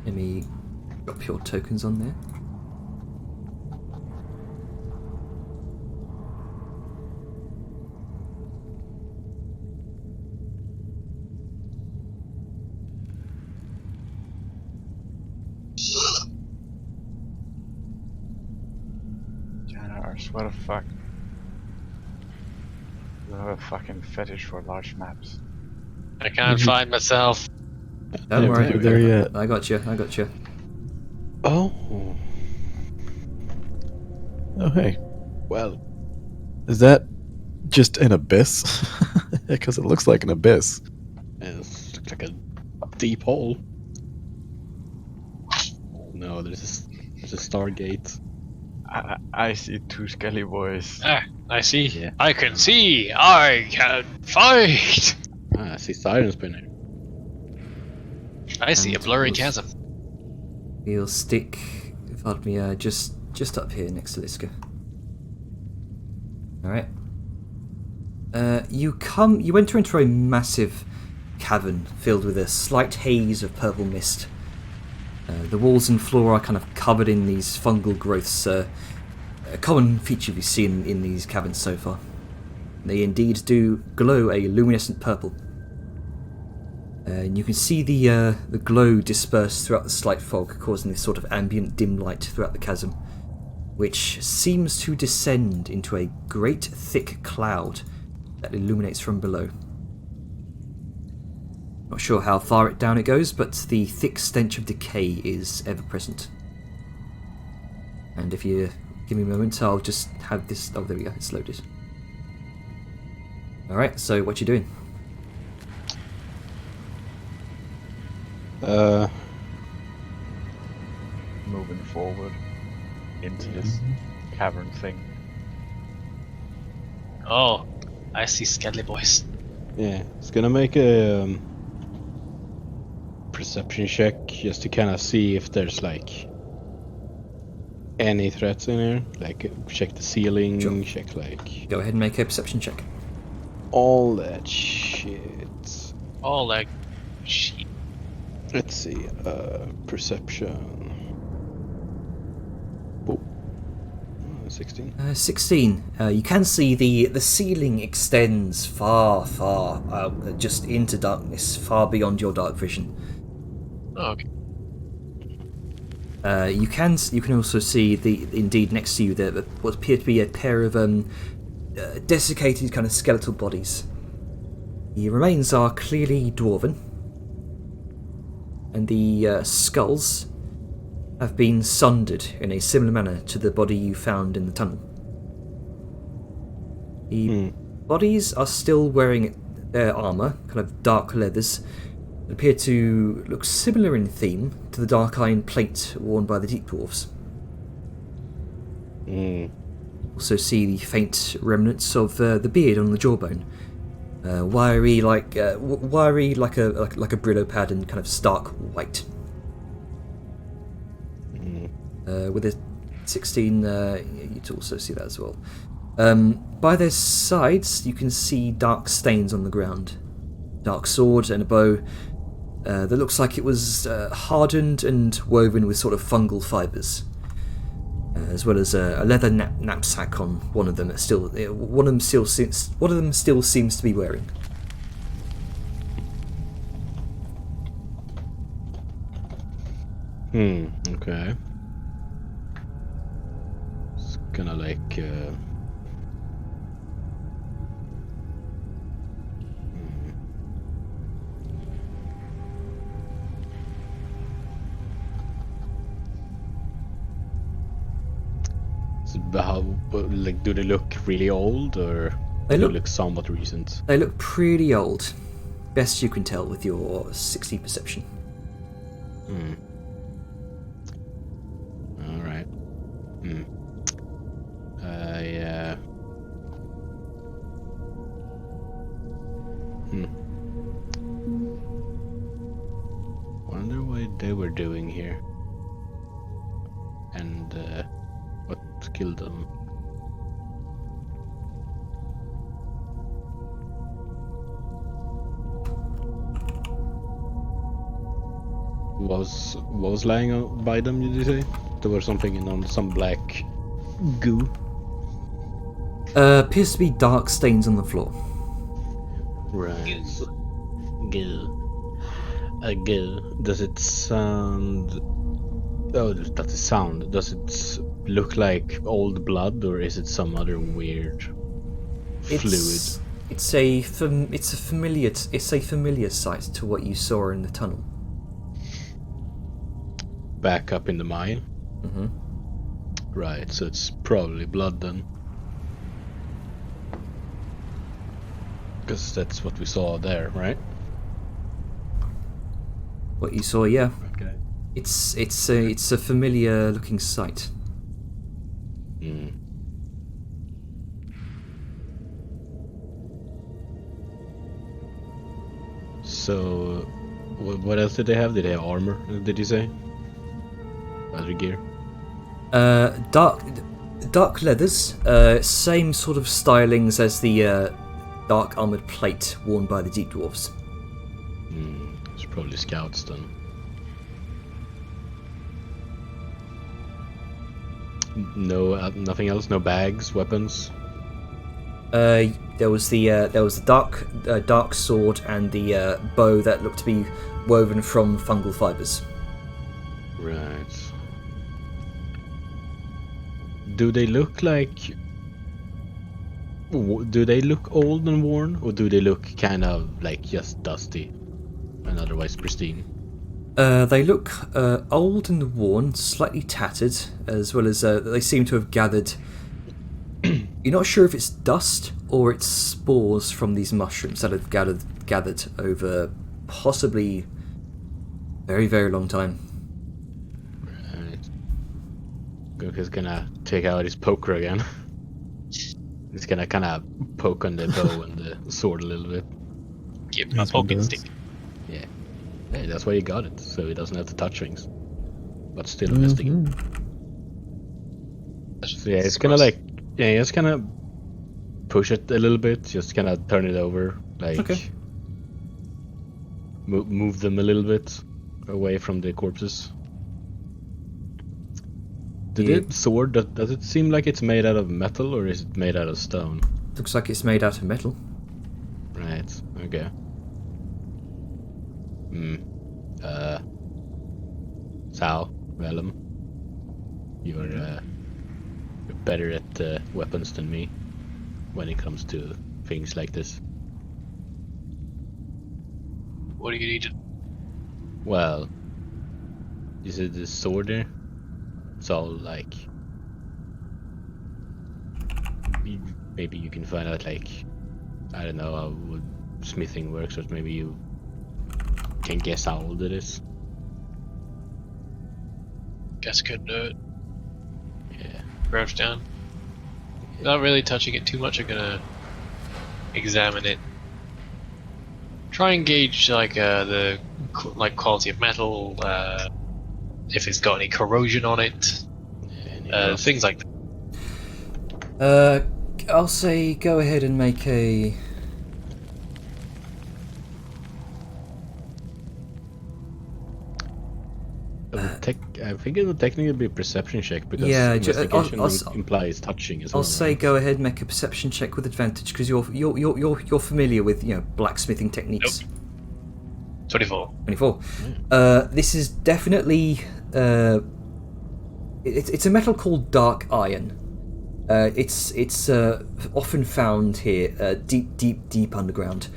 Let me drop your tokens on there. What the fuck? You have a fucking fetish for large maps. I can't find myself. Don't worry, we're there yet. I got you. Oh, Oh, hey. well. Is that just an abyss? Because it looks like an abyss. It looks like a deep hole. No, there's a Stargate. I see two skelly boys. Ah, I see. Yeah. I can see. I can fight. I see Siren Spinner. I see a And blurry was- chasm. He'll stick. Pardon me. Just up here next to Liska. All right. You enter into a massive cavern filled with a slight haze of purple mist. The walls and floor are kind of covered in these fungal growths, a common feature we've seen in these caverns so far. They indeed do glow a luminescent purple. And you can see the glow disperse throughout the slight fog, causing this sort of ambient dim light throughout the chasm, which seems to descend into a great thick cloud that illuminates from below. Not sure how far down it goes, but the thick stench of decay is ever present. And if you give me a moment, I'll just have this. Oh, there we go. It's loaded. All right. So, what you doing? Moving forward into this cavern thing. Oh, I see Skelly boys. Yeah, it's gonna make a perception check just to kind of see if there's like any threats in here. Like check the ceiling, Sure. check like Go ahead and make a perception check. all that shit. All that shit. Let's see, perception. Oh, 16. 16. You can see the ceiling extends far out, just into darkness, far beyond your dark vision. Oh, okay. You can also see indeed next to you there what appear to be a pair of desiccated kind of skeletal bodies. The remains are clearly dwarven, and the skulls have been sundered in a similar manner to the body you found in the tunnel. The bodies are still wearing their armour, kind of dark leathers, that appear to look similar in theme to the dark iron plate worn by the Deep Dwarfs. Also see the faint remnants of the beard on the jawbone, wiry like a Brillo pad and kind of stark white. With a 16, you'd also see that as well. By their sides, you can see dark stains on the ground. Dark sword and a bow that looks like it was hardened and woven with sort of fungal fibres. As well as a leather knapsack on one of them. One of them still seems to be wearing. Okay. It's gonna like. How, like, do they look really old, or They do look- they look somewhat recent? They look pretty old. Best you can tell with your 60 perception. Alright. Yeah. Wonder what they were doing here. And, what killed them. What was lying by them, did you say? There was something on some black goo. Appears to be dark stains on the floor. Right. Goo. Goo. Does it sound... Oh, that's a sound. Does it look like old blood, or is it some other weird fluid? It's a familiar sight to what you saw in the tunnel. Back up in the mine? Mm-hmm. Right, so it's probably blood then. Because that's what we saw there, right? What you saw, yeah. Okay. It's a familiar looking sight. So, what else did they have? Did they have armor, did you say? Other gear? Dark leathers, same sort of stylings as the dark armored plate worn by the Deep Dwarfs. It's probably scouts then. No, nothing else. No bags, weapons. There was the dark sword and the bow that looked to be woven from fungal fibers. Right. Do they look like? Do they look old and worn, or do they look kind of like just dusty and otherwise pristine? They look old and worn, slightly tattered, as well as they seem to have gathered. You're not sure if it's dust or it's spores from these mushrooms that have gathered over possibly very, very long time. Right. Goku's gonna take out his poker again. He's gonna kind of poke on the bow and the sword a little bit. Give him a That's what poking it stick. does. Yeah. Hey, that's why he got it, so he doesn't have to touch things. But still investigate. So yeah, it's gonna like, yeah, just kind of push it a little bit, just kind of turn it over, like Okay. move them a little bit away from the corpses. The sword, does it seem like it's made out of metal, or is it made out of stone? Looks like it's made out of metal. Right, okay. Sal, Vellum, you're better at weapons than me when it comes to things like this. What do you need? Well, Is it the sword there? So like, maybe you can find out like, I don't know how smithing works, or maybe you can guess how old it is. Guess couldn't do it. Yeah. Crouch down. Not really touching it too much. I'm gonna examine it. Try and gauge like the quality of metal, if it's got any corrosion on it, things like that. I'll say go ahead and make a. I think it would technically be a perception check because Yeah, investigation I'll implies touching as well. I'll say right? go ahead and make a perception check with advantage because you're familiar with blacksmithing techniques. 24. 24. This is definitely it's a metal called dark iron. It's often found here, deep underground.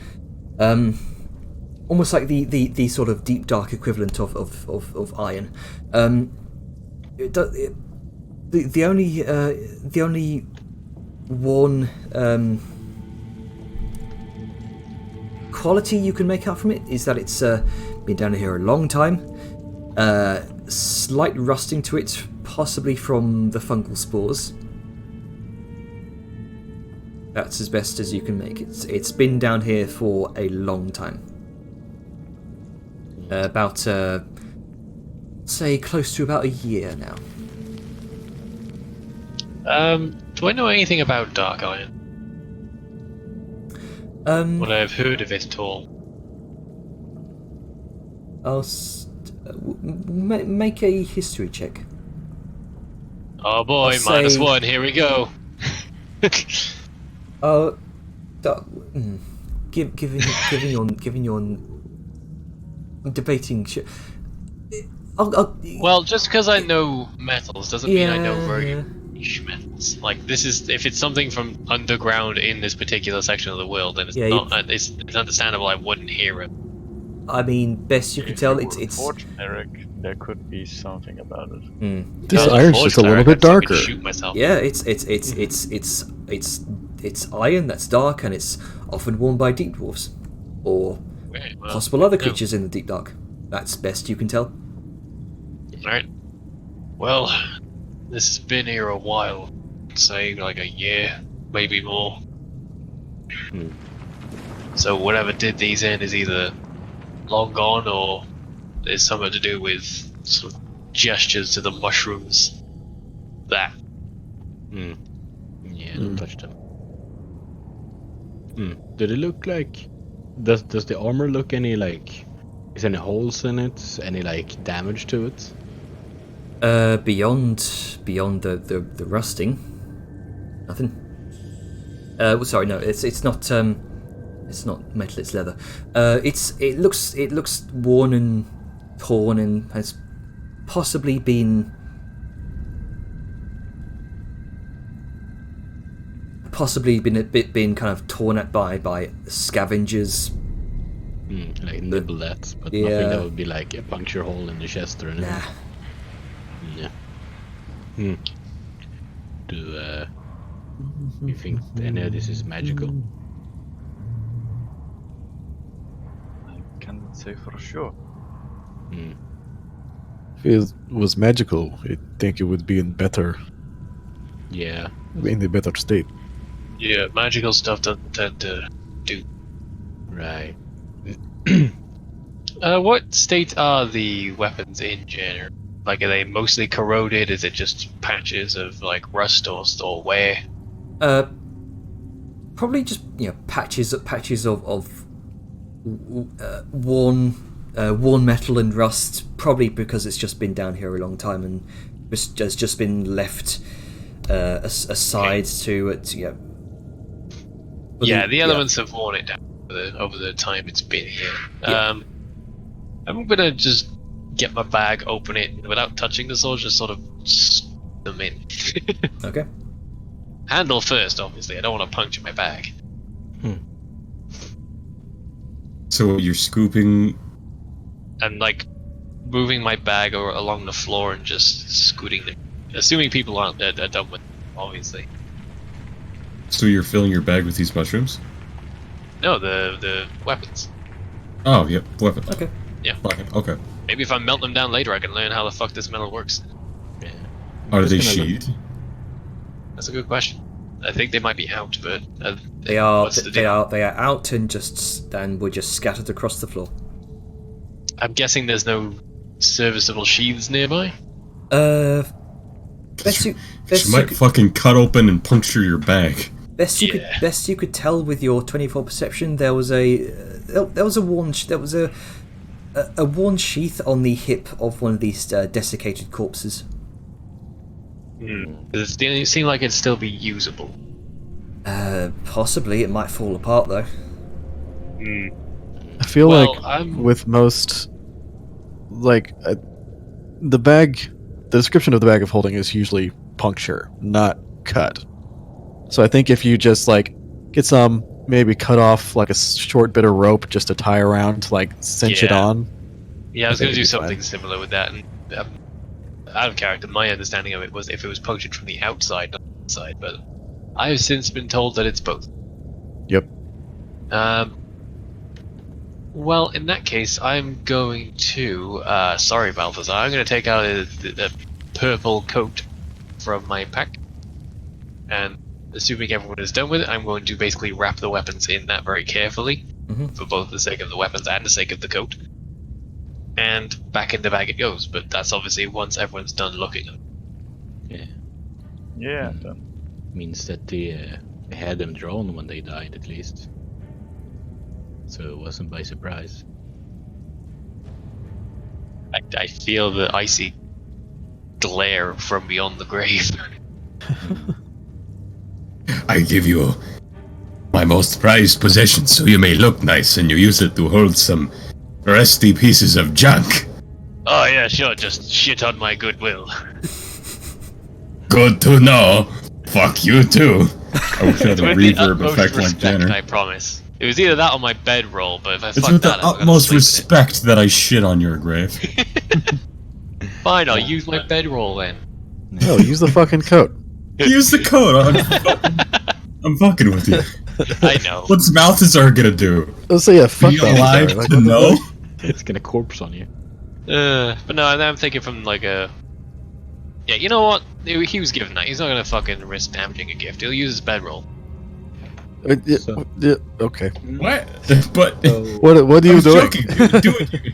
Almost like the sort of deep dark equivalent of iron. The only one quality you can make out from it is that it's been down here a long time. Slight rusting to it, possibly from the fungal spores. That's as best as you can make it. It's been down here for a long time. About, say, close to about a year now. Do I know anything about dark iron? Would I have heard of it at all? I'll make a history check. Oh boy, I'll minus say- 1, here we go. Giving your debating. Well, just because I know metals doesn't mean I know Yeah, very yeah. niche metals. Like, this is, if it's something from underground in this particular section of the world, then it's Yeah, not, it's understandable I wouldn't hear it. I mean, best you can If tell, you it's. were forged, Eric, there could be something about it. This Well, iron's forged just a little iron, bit I'd simply darker. Shoot myself. Yeah, it's iron that's dark and it's often worn by deep dwarfs or Okay, well, possible other no. creatures in the deep dark. That's best you can tell. Alright. Well, this has been here a while. Say like a year, maybe more. So whatever did these in is either long gone or there's something to do with sort of gestures to the mushrooms. That. Yeah, don't touch them. Did it look like? Does the armor look any like? Is any holes in it? Any like damage to it? Beyond the rusting, nothing. Sorry, no, it's not metal. It's leather. It looks worn and torn and has possibly been been kind of torn at by scavengers. Like nibble that, but Yeah. nothing that would be like a puncture hole in the chest or anything. Nah. Yeah. Do you think any of this is magical? I can't say for sure. If it was magical, I think it would be in Yeah. the better state. Yeah, magical stuff doesn't tend to do. Right. What state are the weapons in general? Like, are they mostly corroded? Is it just patches of like rust or wear? Probably just patches of worn metal and rust. Probably because it's just been down here a long time and has just been left aside to Yeah, the elements have worn it down over the time it's been here. Yeah. I'm gonna just get my bag, open it, and without touching the sword, just sort of stick them in. Okay. Handle first, obviously. I don't want to puncture my bag. So you're scooping. And like, moving my bag along the floor and just scooting them. Assuming people aren't are done with it, obviously. So you're filling your bag with these mushrooms? No, the weapons. Oh, yep, weapon. Okay. Yeah. Fucking, okay. Maybe if I melt them down later, I can learn how the fuck this metal works. Yeah. Are Just they gonna look- sheathed? That's a good question. I think they might be out, but They are what's the they deal? are out and were just scattered across the floor. I'm guessing there's no serviceable sheaths nearby. Best you She best you might could, fucking cut open and puncture your bag. best you Yeah. could best you could tell with your 24 perception. There was a worn sheath on the hip of one of these desiccated corpses. It seems like it'd still be usable. Possibly it might fall apart though. I feel Well, like I'm- with most, like, the bag, the description of the bag of holding is usually puncture, not cut. So I think if you just, like, get some, maybe cut off, like, a short bit of rope just to tie around to, like, cinch it Yeah. on. Yeah, I was I going to think do it'd be something similar with that. And out of character, my understanding of it was if it was punctured from the outside, not the inside. But I have since been told that it's both. Yep. Well, in that case, I'm going to. Sorry, Balthazar. I'm going to take out a purple coat from my pack, and assuming everyone is done with it, I'm going to basically wrap the weapons in that very carefully, for both the sake of the weapons and the sake of the coat. And back in the bag it goes, but that's obviously once everyone's done looking at it. Yeah. Yeah. Means that they had them drawn when they died, at least. So it wasn't by surprise. I feel the icy glare from beyond the grave. I give you my most prized possession so you may look nice and you use it to hold some rusty pieces of junk. Oh yeah, sure, just shit on my goodwill. Good to know. Fuck you too. I wish I had a With the reverb utmost effect like respect, Jenner. I promise. It was either that or my bedroll, but if I It's fuck with that the up, I'm gonna utmost sleep in respect that I shit on your grave. it. Fine, I'll use my bedroll then. No, use the fucking coat. Use the code. I'm fucking with you. I know. What's Balthazar gonna do? Let's say yeah, fuck Be that. alive Like, to what the know? fuck? It's gonna corpse on you. But no, I'm thinking from like a. Yeah, you know what? He was given that. He's not gonna fucking risk damaging a gift. He'll use his bedroll. Yeah, So- yeah, okay. What? But What do I you was do? joking. Dude. Do it.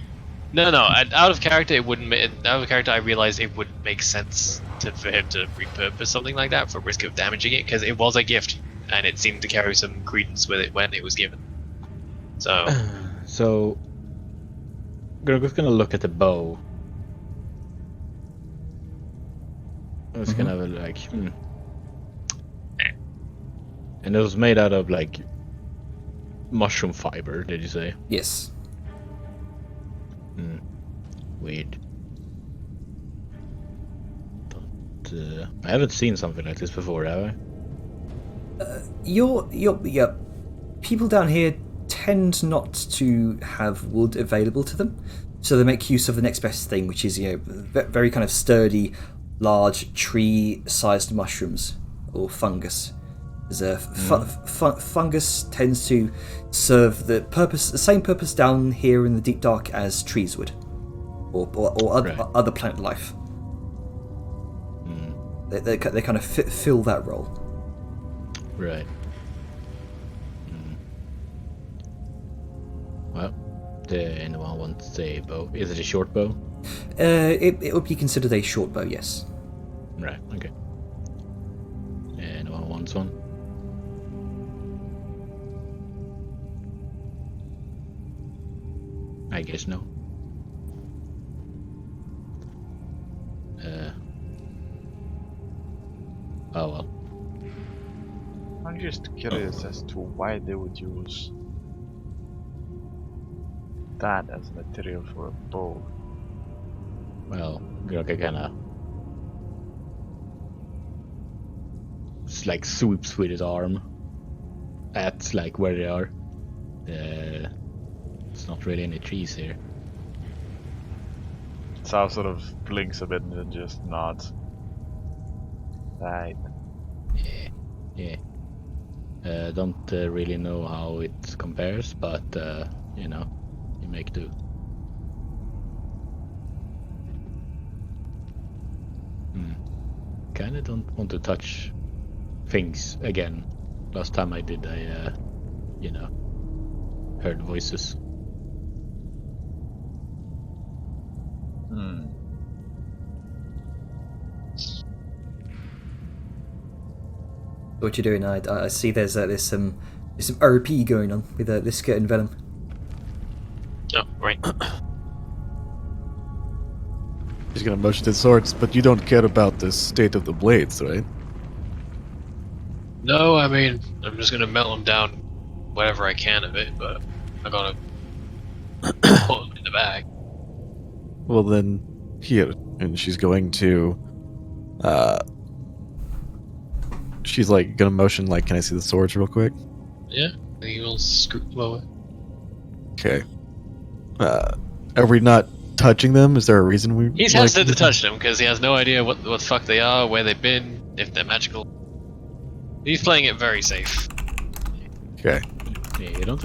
No, out of character, it wouldn't. Out of character, I realized it wouldn't make sense for him to repurpose something like that for risk of damaging it, because it was a gift, and it seemed to carry some credence with it when it was given. So, So, Gurgle's gonna look at the bow. It's gonna be like, And it was made out of like mushroom fiber. Did you say? Yes. Weird. I haven't seen something like this before, have I? Yeah, people down here tend not to have wood available to them, so they make use of the next best thing, which is very kind of sturdy, large tree-sized mushrooms or fungus. As a fungus tends to serve the same purpose down here in the deep dark as trees would, or Right. other plant life. They kind of fill that role. Right. Well, anyone wants a bow? Is it a short bow? It would be considered a short bow, yes. Right. Okay. Anyone wants one? I guess no. Oh well. I'm just curious as to why they would use that as material for a bow. Well, Gurka kinda like swoops with his arm at like where they are. It's not really any trees here. Sal sort of blinks a bit and then just nods. Right. Yeah. Don't really know how it compares, but you know, you make do. Kinda don't want to touch things again. Last time I did, I you know, heard voices. Hmm. What you doing? I see there's some RP going on with Liska and Venom. Oh, right. He's gonna motion to the swords, but you don't care about the state of the blades, right? No, I mean, I'm just gonna melt them down whatever I can of it, but I'm gonna put them in the bag. Well then, here, and she's going to, she's like gonna motion like, can I see the swords real quick? Yeah, he will scoot lower. Okay. Are we not touching them? Is there a reason we? He's hesitant to touch them because he has no idea what the fuck they are, where they've been, if they're magical. He's playing it very safe. Okay. Yeah, you don't.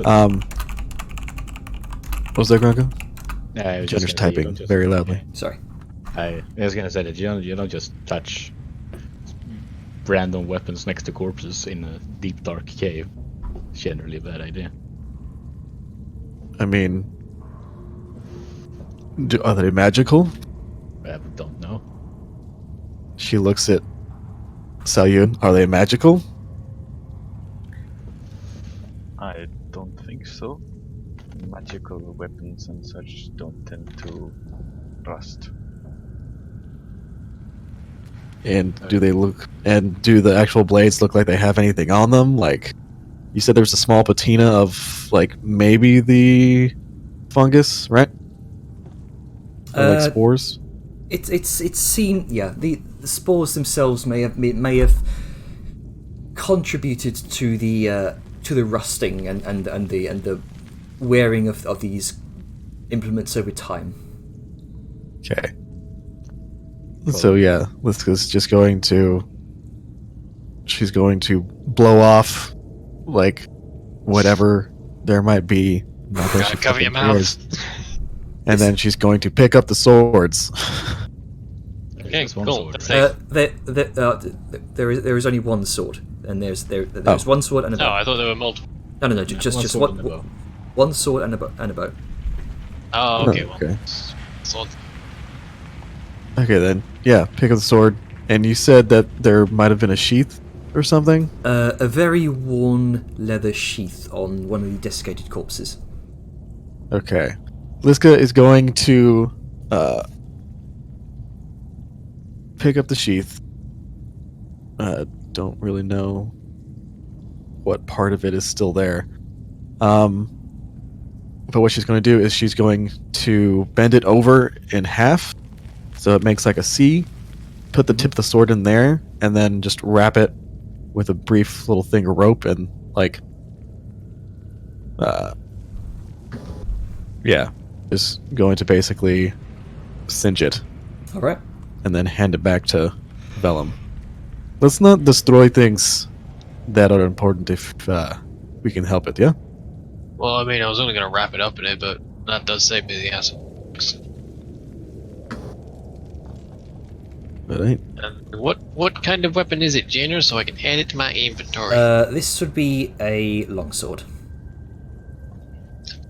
What was that, Gronko? I was just Jenner's gonna say, you typing don't just- very loudly. Sorry. I was gonna say that you don't just touch random weapons next to corpses in a deep dark cave. It's generally a bad idea. I mean, are they magical? I don't know. She looks at Salyun. Are they magical? I don't think so. Magical weapons and such don't tend to rust. And do they look? And do the actual blades look like they have anything on them? Like, you said there's a small patina of like maybe the fungus, right? Or like spores. It's seen. Yeah, the spores themselves may have contributed to the rusting and the wearing of these implements over time. Okay. So yeah, Liska's just going to. She's going to blow off, like, whatever there might be. Not that Gotta she cover your fucking cares. mouth. And then she's going to pick up the swords. Okay, There's one cool. sword, That's right? safe. There is only one sword, and there's one sword and a No, bow. I thought there were multiple. No, just sword and a bow. one sword and a bow. Oh, okay. Oh, Well, okay. sword. Okay, then. Yeah, pick up the sword. And you said that there might have been a sheath or something? A very worn leather sheath on one of the desiccated corpses. Okay. Liska is going to pick up the sheath. Don't really know what part of it is still there. But what she's going to do is she's going to bend it over in half so it makes like a C, put the tip of the sword in there, and then just wrap it with a brief little thing of rope and like yeah, just going to basically cinch it All right. and then hand it back to Vellum. Let's not destroy things that are important if we can help it, yeah? Well, I mean, I was only gonna wrap it up in it, but that does save me the hassle. Alright. And what kind of weapon is it, Jenner, so I can add it to my inventory? This would be a longsword.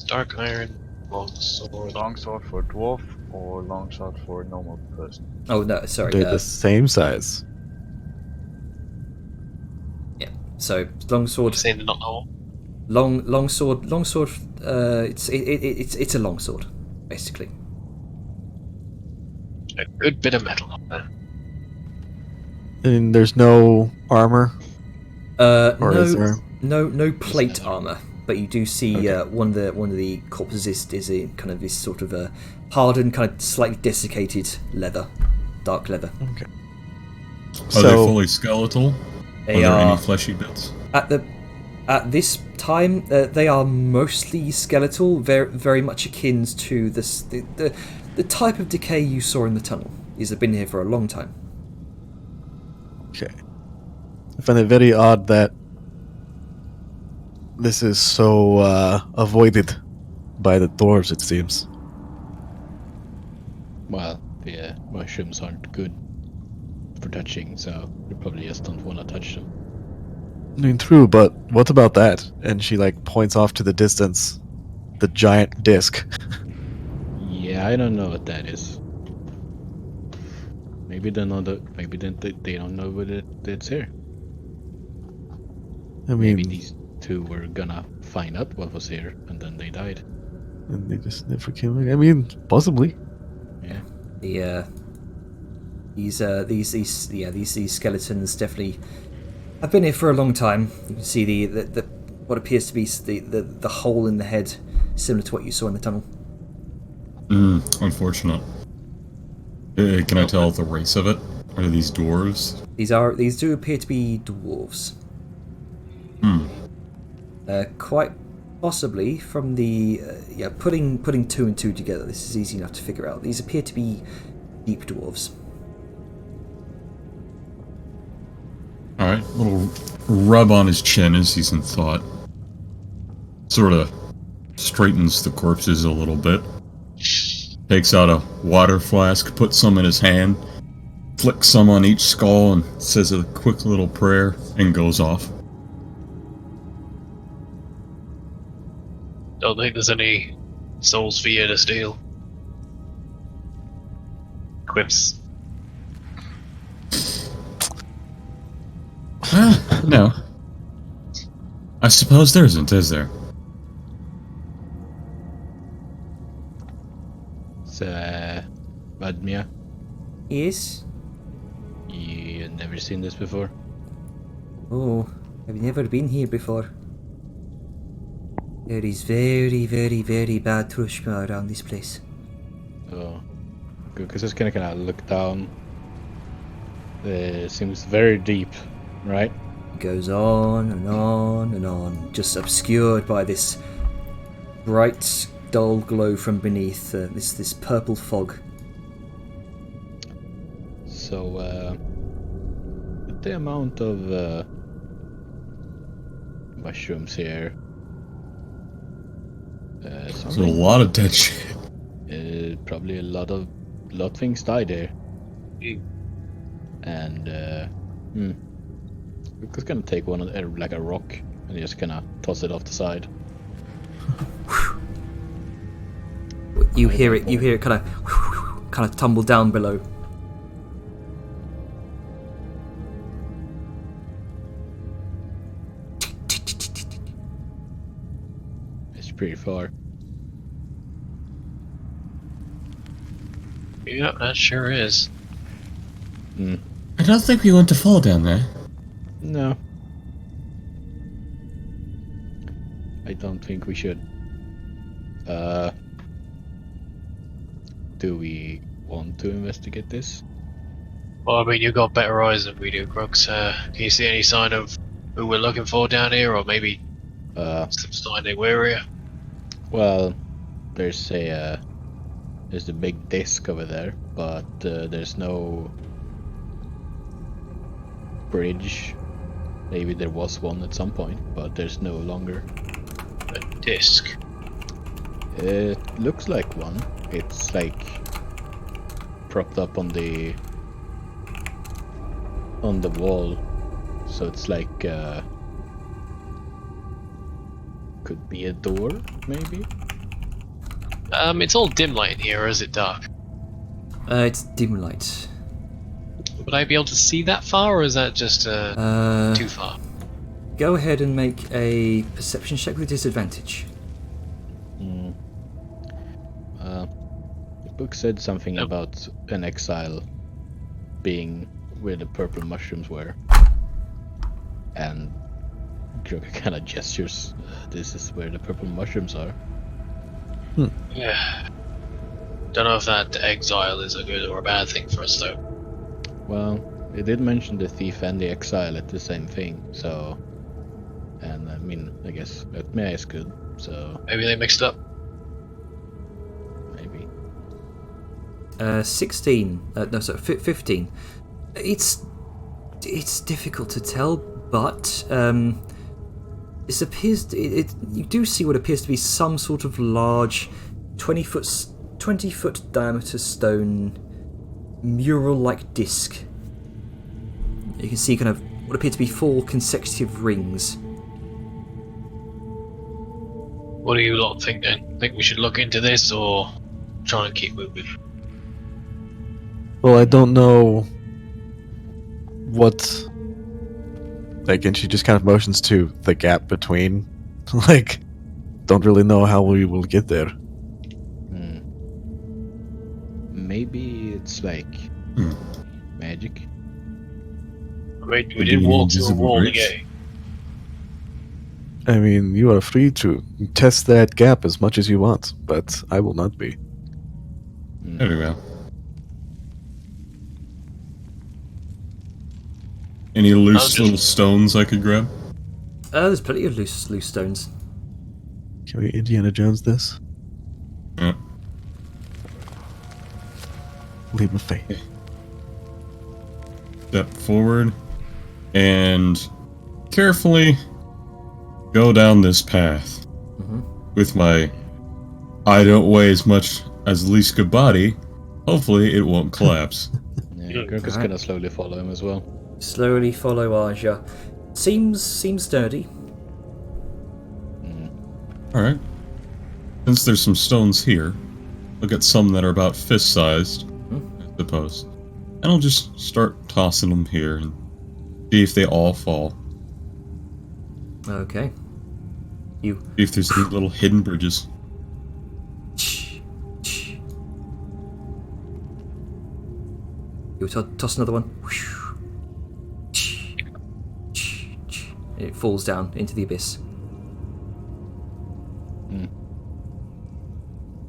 Dark iron, longsword. Longsword for dwarf or longsword for normal person? Oh no, sorry. They're the same size. Yeah. So longsword, You're saying they're not normal? longsword. It's a longsword, basically. A good bit of metal. And there's no armor? Or is there? No plate armor, but you do see Okay. one of the corpses is a kind of this sort of a hardened, kind of slightly desiccated leather, dark leather. Okay. Are they fully skeletal? They are there are any fleshy bits? at this time they are mostly skeletal, very much akin to the the type of decay you saw in the tunnel. These have been here for a long time. Okay. I find it very odd that this is so avoided by the dwarves, it seems. Well, the mushrooms aren't good for touching, so you probably just don't want to touch them. I mean, true, but what about that? And she like points off to the distance, the giant disc. Yeah, I don't know what that is. Maybe they know that. Maybe they don't know what it's here. I Maybe mean, these two were gonna find out what was here, and then they died. and they just never came back. I mean, possibly. Yeah. These skeletons definitely have been here for a long time. You can see the what appears to be the hole in the head, similar to what you saw in the tunnel. Unfortunate. Can I tell the race of it? Are these dwarves? These do appear to be dwarves. Quite possibly from the putting two and two together. This is easy enough to figure out. These appear to be deep dwarves. Alright, little rub on his chin as he's in thought. Sort of straightens the corpses a little bit. Takes out a water flask, puts some in his hand, flicks some on each skull, and says a quick little prayer, and goes off. Don't think there's any souls for you to steal. Quips. No. I suppose there isn't, is there? So, Vadmia, Yes. you never seen this before? Oh, I've never been here before. There is very, very, very bad Trushma around this place. Oh, good. Because just kind of look down. It seems very deep, right? It goes on and on and on, just obscured by this bright, dull glow from beneath, this purple fog. So, the amount of mushrooms here. There's a lot of dead shit. Probably a lot of things died here. And we're just gonna take one like a rock and just gonna toss it off the side. You hear it kind of tumble down below. It's pretty far. Yeah, that sure is. I don't think we want to fall down there. No. I don't think we should. Do we want to investigate this? Well, I mean, you've got better eyes than we do, Crooks. Can you see any sign of who we're looking for down here, or maybe some sign they were here? Well, there's the big disc over there, but there's no bridge. Maybe there was one at some point, but there's no longer. A disc. It looks like one. It's like propped up on the wall, so it's like could be a door, maybe. It's all dim light in here, or is it dark? It's dim light. Would I be able to see that far, or is that just too far? Go ahead and make a perception check with disadvantage. The book said something Nope. about an exile being where the purple mushrooms were, and Kroger kind of gestures. This is where the purple mushrooms are. Yeah. Don't know if that exile is a good or a bad thing for us, though. Well, they did mention the thief and the exile at the same thing, so. And I mean, I guess Mea is good, so Maybe they mixed up. maybe. 16. No, sorry, 15. It's difficult to tell, but this appears. You do see what appears to be some sort of large, 20 foot diameter stone mural-like disc. You can see kind of what appear to be 4 consecutive rings. What do you lot think then? Think we should look into this or try and keep moving? Well, I don't know what. Like, and she just kind of motions to the gap between. Like, don't really know how we will get there. Maybe it's like magic. We Maybe didn't walk through a invisible wall bridge? yet. I mean, you are free to test that gap as much as you want, but I will not be. There we go. Any loose just- little stones I could grab? There's plenty of loose stones. Can we Indiana Jones this? Yeah. Leap of faith. Step forward and carefully go down this path with my I don't weigh as much as Liska body. Hopefully it won't collapse. Yeah, Gurka's Alright. gonna slowly follow him as well. Slowly follow Aja. Seems sturdy. Alright. Since there's some stones here, I'll get some that are about fist-sized, I suppose. And I'll just start tossing them here and see if they all fall. Okay. You See if there's any little hidden bridges. You toss another one. It falls down into the abyss.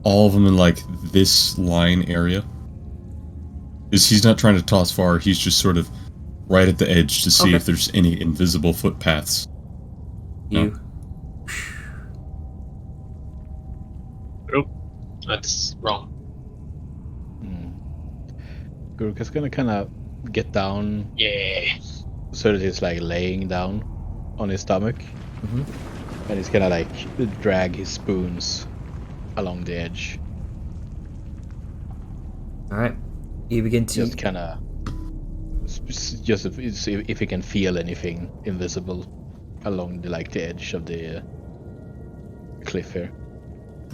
All of them in like this line area. Because he's not trying to toss far, he's just sort of right at the edge to see Okay. if there's any invisible footpaths. You That's wrong. Gurka's gonna kind of get down Yeah. so that he's like laying down on his stomach, and he's gonna like drag his spoons along the edge, alright. You begin to just kind of just see if he can feel anything invisible along the like the edge of the cliff here.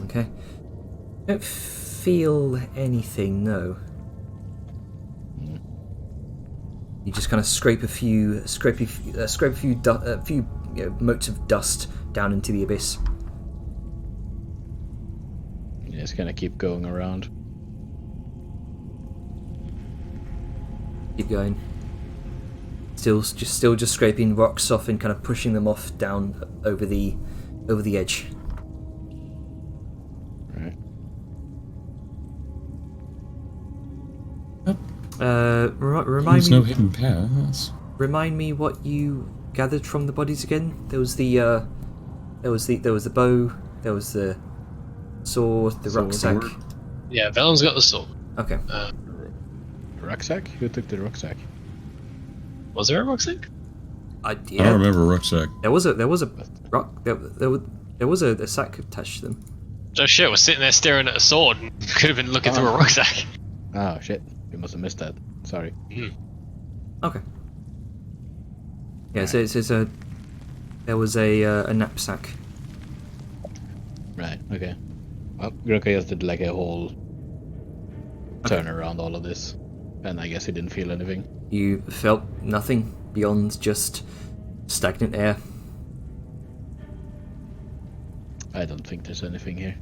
okay. Don't feel anything, no. You just kind of scrape a few motes of dust down into the abyss. Yeah, he's gonna keep going around. Keep going. Still just scraping rocks off and kind of pushing them off down over the edge. Right. Remind There's me. no hidden paths. Remind me what you gathered from the bodies again. There was the bow. There was the sword, the rucksack. Yeah, Velen's got the sword. Okay. Rucksack? Who took the rucksack? Was there a rucksack? I don't remember rucksack. There was a sack attached to them. Oh shit, we're sitting there staring at a sword and could have been looking through a rucksack. Oh shit, we must have missed that. Sorry. Okay. Yeah, so there was a knapsack. Right, okay. Well, Gurka just did like a whole turn around all of this, and I guess he didn't feel anything. You felt nothing beyond just stagnant air. I don't think there's anything here.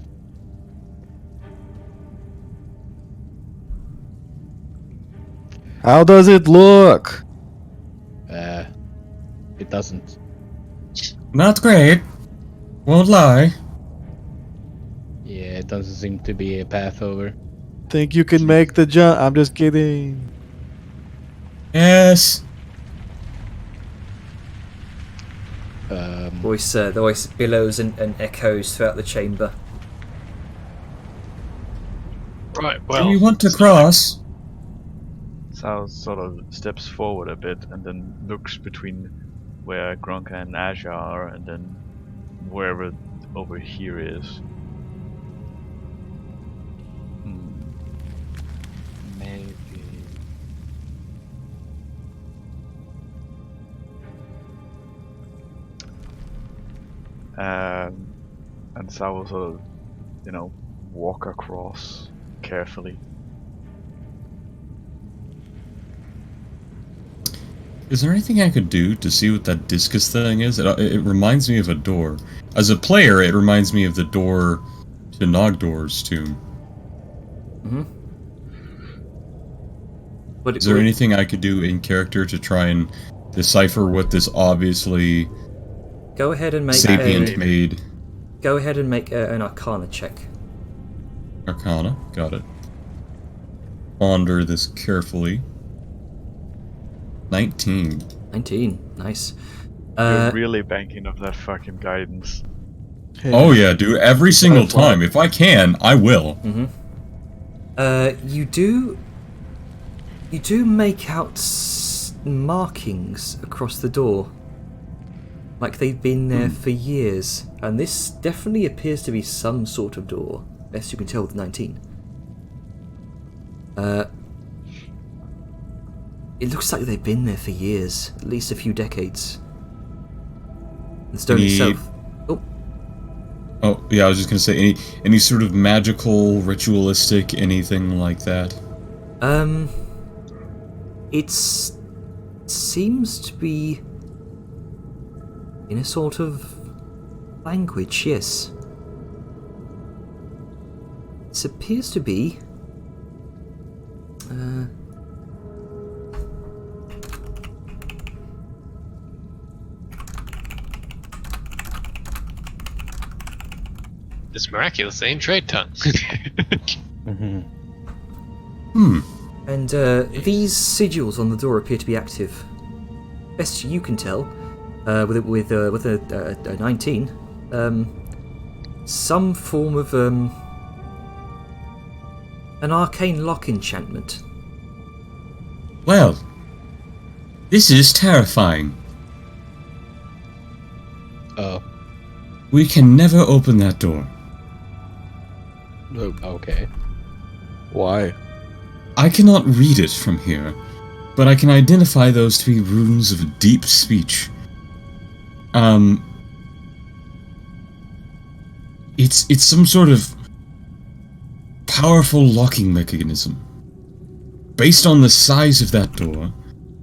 How does it look? It doesn't. Not great. Won't lie. Yeah, it doesn't seem to be a path over. Think you can make the jump? I'm just kidding. Yes. The voice billows and echoes throughout the chamber. Right, Do well. we want to cross? Sal sort of steps forward a bit and then looks between where Gronka and Ash are and then wherever over here is. Maybe. And Sal will sort of, walk across carefully. Is there anything I could do to see what that discus thing is? It reminds me of a door. As a player, it reminds me of the door to Nogdor's tomb. Mm-hmm. But Is there anything I could do in character to try and decipher what this obviously go ahead and make sapient made Go ahead and make an Arcana check. Arcana? Got it. Ponder this carefully. 19. 19, nice. You're really banking off that fucking guidance. Hey, Oh yeah, dude. Every single That's why- time. If I can, I will. You do make out markings across the door, like they've been there for years, and this definitely appears to be some sort of door. Best you can tell with 19. It looks like they've been there for years, at least a few decades. The stone itself. Oh, Oh yeah, I was just gonna say any sort of magical, ritualistic, anything like that. it seems to be in a sort of language, yes. This appears to be This miraculous ain't trade tongue. and these sigils on the door appear to be active. Best you can tell, with a 19, some form of an arcane lock enchantment. Well, this is terrifying. We can never open that door. Okay. Why? I cannot read it from here, but I can identify those to be runes of deep speech. It's some sort of powerful locking mechanism. Based on the size of that door,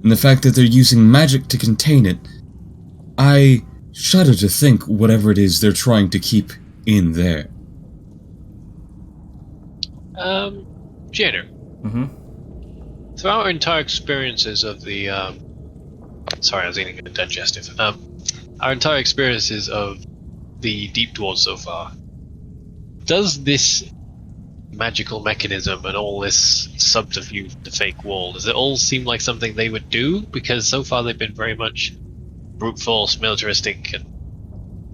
and the fact that they're using magic to contain it, I shudder to think whatever it is they're trying to keep in there. Jenner. Mm-hmm. Through our entire experiences of the, sorry, I was eating a digestive. Our entire experiences of the Deep Dwarves so far, does this magical mechanism and all this subterfuge, the fake wall, does it all seem like something they would do? Because so far they've been very much brute force, militaristic, and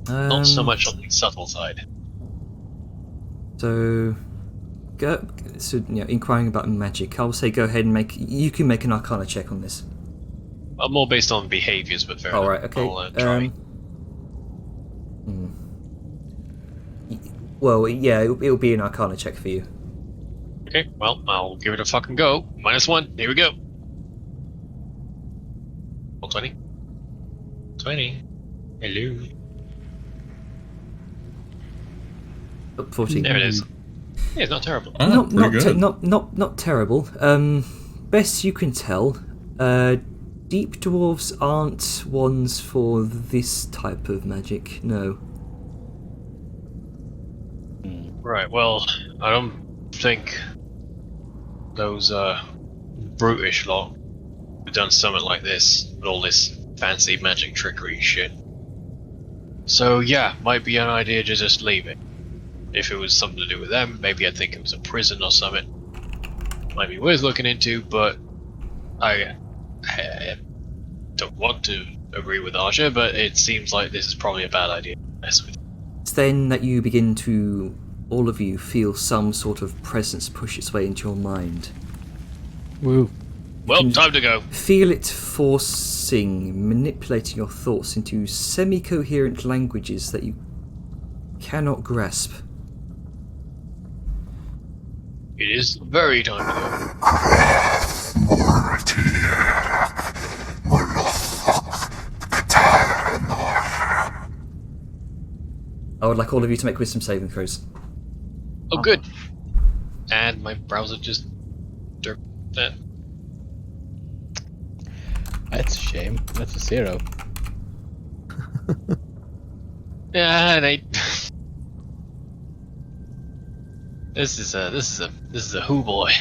not so much on the subtle side. So, inquiring about magic, I'll say go ahead and you can make an Arcana check on this. Well, more based on behaviors, but fair All enough. right, okay. I'll try. Well, yeah, it'll be an Arcana check for you. Okay, well, I'll give it a fucking go. -1, here we go. Roll 20. 20. Hello. Oh, 14. There it is. Yeah, it's not terrible. Not terrible. Best you can tell, deep dwarves aren't ones for this type of magic. No. Right, well, I don't think those brutish lot have done something like this with all this fancy magic trickery shit. So yeah, might be an idea to just leave it. If it was something to do with them, maybe I'd think it was a prison or something. Might be worth looking into, but I don't want to agree with Archer, but it seems like this is probably a bad idea. It's then that you begin to all of you feel some sort of presence push its way into your mind. Woo. Well, time to go. Feel it forcing, manipulating your thoughts into semi-coherent languages that you cannot grasp. It is very time to go. I would like all of you to make wisdom saving throws. Oh, good. And my browser just derped that. That's a shame. That's a 0. Yeah, and 8. This is a who boy.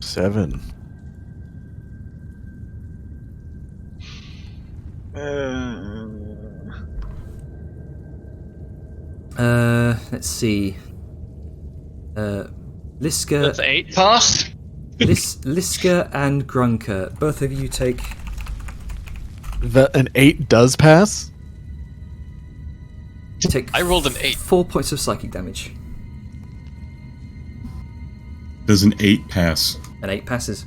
7. Let's see. Liska, That's 8 passed. Liska and Grunker, both of you take An 8 does pass? I rolled an 8. 4 points of psychic damage. Does an 8 pass? An 8 passes.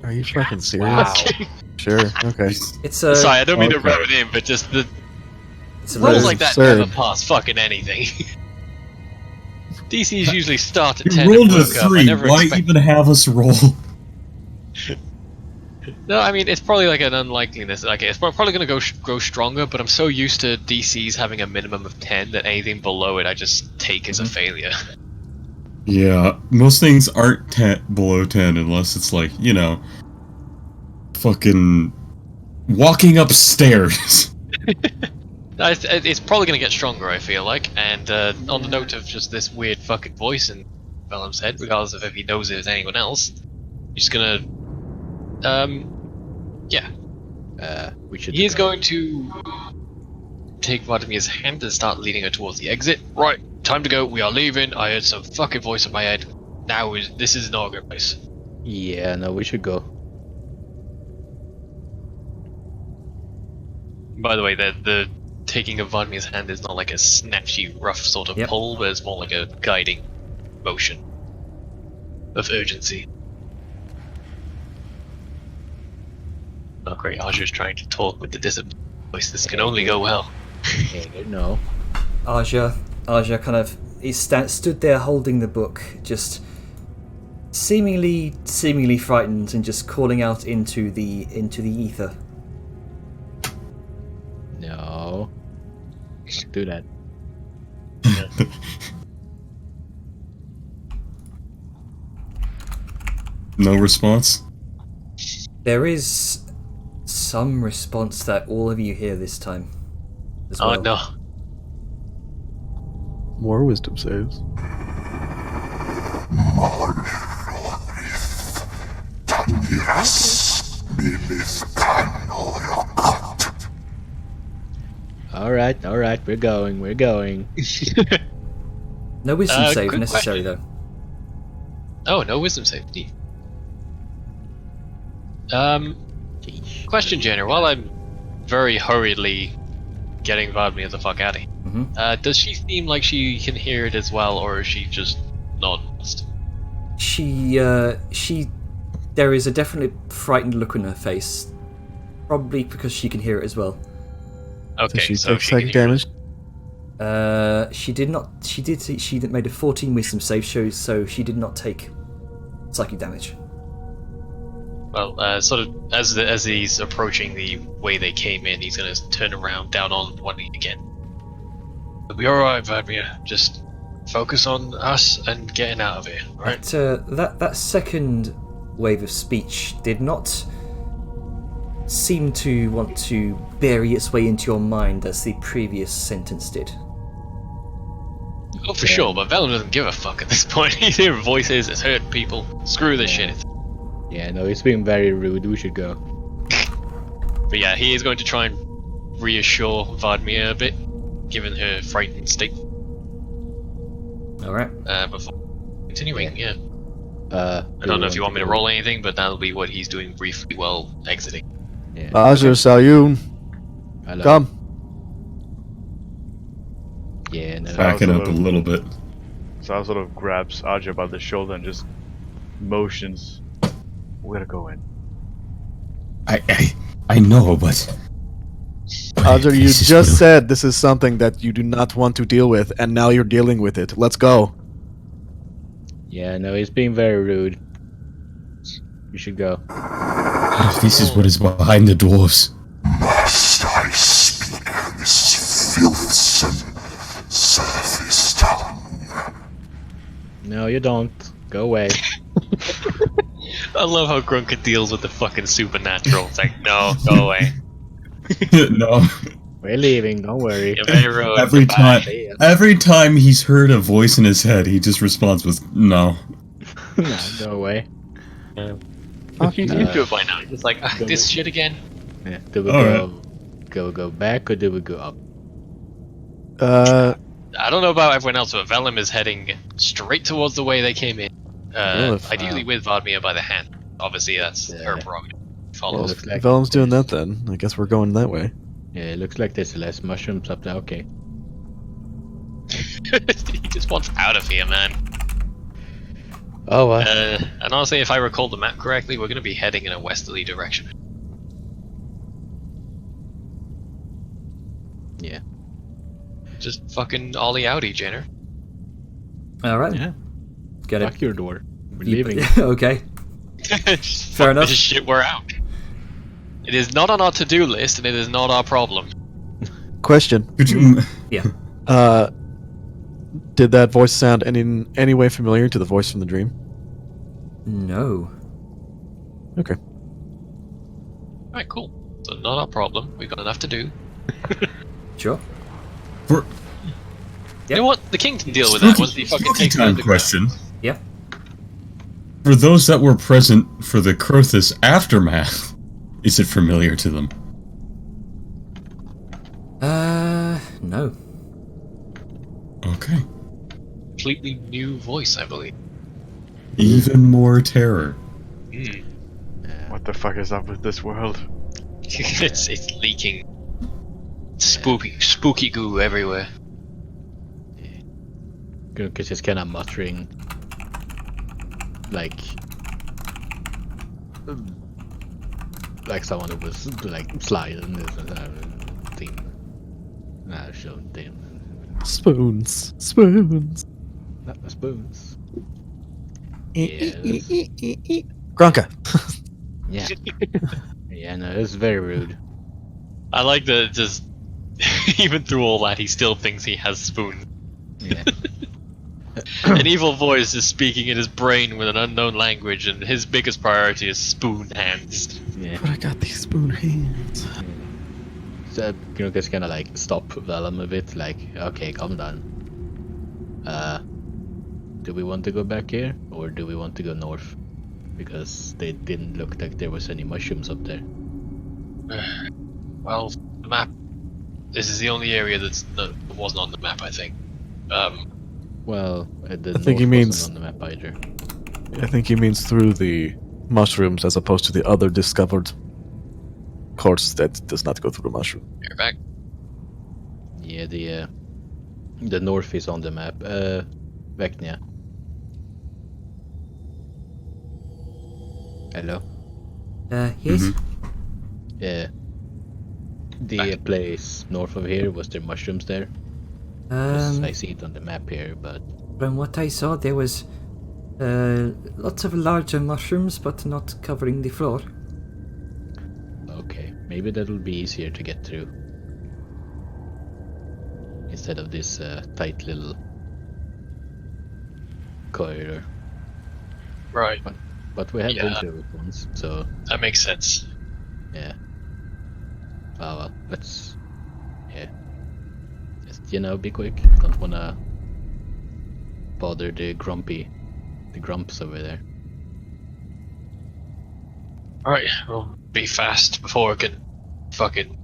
Are you fucking serious? Wow. Sure, okay. It's a Sorry, I don't mean to Okay. rub it in, but just the it's a rolls rose. like that absurd. never pass fucking anything. DCs usually start at You 10 rolled and a work up. I 3. never Why expect... even have us roll? No, I mean it's probably like an unlikeliness. Like it's probably going to grow stronger, but I'm so used to DCs having a minimum of 10 that anything below it I just take as a failure. Yeah, most things aren't below 10 unless it's like, you know, fucking walking upstairs. It's probably going to get stronger, I feel like. And on the note of just this weird fucking voice in Vellum's head, regardless of if he knows it as anyone else, he's gonna, yeah. We should. He is going to take Vladimir's hand and start leading her towards the exit. Right, time to go. We are leaving. I heard some fucking voice in my head. This is not a good place. Yeah, no, we should go. By the way, the taking of Vladimir's hand is not like a snatchy, rough sort of Yep. pull, but it's more like a guiding motion of urgency. Oh great, Archer's trying to talk with the disciplined voice. This can only go well. No. Aja kind of stood there holding the book, just seemingly frightened and just calling out into the ether. No. Don't do that. No response? There is some response that all of you hear this time. As Oh well. no. More wisdom saves. Alright, we're going. No wisdom save good necessary though. Oh, no wisdom save. Neat. Jeez. Question, Jenner. While I'm very hurriedly getting Vladimir the fuck out of here, does she seem like she can hear it as well, or is she just not lost? There is a definite frightened look on her face. Probably because she can hear it as well. Okay, Does she so take she can psychic hear it. damage? She did not. She made a 14 wisdom save, so she did not take psychic damage. Well, sort of as he's approaching the way they came in, he's gonna turn around, down on one knee again. It'll be alright, Vladimir. Just focus on us and getting out of here, alright? That second wave of speech did not seem to want to bury its way into your mind as the previous sentence did. Oh, for sure, but Vellum doesn't give a fuck at this point. He's hearing voices, it's hurting people. Screw this shit. Yeah, no, he's being very rude. We should go. But yeah, he is going to try and reassure Vladimir a bit, given her frightened state, All right. before continuing, yeah. I I don't know if you want me to roll anything, but that'll be what he's doing briefly while exiting. Yeah. Aja Salyun, Hello. come. Yeah, no. Backing sort up a of- little bit. Sal sort of grabs Arja by the shoulder and just motions. We're gonna go in. I know, but Audrey, you this is just what- said this is something that you do not want to deal with, and now you're dealing with it. Let's go. Yeah, no, he's being very rude. You should go. What if this is what is behind the dwarves? Must I speak this filthsome surface tongue? No, you don't. Go away. I love how Grunka deals with the fucking supernatural. It's like, no, go away. No. We're leaving. Don't worry. You're very rude. Every Goodbye. time, every time he's heard a voice in his head, he just responds with no. No, go away. You do it by now. Just like, Go this away. shit again. Yeah. Do we Alright. go back or do we go up? I don't know about everyone else, but Vellum is heading straight towards the way they came in. Well, if- Ideally with Vladimir by the hand. Obviously, that's Yeah. her prerogative. Well, Follows. looks like if Vellum's doing that, then I guess we're going that way. Yeah, it looks like there's less mushrooms up there. Okay. He just wants out of here, man. Oh, well. And honestly, if I recall the map correctly, we're going to be heading in a westerly direction. Yeah. Just fucking ollie outie, Jenner. All right. Yeah. Get Lock it. your door. We're You- leaving. okay. Fair enough. This shit, we're out. It is not on our to-do list, and it is not our problem. Question. Could you? Did that voice sound in any way familiar to the voice from the dream? No. Okay. Alright, cool. So not our problem. We've got enough to do. Sure. For You know what? The king can deal with that once he fucking spooky takes time the question. Yeah. For those that were present for the Crothis aftermath, is it familiar to them? No. Okay. completely new voice, I believe. Even more terror. What the fuck is up with this world? It's leaking spooky goo everywhere. Because he's kind of muttering, like someone who was like sliding this thing. Showing thing. Spoons. Not the spoons. Yes. Yes. Gronka. Yeah. Yeah, no, it's very rude. I like that just even through all that he still thinks he has spoon. Yeah. An evil voice is speaking in his brain with an unknown language, and his biggest priority is spoon hands. Yeah. But I got these spoon hands. So, just kind of like stop Vellum a bit, like, okay, calm down. Do we want to go back here, or do we want to go north? Because they didn't look like there was any mushrooms up there. Well, the map. This is the only area that wasn't on the map, I think. Well, the I think he north means- wasn't on the map either. I think he means through the mushrooms as opposed to the other discovered course that does not go through the mushroom. You're back. Yeah, the north is on the map. Vecnia. Hello? Yes? Yeah. The place north of here, was there mushrooms there? 'Cause I see it on the map here, but From what I saw, there was lots of larger mushrooms, but not covering the floor. okay, maybe that'll be easier to get through. Instead of this tight little corridor. Right. But we have Yeah. been through it once, so That makes sense. yeah. Oh well, let's... yeah. Just, be quick. Don't wanna bother the grumps over there. Alright, we'll be fast before we can fucking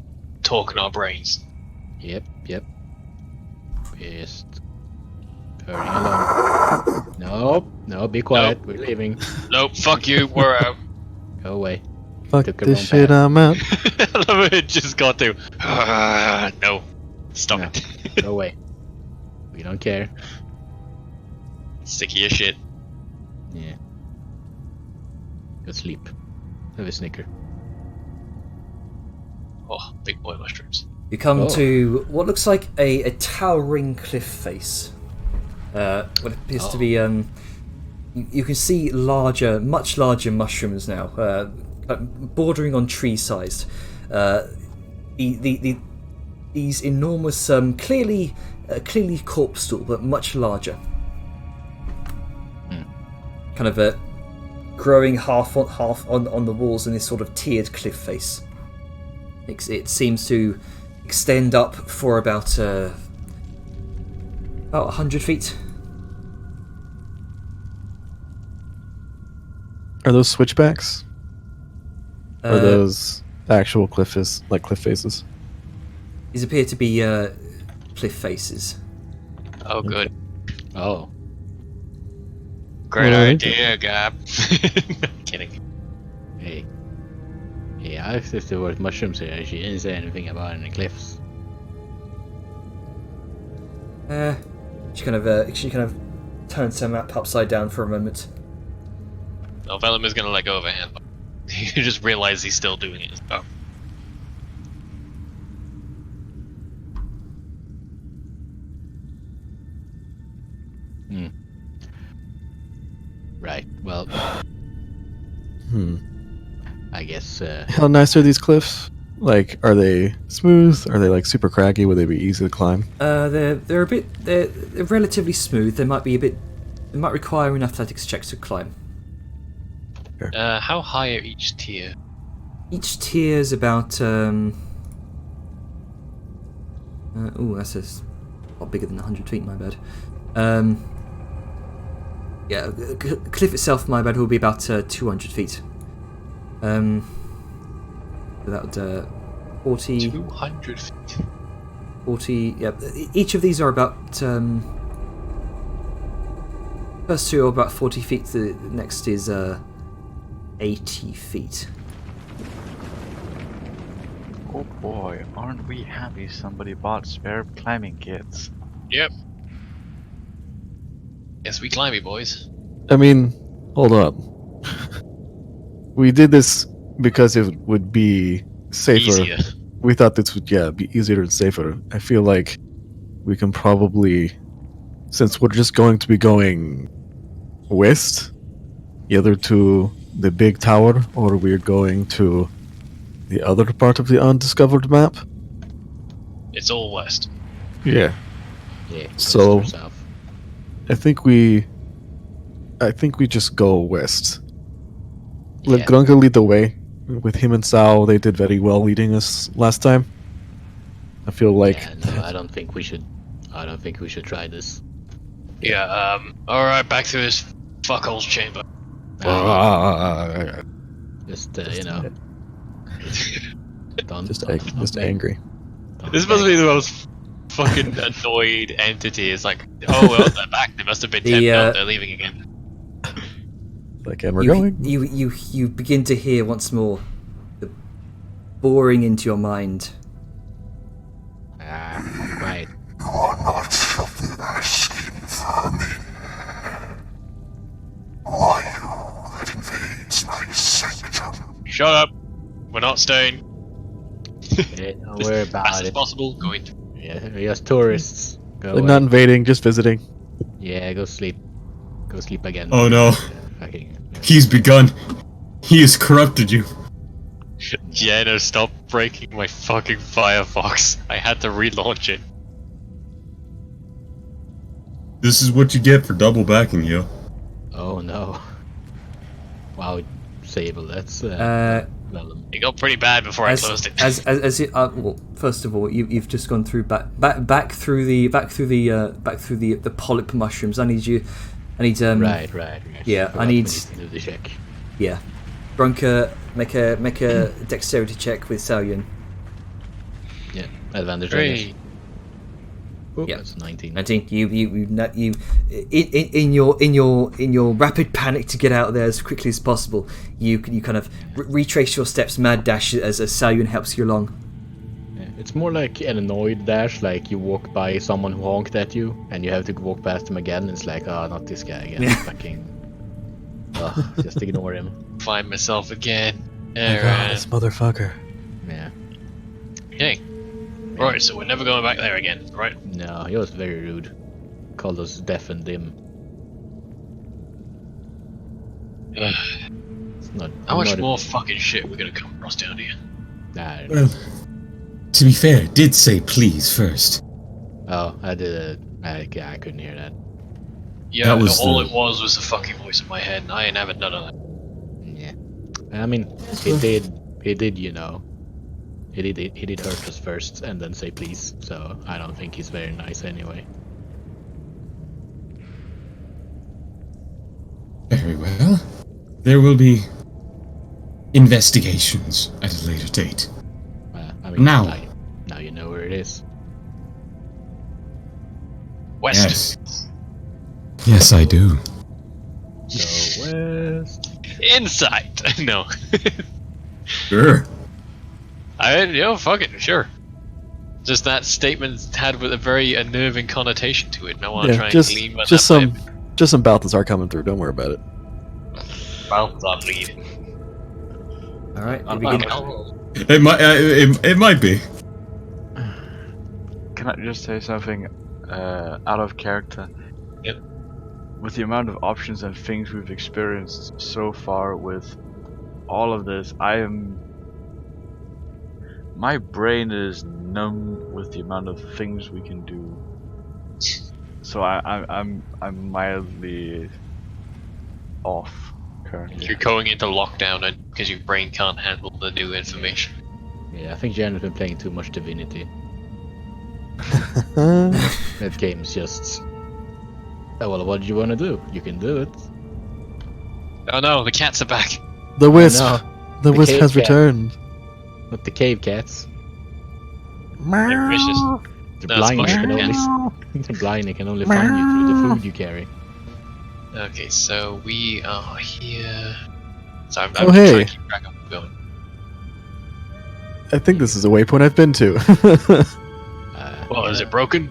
talk in our brains. Yep. Just hurrying along. No, be quiet. We're leaving. Nope, fuck you, we're out. Go away. Fuck Took a this wrong shit, path. I'm out. I love it just got to. No. Stop No. it. Go away. We don't care. Sticky as shit. Yeah. Go sleep. Have a Snicker. Oh, big boy mushrooms. You come Oh. to what looks like a towering cliff face. What appears to be you can see much larger mushrooms now, bordering on tree-sized. These enormous, clearly corpse stool, but much larger. Kind of growing half on the walls in this sort of tiered cliff face. It seems to extend up for about 100 feet. Are those switchbacks? Or Uh, those actual cliff faces? These appear to be cliff faces. Oh, good. Oh. Great Well, idea, Gab. Kidding. Hey. Hey, I asked if there were mushrooms here. She didn't say anything about any cliffs. She kind of turns her map upside down for a moment. No, Vellum is gonna let go of a hand. You just realize he's still doing it. Oh. Right. Well, I guess. How nice are these cliffs? Like, are they smooth? Are they like super craggy? Would they be easy to climb? They're relatively smooth. They might require an athletics check to climb. How high are each tier? Each tier is about that's a lot bigger than 100 feet. My bad. Yeah, cliff itself, my bad, will be about 200 feet. About 40. 200 feet. 40. Yeah, each of these are about. First two are about 40 feet. The next is 80 feet. Oh boy, aren't we happy somebody bought spare climbing kits? Yep. Yes, we climby, boys. I mean, hold up. We did this because it would be safer. Easier. We thought this would be easier and safer. I feel like we can probably, since we're just going to be going west, either to the big tower or we're going to the other part of the undiscovered map. It's all west. Yeah. Yeah. So- west or south. I think we just go west. Let Yeah. Grunka lead the way. With him and Sao, they did very well leading us last time. I feel like Yeah, no, I don't think we should. I don't think we should try this. Yeah, alright, back to this fuckhole's chamber. Just you know. Don't, just don't- angry. don't This must beg. be the most fucking annoyed entity. It's like, oh well, they're back. They must have been tempted. The, They're leaving again. Like, and we're going. You begin to hear once more the boring into your mind. Right. You are not something asking vermin. Why you that invades my sanctum? Shut up. We're not staying. Yeah, don't worry As about fast as it. possible. Going. Yeah, we're just tourists. Go Like, away. not invading, just visiting. Yeah, go sleep. Go sleep again. Oh no, Fucking. he's begun. He has corrupted you. Jenna, stop breaking my fucking Firefox. I had to relaunch it. This is what you get for double backing, yo. Oh no. Wow, Sable, that's well, It got pretty bad before I closed it. Well, first of all, you've just gone through back through the polyp mushrooms. I need right. yeah, Forgot I we need- to do the check. yeah. Brunka, make a dexterity check with Saoyun. Yeah, advantage. Three. Oh, Yeah. that's 19. 19. You in your rapid panic to get out there as quickly as possible. You kind of retrace your steps, mad dash as Saoyun helps you along. It's more like an annoyed dash, like you walk by someone who honked at you, and you have to walk past him again, and it's like, oh, not this guy again. Yeah. Fucking. Ugh, just ignore him. Find myself again. This motherfucker. Yeah. Okay. Right, so we're never going back there again, right? No, he was very rude. Called us deaf and dim. It's not. How much not more fucking shit we're gonna come across down here? Nah, Well, to be fair, did say please first. oh, I did. I couldn't hear that. Yeah, That was all the- it was the fucking voice in my head, and I ain't having none of that. Yeah. I mean, he did. He did. You know. He did hurt us first, and then say please. So I don't think he's very nice anyway. Very well. There will be investigations at a later date. I mean, Now. now you know where it is. West. Yes. Yes, I do. So west. Insight! No. Sure. Fuck it, sure. Just that statement had with a very unnerving connotation to it, and I want to try just and glean what just that some Balthazar coming through. Don't worry about it. Balthazar lead. Alright, I'm we begin. It might be. Can I just say something out of character? Yep. With the amount of options and things we've experienced so far with all of this, my brain is numb with the amount of things we can do. So I'm mildly off currently. You're going into lockdown because your brain can't handle the new information. Yeah, I think Jan has been playing too much Divinity. That game's just. Oh, well, what do you want to do? You can do it. Oh no, the cats are back. The wisp. No, The the wisp cave has cat. returned. not the cave cats. They're vicious. They're No, it's blind. They mushroom can only. They're blind. They can only find you through the food you carry. Okay, so we are here. So I'm Oh, trying hey. to keep track of what's going. I think this is a waypoint I've been to. Well, is it broken?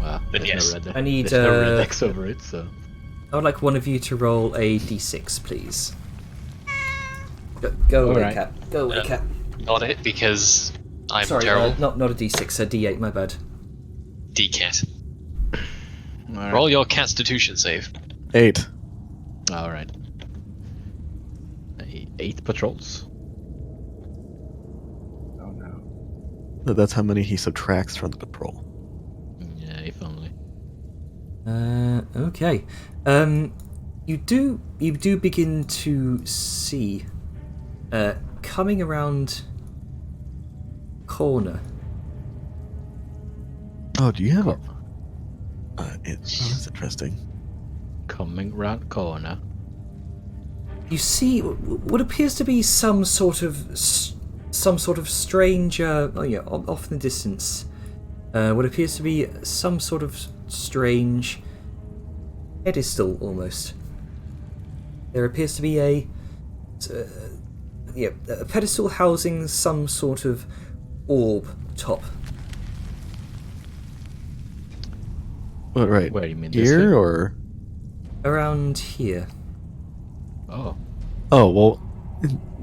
Well, Then there's yes. no red, I need, there's no red X over it, so. I would like one of you to roll a d6, please. Go away, Alright. cat. Go away, Yeah. cat. Not it, because I'm Sorry, terrible. not a d6, a d8, my bad. D-cat. Alright. Roll your constitution save. 8. Alright. 8 patrols. Oh no. That's how many he subtracts from the patrol. Yeah, if only. Okay. You do begin to see, coming around corner. Oh, do you have a? That's interesting. Coming round corner. You see what appears to be some sort of strange. Off in the distance. What appears to be some sort of strange pedestal, almost. There appears to be a pedestal housing some sort of orb top. What, right? Where do you mean this Here thing? or? Around here. Oh. Oh well.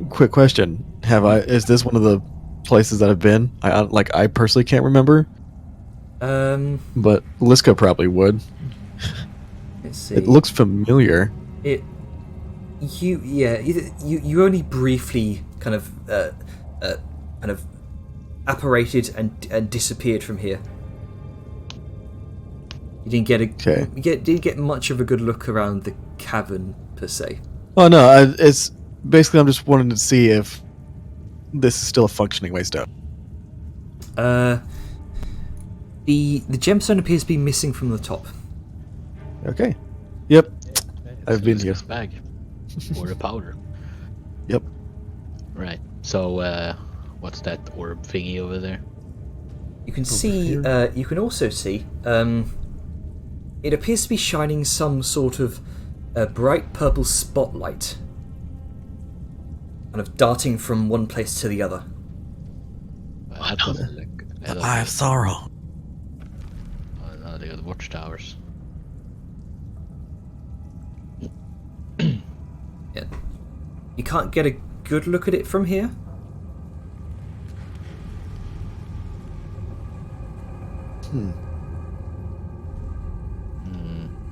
Quick question: Is this one of the places that I've been? I personally can't remember, but Liska probably would. Let's see. It looks familiar. You only briefly kind of apparated and disappeared from here. You didn't get Okay. didn't get much of a good look around the cavern per se. Oh no, it's basically I'm just wanting to see if this is still a functioning waystone. The gemstone appears to be missing from the top. Okay. Yep. I've It's been Liska's here. bag. Or a powder. Yep. Right. So, what's that orb thingy over there? You can see. You can also see. It appears to be shining some sort of bright purple spotlight, kind of darting from one place to the other. that doesn't look good. The Eye of Sauron. Oh, no, they got watchtowers. Yeah. You can't get a good look at it from here.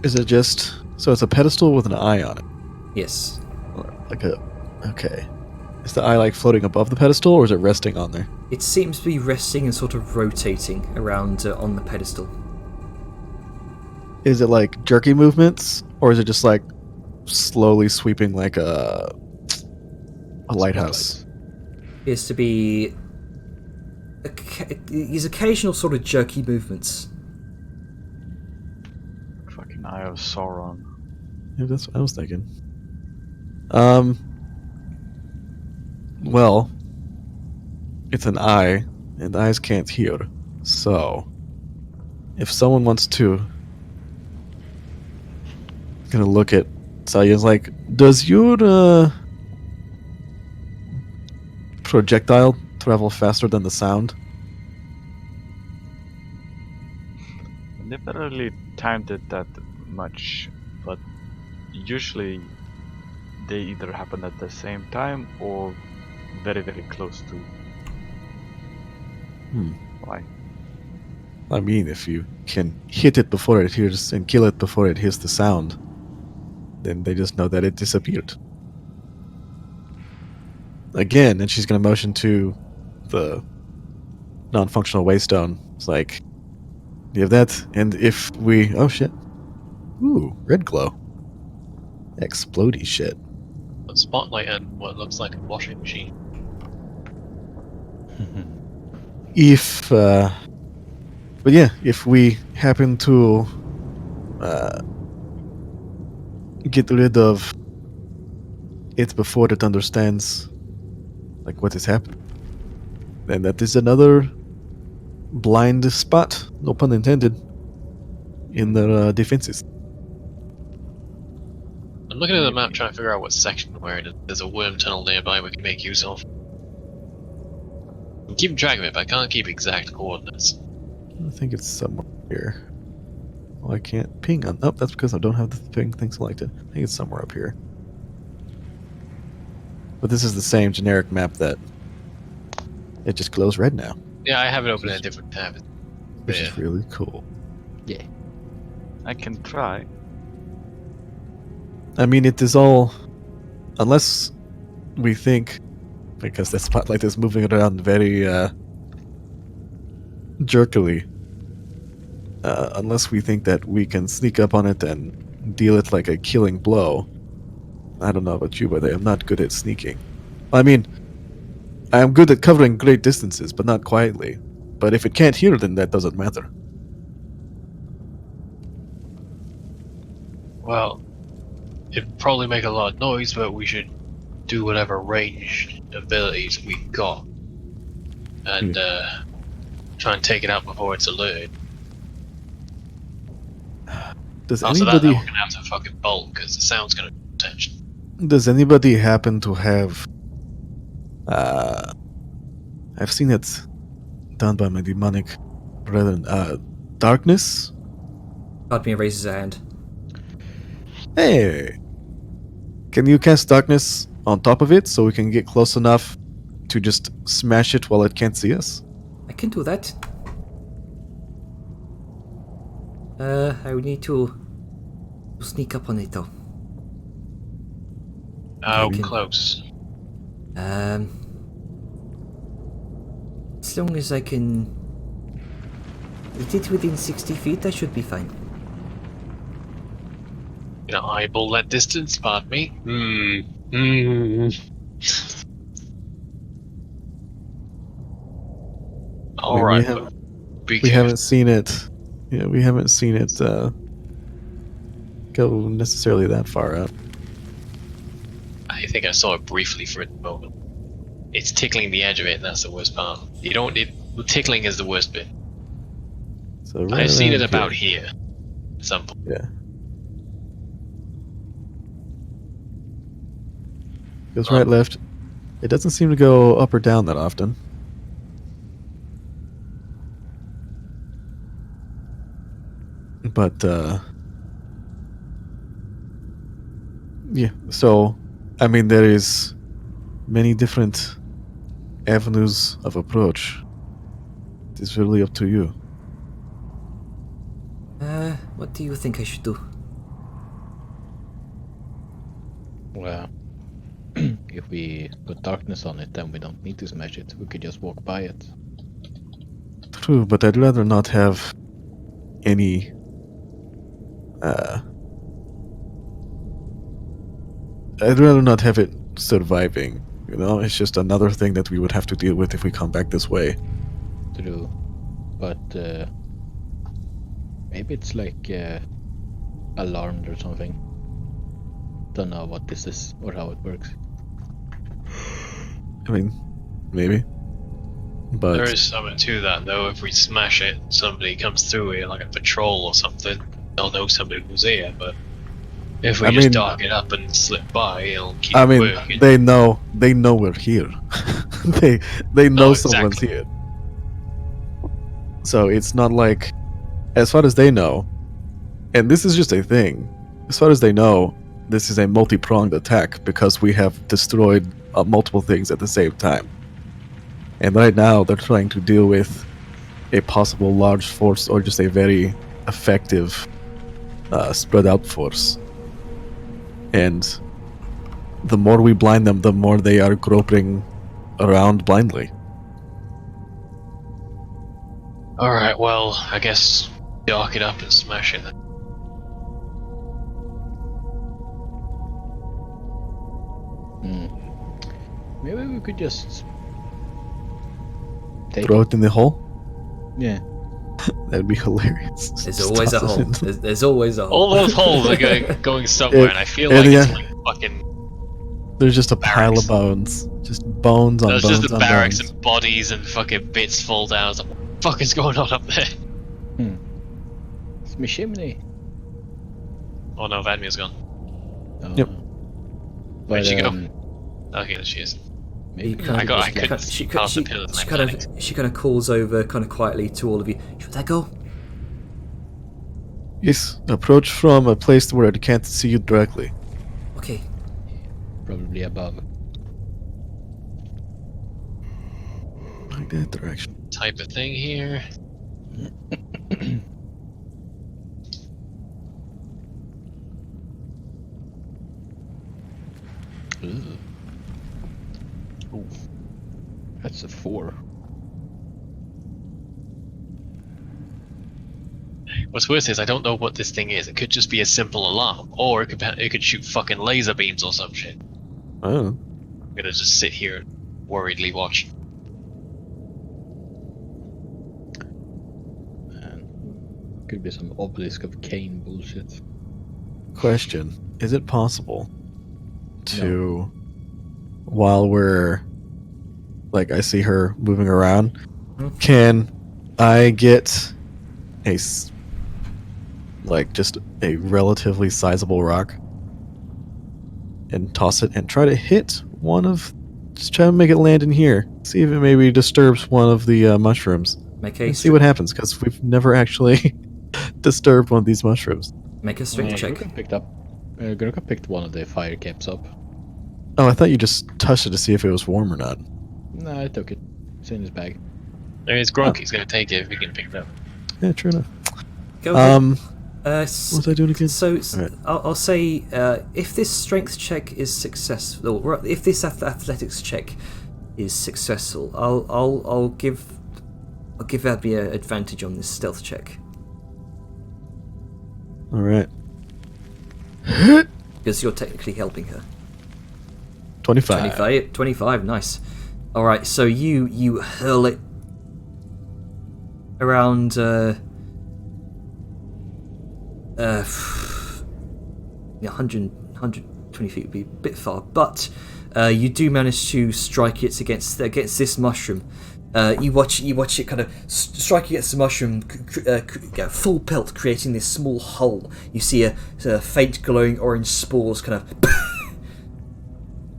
Is it just so it's a pedestal with an eye on it? Yes. Like a okay. Is the eye like floating above the pedestal, or is it resting on there? It seems to be resting and sort of rotating around on the pedestal. Is it like jerky movements, or is it just like slowly sweeping like a lighthouse? Appears to be these occasional sort of jerky movements. Fucking Eye of Sauron. Yeah, that's what I was thinking. Well, it's an eye, and eyes can't hear. So, if someone wants to, gonna look at Saya's like, does your projectile travel faster than the sound? I never really timed it that much, but usually they either happen at the same time or very, very close to. Why? I mean, if you can hit it before it hears and kill it before it hears the sound, then they just know that it disappeared. Again, and she's going to motion to the non-functional waystone. It's like, you have that, and if we... Oh, shit. Ooh, red glow. Explodey shit. A spotlight and what looks like a washing machine. If, but yeah, if we happen to get rid of it before it understands, like, what is happening, then that is another blind spot, no pun intended, in their defenses. I'm looking at the map trying to figure out what section we're in. There's a worm tunnel nearby we can make use of. I'm keeping track of it, but I can't keep exact coordinates. I think it's somewhere here. Oh, I can't ping on... Oh, that's because I don't have the ping thing selected. I think it's somewhere up here. But this is the same generic map that... It just glows red now, Yeah, I have it open in a different tab. which Yeah. is really cool. Yeah. I can try. I mean, it is all... Unless we think... Because that spotlight is moving around very jerkily. Unless we think that we can sneak up on it and deal it like a killing blow. I don't know about you, but I am not good at sneaking. I mean, I am good at covering great distances, but not quietly. But if it can't hear, then that doesn't matter. Well, it'd probably make a lot of noise, but we should do whatever ranged abilities we've got. And try and take it out before it's alerted. Does After that, anybody... we're gonna have to fucking bolt, because the sound's gonna attention. Does anybody happen to have... I've seen it done by my demonic brethren. Darkness? Vladimir raises a hand. Hey! Can you cast darkness on top of it so we can get close enough to just smash it while it can't see us? I can do that. I would need to sneak up on it though. How Maybe. close? As long as I can get it within 60 feet, that should be fine. You know, eyeball that distance, pardon me. Alright, we haven't seen it. Yeah, we haven't seen it go necessarily that far out. I think I saw it briefly for a moment. It's tickling the edge of it, and that's the worst part. You don't. Tickling is the worst bit. So right I've seen it around about here. At some point. Yeah. Goes right, left. It doesn't seem to go up or down that often. But yeah, so I mean there is many different avenues of approach. It's really up to you. What do you think I should do? Well, if we put darkness on it, then we don't need to smash it. We could just walk by it. True, but I'd rather not have any I'd rather not have it surviving. You know, it's just another thing that we would have to deal with if we come back this way. True. But maybe it's like alarmed or something. Don't know what this is or how it works. I mean, maybe. But There is something to that, though. If we smash it, somebody comes through here, like a patrol or something, they'll know somebody was here. But if we I just mean- dark it up and slip by, it'll keep I mean, working. they know we're here. they know Oh, someone's exactly. here. So it's not like, as far as they know, and this is just a thing. As far as they know, this is a multi-pronged attack because we have destroyed multiple things at the same time. And right now, they're trying to deal with a possible large force or just a very effective spread out force. And the more we blind them, the more they are groping around blindly. Alright, well, I guess dark it up and smash it then. Maybe we could just take Throw it. it in the hole? Yeah. That'd be hilarious. There's Just always a toss it hole. in. There's always a hole. All those holes are going somewhere, and I feel and like it's yeah. like fucking. There's just a pile Barracks. of bones. Just bones on There's bones just the on barracks bones. and bodies and fucking bits fall down. It's like, what the fuck is going on up there? It's my chimney. Oh no, Vadmir's gone. Oh. Yep. Where'd she go? um, Okay, there she is. Maybe You we kind could of- I couldn't she, see past she, the pillars. she and kind everything. of she kind of calls over kind of quietly to all of you. Should I go? Yes, approach from a place where it can't see you directly. Okay. probably above. Like that direction. Type of thing here. Ooh. Ooh. That's a 4. What's worse is I don't know what this thing is. It could just be a simple alarm, or it could shoot fucking laser beams or some shit. Oh. I'm gonna just sit here and worriedly watch. Man. Could be some obelisk of Cain bullshit. Question. Is it possible to, while we're, like, I see her moving around, can I get a, like, just a relatively sizable rock and toss it and try to hit one of, just try to make it land in here. See if it maybe disturbs one of the mushrooms. Make a And see what happens, because we've never actually disturbed one of these mushrooms. make a strength check. Gurka picked one of the fire caps up. Oh, I thought you just touched it to see if it was warm or not. No, I took it. It's in his bag. I mean, it's Grunk. He's gonna take it if he can pick it up. Yeah, true enough. Go ahead. What was I doing again? So Alright. I'll say if this strength check is successful, or if this athletics check is successful, I'll give Abby an advantage on this stealth check All right. because you're technically helping her. 25. 25, nice. All right, so you hurl it around 120 feet would be a bit far, but you do manage to strike it against this mushroom. You watch it kind of strike against the mushroom, full pelt, creating this small hole. You see a faint glowing orange spores kind of,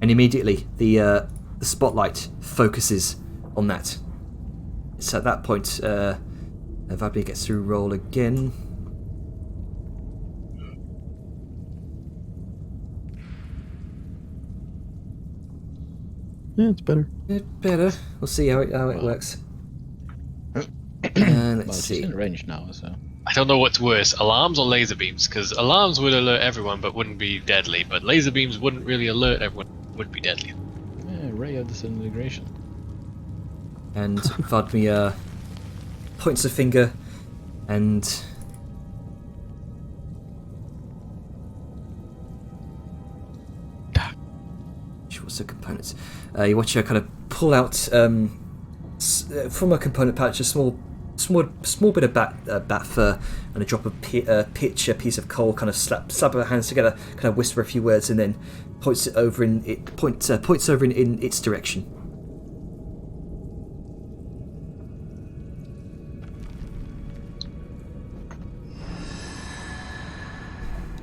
and immediately the spotlight focuses on that. So at that point, Vabli gets to roll again. Yeah, it's better. Better. We'll see how it works. Well, Let's she's see. in range now, so. I don't know what's worse, alarms or laser beams, because alarms would alert everyone but wouldn't be deadly, but laser beams wouldn't really alert everyone, would be deadly. Yeah, ray of disintegration. And Vladimir points a finger and what's the components? You watch her kind of pull out from a component pouch a small bit of bat fur and a drop of pitch, a piece of coal. Kind of slap her hands together, kind of whisper a few words, and then points over in its direction.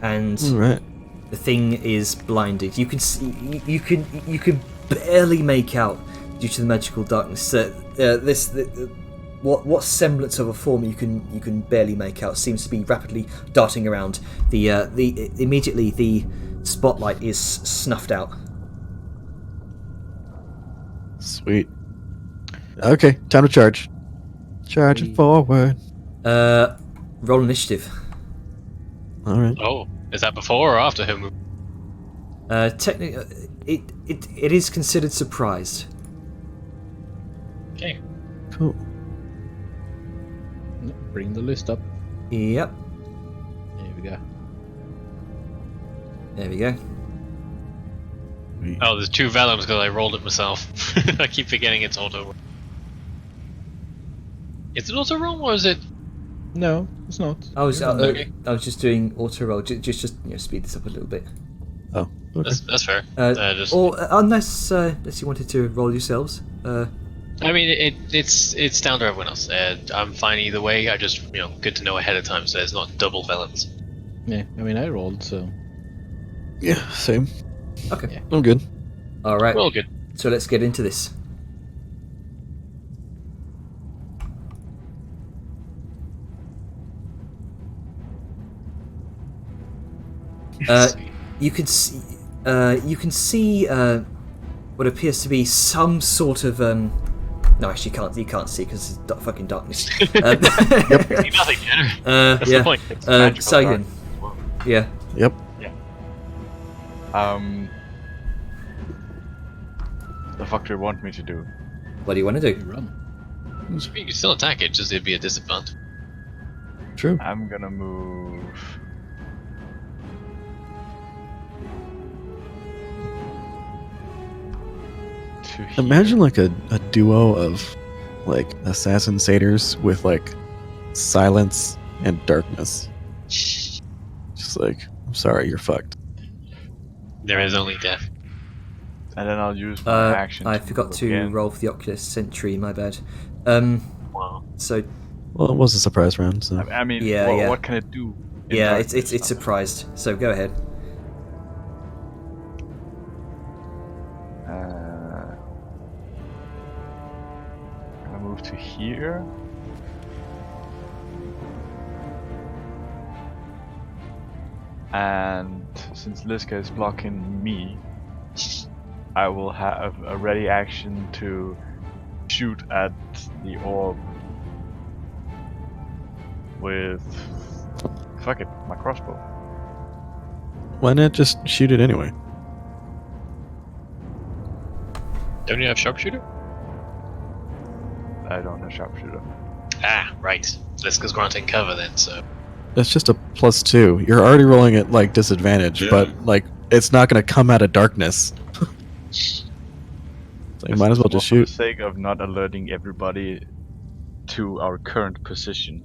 And All right. the thing is blinded. You can see, you can barely make out due to the magical darkness. What semblance of a form you can barely make out seems to be rapidly darting around. Immediately the spotlight is snuffed out. Sweet. Okay, time to charge. Charging forward. Roll initiative. All right. Oh, is that before or after him? Technically, it is considered surprised. Okay. Cool. Bring the list up. Yep. There we go. There we go. Oh, there's 2 vellums because I rolled it myself. I keep forgetting it's auto. Is it auto roll or is it? No, it's not. I was Okay. just doing auto roll. Just speed this up a little bit. Oh. Okay. That's fair. Or unless you wanted to roll yourselves. I mean, it's down to everyone else. I'm fine either way. I just good to know ahead of time so there's not double vellums. Yeah, I mean, I rolled, so. Yeah, same. Okay. Yeah. I'm good. All right. Well, good. So let's get into this. You can see. You can see what appears to be some sort of. No, actually, you can't see because it's fucking darkness. Nothing better. That's Yeah. the point. It's magical Sagan. darkness as well. Yeah. Yep. The fuck do you want me to do? What do you want to You do? run. You can still attack it, just it'd be a disadvantage. True. I'm gonna move. To here. Imagine like a duo of like assassin satyrs with like silence and darkness. Just like, I'm sorry, you're fucked. There is only death. And then I'll use my action. I forgot move to again. roll for the Oculus Sentry. My bad. Wow. So Well, it was a surprise round, so. I mean, Yeah. what can it do? in yeah, darkness? it's surprised. So go ahead. I'm gonna move to here. And since Liska is blocking me, I will have a ready action to shoot at the orb with, fuck it, my crossbow. Why not just shoot it anyway? Don't you have sharpshooter? I don't have sharpshooter. Ah, right. Liska's granting cover then, so. That's just a +2. You're already rolling at like disadvantage, Yeah. but like it's not gonna come out of darkness. So you might as well just For the shoot. sake of not alerting everybody to our current position.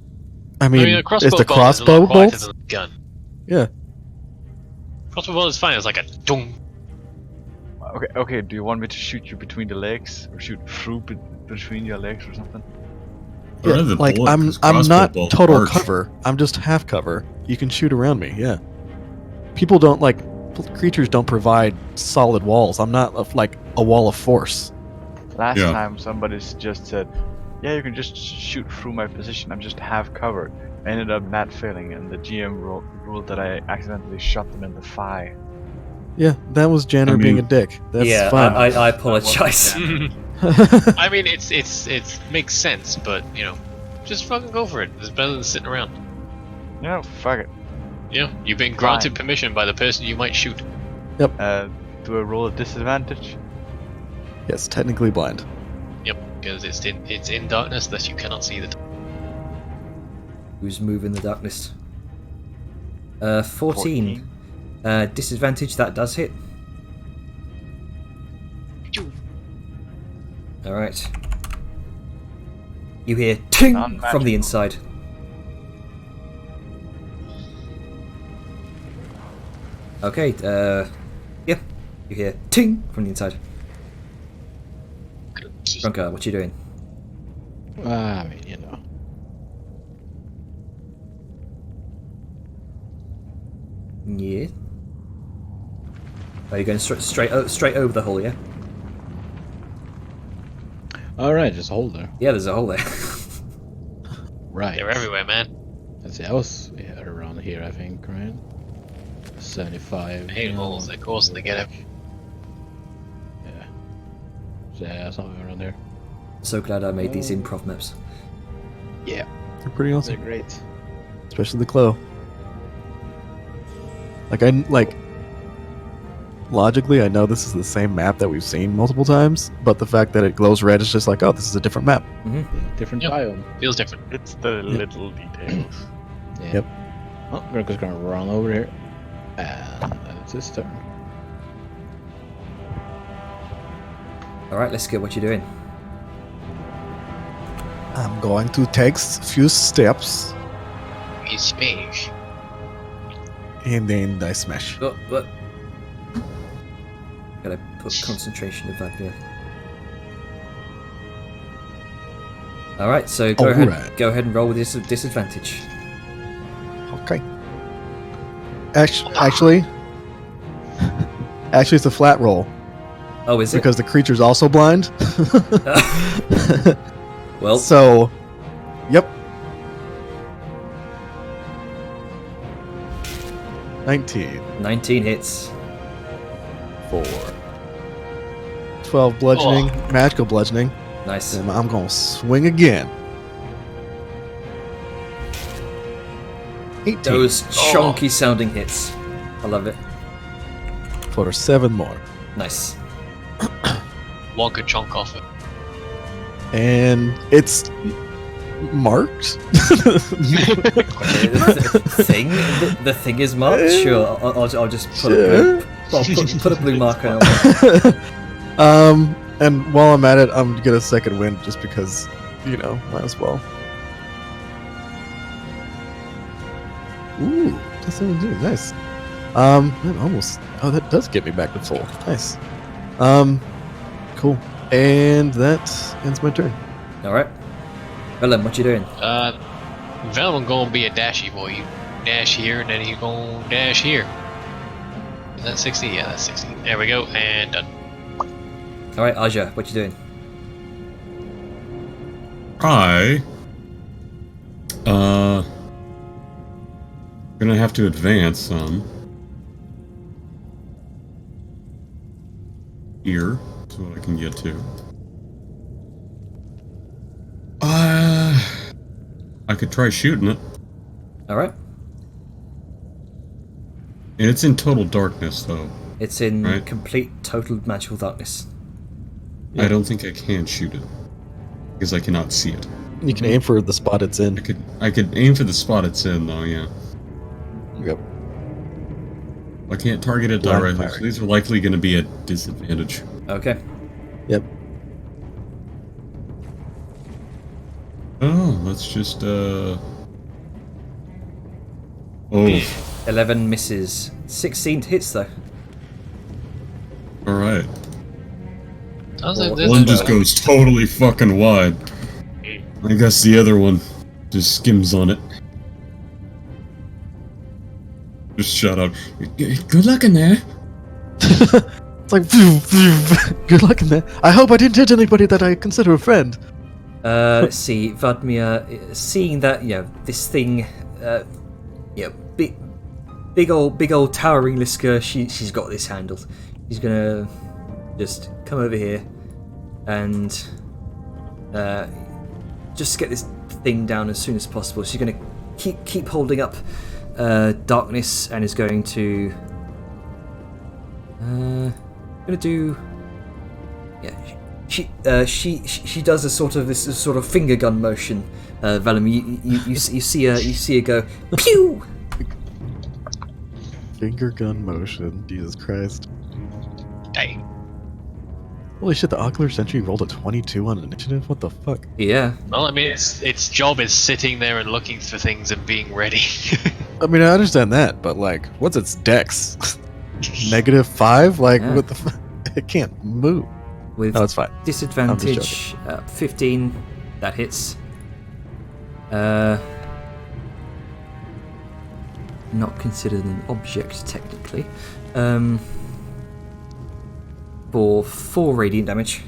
I mean, a crossbow it's the bolt is a lot crossbow quieter bolt. than a gun. Yeah. Crossbow bolt is fine. It's like a dong. Okay. Do you want me to shoot you between the legs, or shoot through between your legs, or something? I'd rather Like bullet, 'cause I'm crossbow not bolts total arch. cover. I'm just half cover. You can shoot around me. Yeah. People don't like creatures don't provide solid walls. I'm not like a wall of force. Last Yeah. time somebody just said, "Yeah, you can just shoot through my position. I'm just half covered." I ended up not failing, and the GM ruled that I accidentally shot them in the thigh. Yeah, that was Janner I being a mean- dick. That's yeah, fine. I apologize. I mean, it's makes sense, but you know, just fucking go for it. It's better than sitting around. No, fuck it. You know, you've been granted Fine. permission by the person you might shoot. Do I roll a disadvantage? Yes, technically blind. Yep, because it's in darkness that you cannot see the. Who's moving the darkness? 14. Disadvantage, that does hit. Alright. You hear ting from the inside. Okay, yeah. You hear ting from the inside. Grunka, what you doing? I mean, you know. Yeah. Are you going straight over the hole, yeah? Alright, just hold there. Yeah, there's a hole there. Right. They're everywhere, man. Let's see, I was around here, I think, right? 75. I hate holes. They're causing to get it. Yeah. So, yeah, somewhere around there. So glad I made these improv maps. Yeah, They're pretty they're awesome, great. especially the Clo. Logically, I know this is the same map that we've seen multiple times, but the fact that it glows red is just like, oh, this is a different map. Yeah, different Yep. biome. Feels different. It's the little details. Yeah. Yep. Oh, Grunka's gonna run over here. And it's his turn. Alright, let's go. What you doing? I'm going to take a few steps, He's Spanish. and then I smash. What? Gotta put concentration in that there. Alright, so go Alright. ahead and roll with this disadvantage. Okay. Actually, it's a flat roll Oh, is it? because the creature's also blind. Well, So, yep. 19 19 hits. for 12 bludgeoning, magical bludgeoning, Nice. and I'm gonna swing again. 18 Those chunky sounding hits. I love it. for 7 more. Nice. One good chunk off it. And it's marked. The thing is marked. Sure, I'll just put Sure. put a blue marker on it. And while I'm at it, I'm gonna second wind just because, might as well. Ooh, that's 17. Nice. That almost. Oh, that does get me back to full. Nice. Cool. And that ends my turn. All right. Velen, what you doing? Venom gonna be a dashy boy. You dash here, and then you gonna dash here. Is that 60? Yeah, that's 60. There we go, and done. All right, Aja, what you doing? I gonna have to advance some here so I can get to. I could try shooting it, All right. and it's in total darkness though. It's in Right. complete, total magical darkness. I don't think I can shoot it because I cannot see it. You can aim for the spot it's in. I could aim for the spot it's in though. Yeah, Yep. I can't target it Blind directly. So fire. these are likely going to be at disadvantage. Okay. Yep. Oh, let's just Oh, 11 misses. 16 hits though. all right. Sounds like this One just goes totally fucking wide. I guess the other one just skims on it. Just shut up. Good luck in there. It's like, good luck in there. I hope I didn't hit anybody that I consider a friend. Let's see, Vadmir, seeing that, this thing, big old towering Liska, she's got this handled. She's gonna just come over here and just get this thing down as soon as possible. She's gonna keep holding up darkness and is going to do. Yeah, she does a sort of this sort of finger gun motion. Vellum, you see her go pew. Finger gun motion. Jesus Christ. Dang. Holy shit! The Ocular Sentry rolled a 22 on initiative. What the fuck? Yeah. Well, I mean, its job is sitting there and looking for things and being ready. I mean, I understand that, but like, what's its dex? -5? Like, Yeah. what the fuck? It can't move. With No, it's fine. disadvantage, 15. That hits. Not considered an object technically. For 4 radiant damage.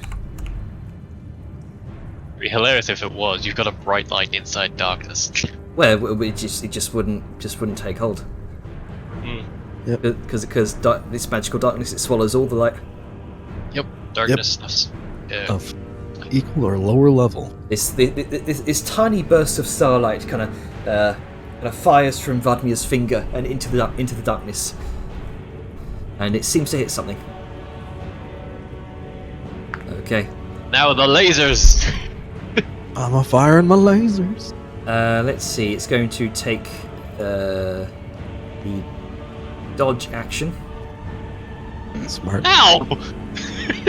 It'd be hilarious if it was. You've got a bright light inside darkness. Well, it just wouldn't take hold. Because this magical darkness, it swallows all the light. Yep, darkness snuffs. Of equal or lower level. This tiny burst of starlight kind of fires from Vadmir's finger and into the darkness, and it seems to hit something. Okay. Now the lasers! I'm a firing my lasers. Let's see. It's going to take the dodge action, Smart. Ow!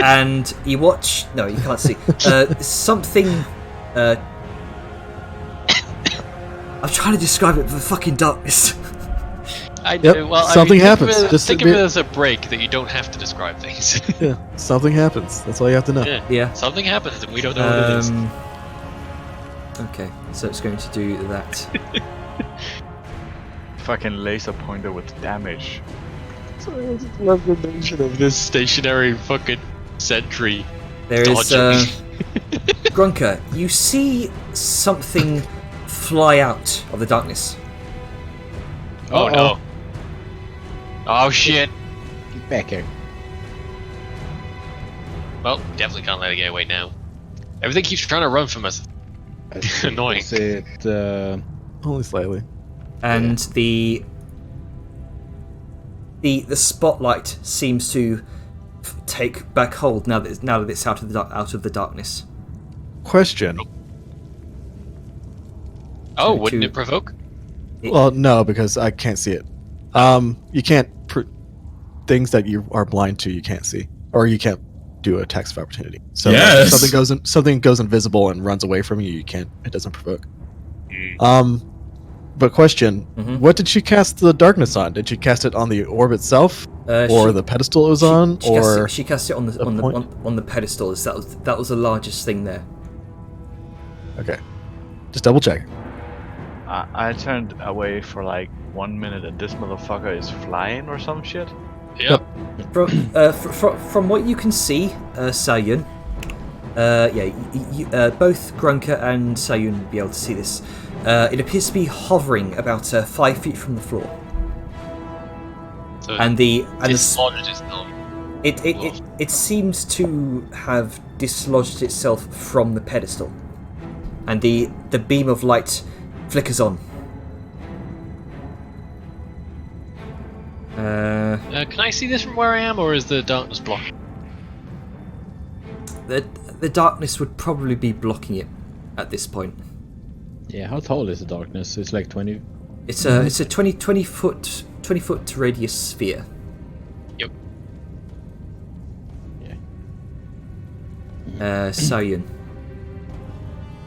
and you watch. No, you can't see. Something. I'm trying to describe it with the fucking darkness. I Yep, do. Well, something I mean, happens. Just think a of it bit- as a break that you don't have to describe things. Yeah, something happens. That's all you have to know. Yeah. Yeah. Something happens and we don't know what it is. Okay, so it's going to do that. Fucking laser pointer with damage. Love the mention of this stationary fucking sentry. There is dodging. Grunker. You see something fly out of the darkness. Oh no. Oh shit. Get back here. Well, definitely can't let it get away now. Everything keeps trying to run from us. Annoying. Is it, Only slightly. And the spotlight seems to take back hold now that it's out of the darkness. Question. Oh, to- wouldn't it provoke? Well, no, because I can't see it. You can't things that you are blind to. You can't see, or you can't do attacks of opportunity. So Yes! if something goes invisible and runs away from you. You can't. It doesn't provoke. But question: Mhm. What did she cast the darkness on? Did she cast it on the orb itself, or the pedestal it was on, or she cast it on a point? on the pedestal. That was the largest thing there. okay? Just double check. I turned away for like 1 minute and this motherfucker is flying or some shit. Yep. From what you can see, Sayun, both Grunker and Sayun will be able to see this. It appears to be hovering about 5 feet from the floor, So and dislodged itself. it seems to have dislodged itself from the pedestal, and the beam of light flickers on. Can I see this from where I am, or is the darkness blocked? The darkness would probably be blocking it at this point. yeah, how tall is the darkness? It's like 20. It's a 20 foot radius sphere. Yep. Yeah. Sayun.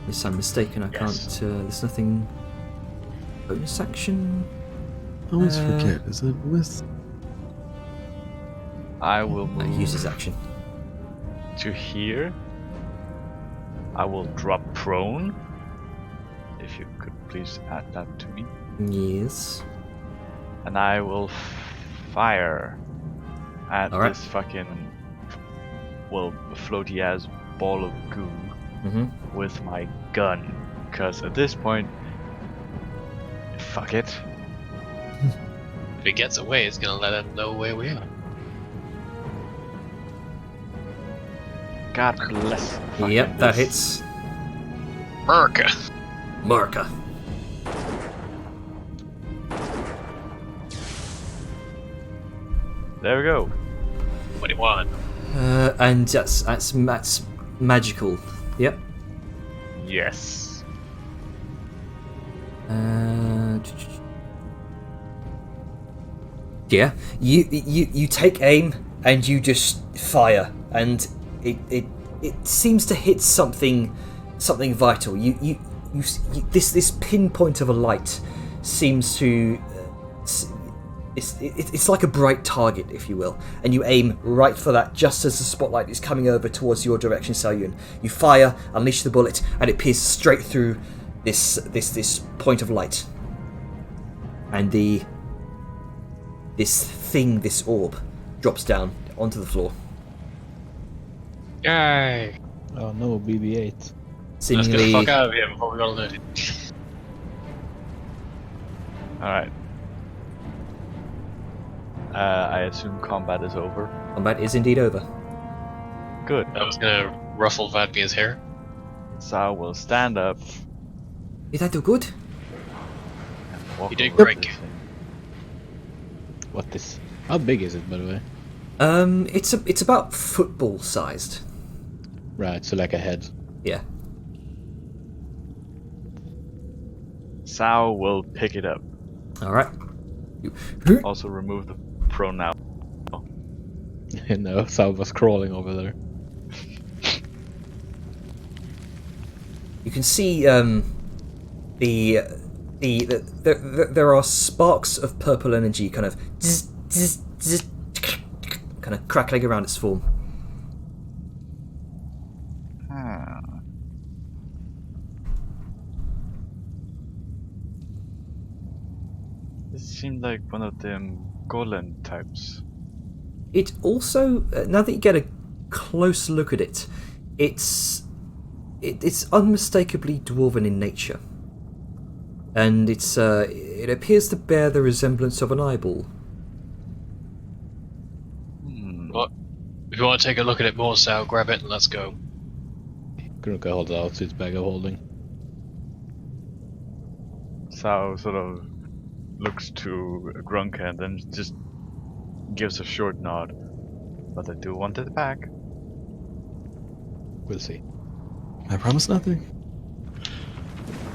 Unless I'm mistaken, I Yes. can't. There's nothing. Bonus action. I always Uh, forget. Is it with? I will move Uses action. to here. I will drop prone. If you could please add that to me. Yes. And I will fire at Alright. this fucking floaty ass ball of goo Mm-hmm. with my gun. Because at this point, fuck it. If he gets away, it's gonna let him know where we are. God bless. Yep, that hits. America! Marker. There we go. 21. And that's magical. Yep. Yes. Yeah. You take aim and you just fire, and it seems to hit something vital. This pinpoint of a light seems to. It's like a bright target, if you will, and you aim right for that just as the spotlight is coming over towards your direction, Salyun. You fire, unleash the bullet, and it pierces straight through this point of light. And this orb, drops down onto the floor. Yay! Oh no, BB-8. Let's get the Seemingly, fuck out of here before we got alerted. Alright. I assume combat is over. combat is indeed over. Good. I was gonna ruffle Vadmir's hair. Sao will stand up. Did I do good? And walk You did over to great. this thing. What is? How big is it, by the way? It's about football sized. Right, so like a head. Yeah. Sao will pick it up. All right. Also remove the pronoun. No, Sal was crawling over there. You can see there are sparks of purple energy kind of kind of crackling around its form. This seemed like one of them golem types. It also, now that you get a close look at it, it's unmistakably dwarven in nature, and it appears to bear the resemblance of an eyeball. What? If you want to take a look at it more, Sal, grab it and let's go. Grunka holds out his bag of holding. Sao sort of looks to Grunka and then just gives a short nod. But I do want it back. We'll see. I promise nothing.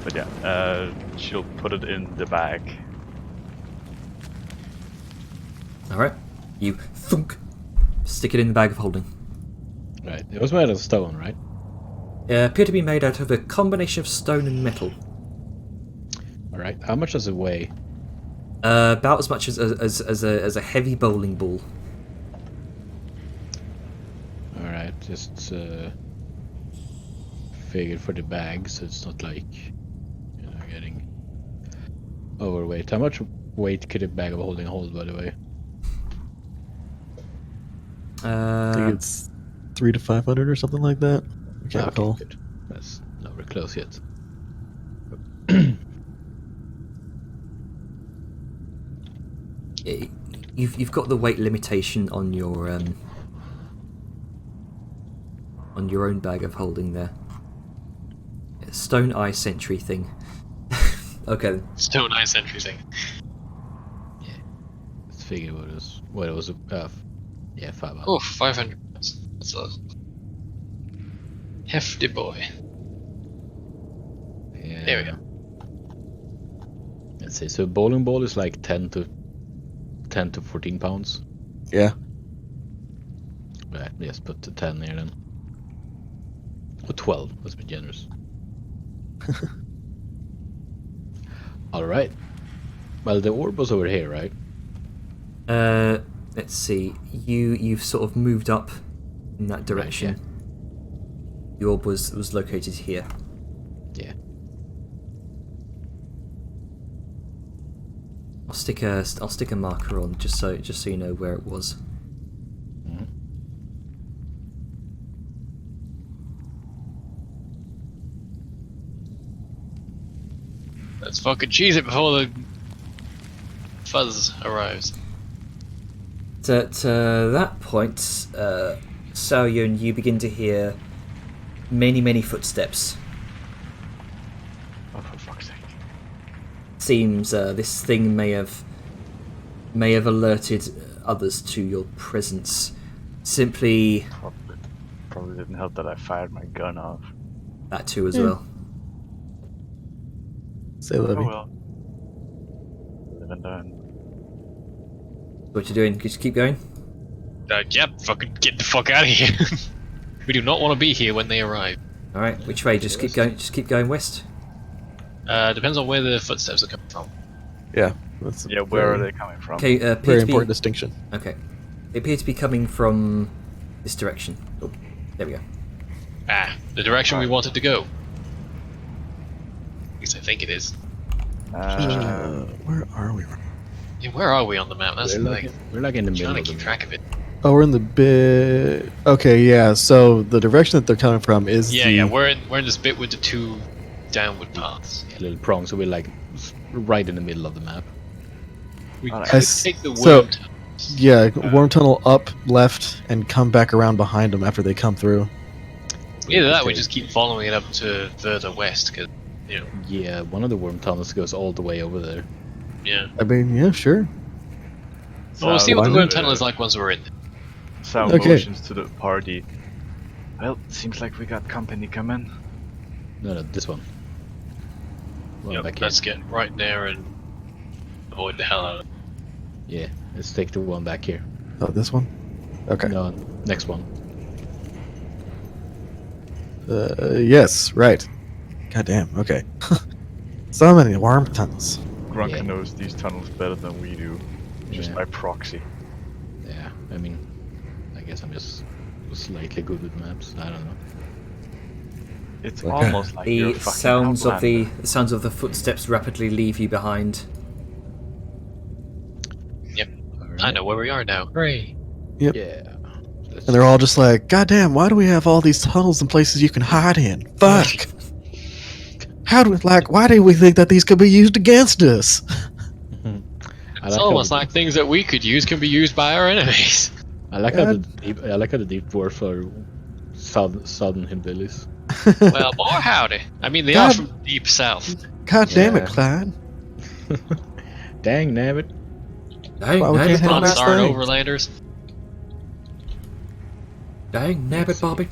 But yeah, she'll put it in the bag. All right, you thunk, stick it in the bag of holding. Right, it was made of stone, right? Appear to be made out of a combination of stone and metal. Alright, how much does it weigh? About as much as a heavy bowling ball. Alright, just figured for the bag, so it's not like, getting overweight. How much weight could a bag of holding hold, by the way? I think it's 300 to 500 or something like that. I can't recall. Good. That's nowhere close yet. You've got the weight limitation on your own bag of holding there. Stone Eye Sentry thing. Okay then. Stone Eye Sentry thing. Let's figure what it was. 500. Oh, 500. That's a hefty boy. Yeah. There we go. Let's see. So a bowling ball is like 10 to 14 pounds. Yeah. Right, just put the 10 here then. Or 12, let's be generous. Alright. Well, the orb was over here, right? Let's see. You've sort of moved up in that direction. Right, The orb was located here. Yeah. I'll stick a marker on just so you know where it was. Let's fucking cheese it before the Fuzz arrives. At that point, Xiaoyun, you begin to hear many footsteps. Oh, for fuck's sake. Seems this thing may have alerted others to your presence. Simply Probably didn't help that I fired my gun off. that too as well. Say Oh Levy. well. Live and learn. What you doing? Just keep going. Yep, fucking get the fuck out of here. We do not want to be here when they arrive. All right, which way? Just keep going. Just keep going west. Depends on where the footsteps are coming from. Yeah. That's a Yeah, where are very- they coming from? Okay, Very appear to be, important distinction. okay. They appear to be coming from this direction. Oh, there we go. The direction we wanted to go. At least I think it is. Where are we? Yeah, where are we on the map? That's the thing. We're like in the middle Trying to of the keep map. track of it. Oh, we're in the bit. Okay, yeah. So the direction that they're coming from is Yeah, the... yeah, we're in this bit with the two downward paths. A little prong, so we're like right in the middle of the map. We Alright. could s- take the so- worm tunnels. Yeah, worm tunnel up, left, and come back around behind them after they come through. Either that, we just keep following it up to further west, because, you know, Yeah, one of the worm tunnels goes all the way over there. yeah. I mean, yeah, sure. Well, we'll see what the why worm not? tunnel is like once we're in. Sound Okay. motions to the party. Well, seems like we got company coming. No, this one. One Yep, back let's here. get right there and avoid the hell out of it. Yeah, let's take the one back here. Oh, this one? Okay. No, next one. Yes, right. Goddamn, okay. So many worm tunnels. Grunka Yeah. knows these tunnels better than we do, just Yeah. by proxy. Yeah, I mean, I guess I'm just slightly good with maps. I don't know. It's Okay. almost like you're The fucking sounds of Outlander. the sounds of the footsteps rapidly leave you behind. I know where we are now. Hooray! Yeah. And they're all just like, goddamn, why do we have all these tunnels and places you can hide in? Fuck! How do we, why do we think that these could be used against us? It's almost like things that we could use can be used by our enemies. I like how the deep dwarfs are southern hillbillies. Well, more howdy. I mean, they God. are from deep south. God damn it, Yeah. Clyde. Dang nabbit. Dang, Why we can't nabbit, have Bobby. that? Starred thing. overlanders. Dang, nabbit, Bobby.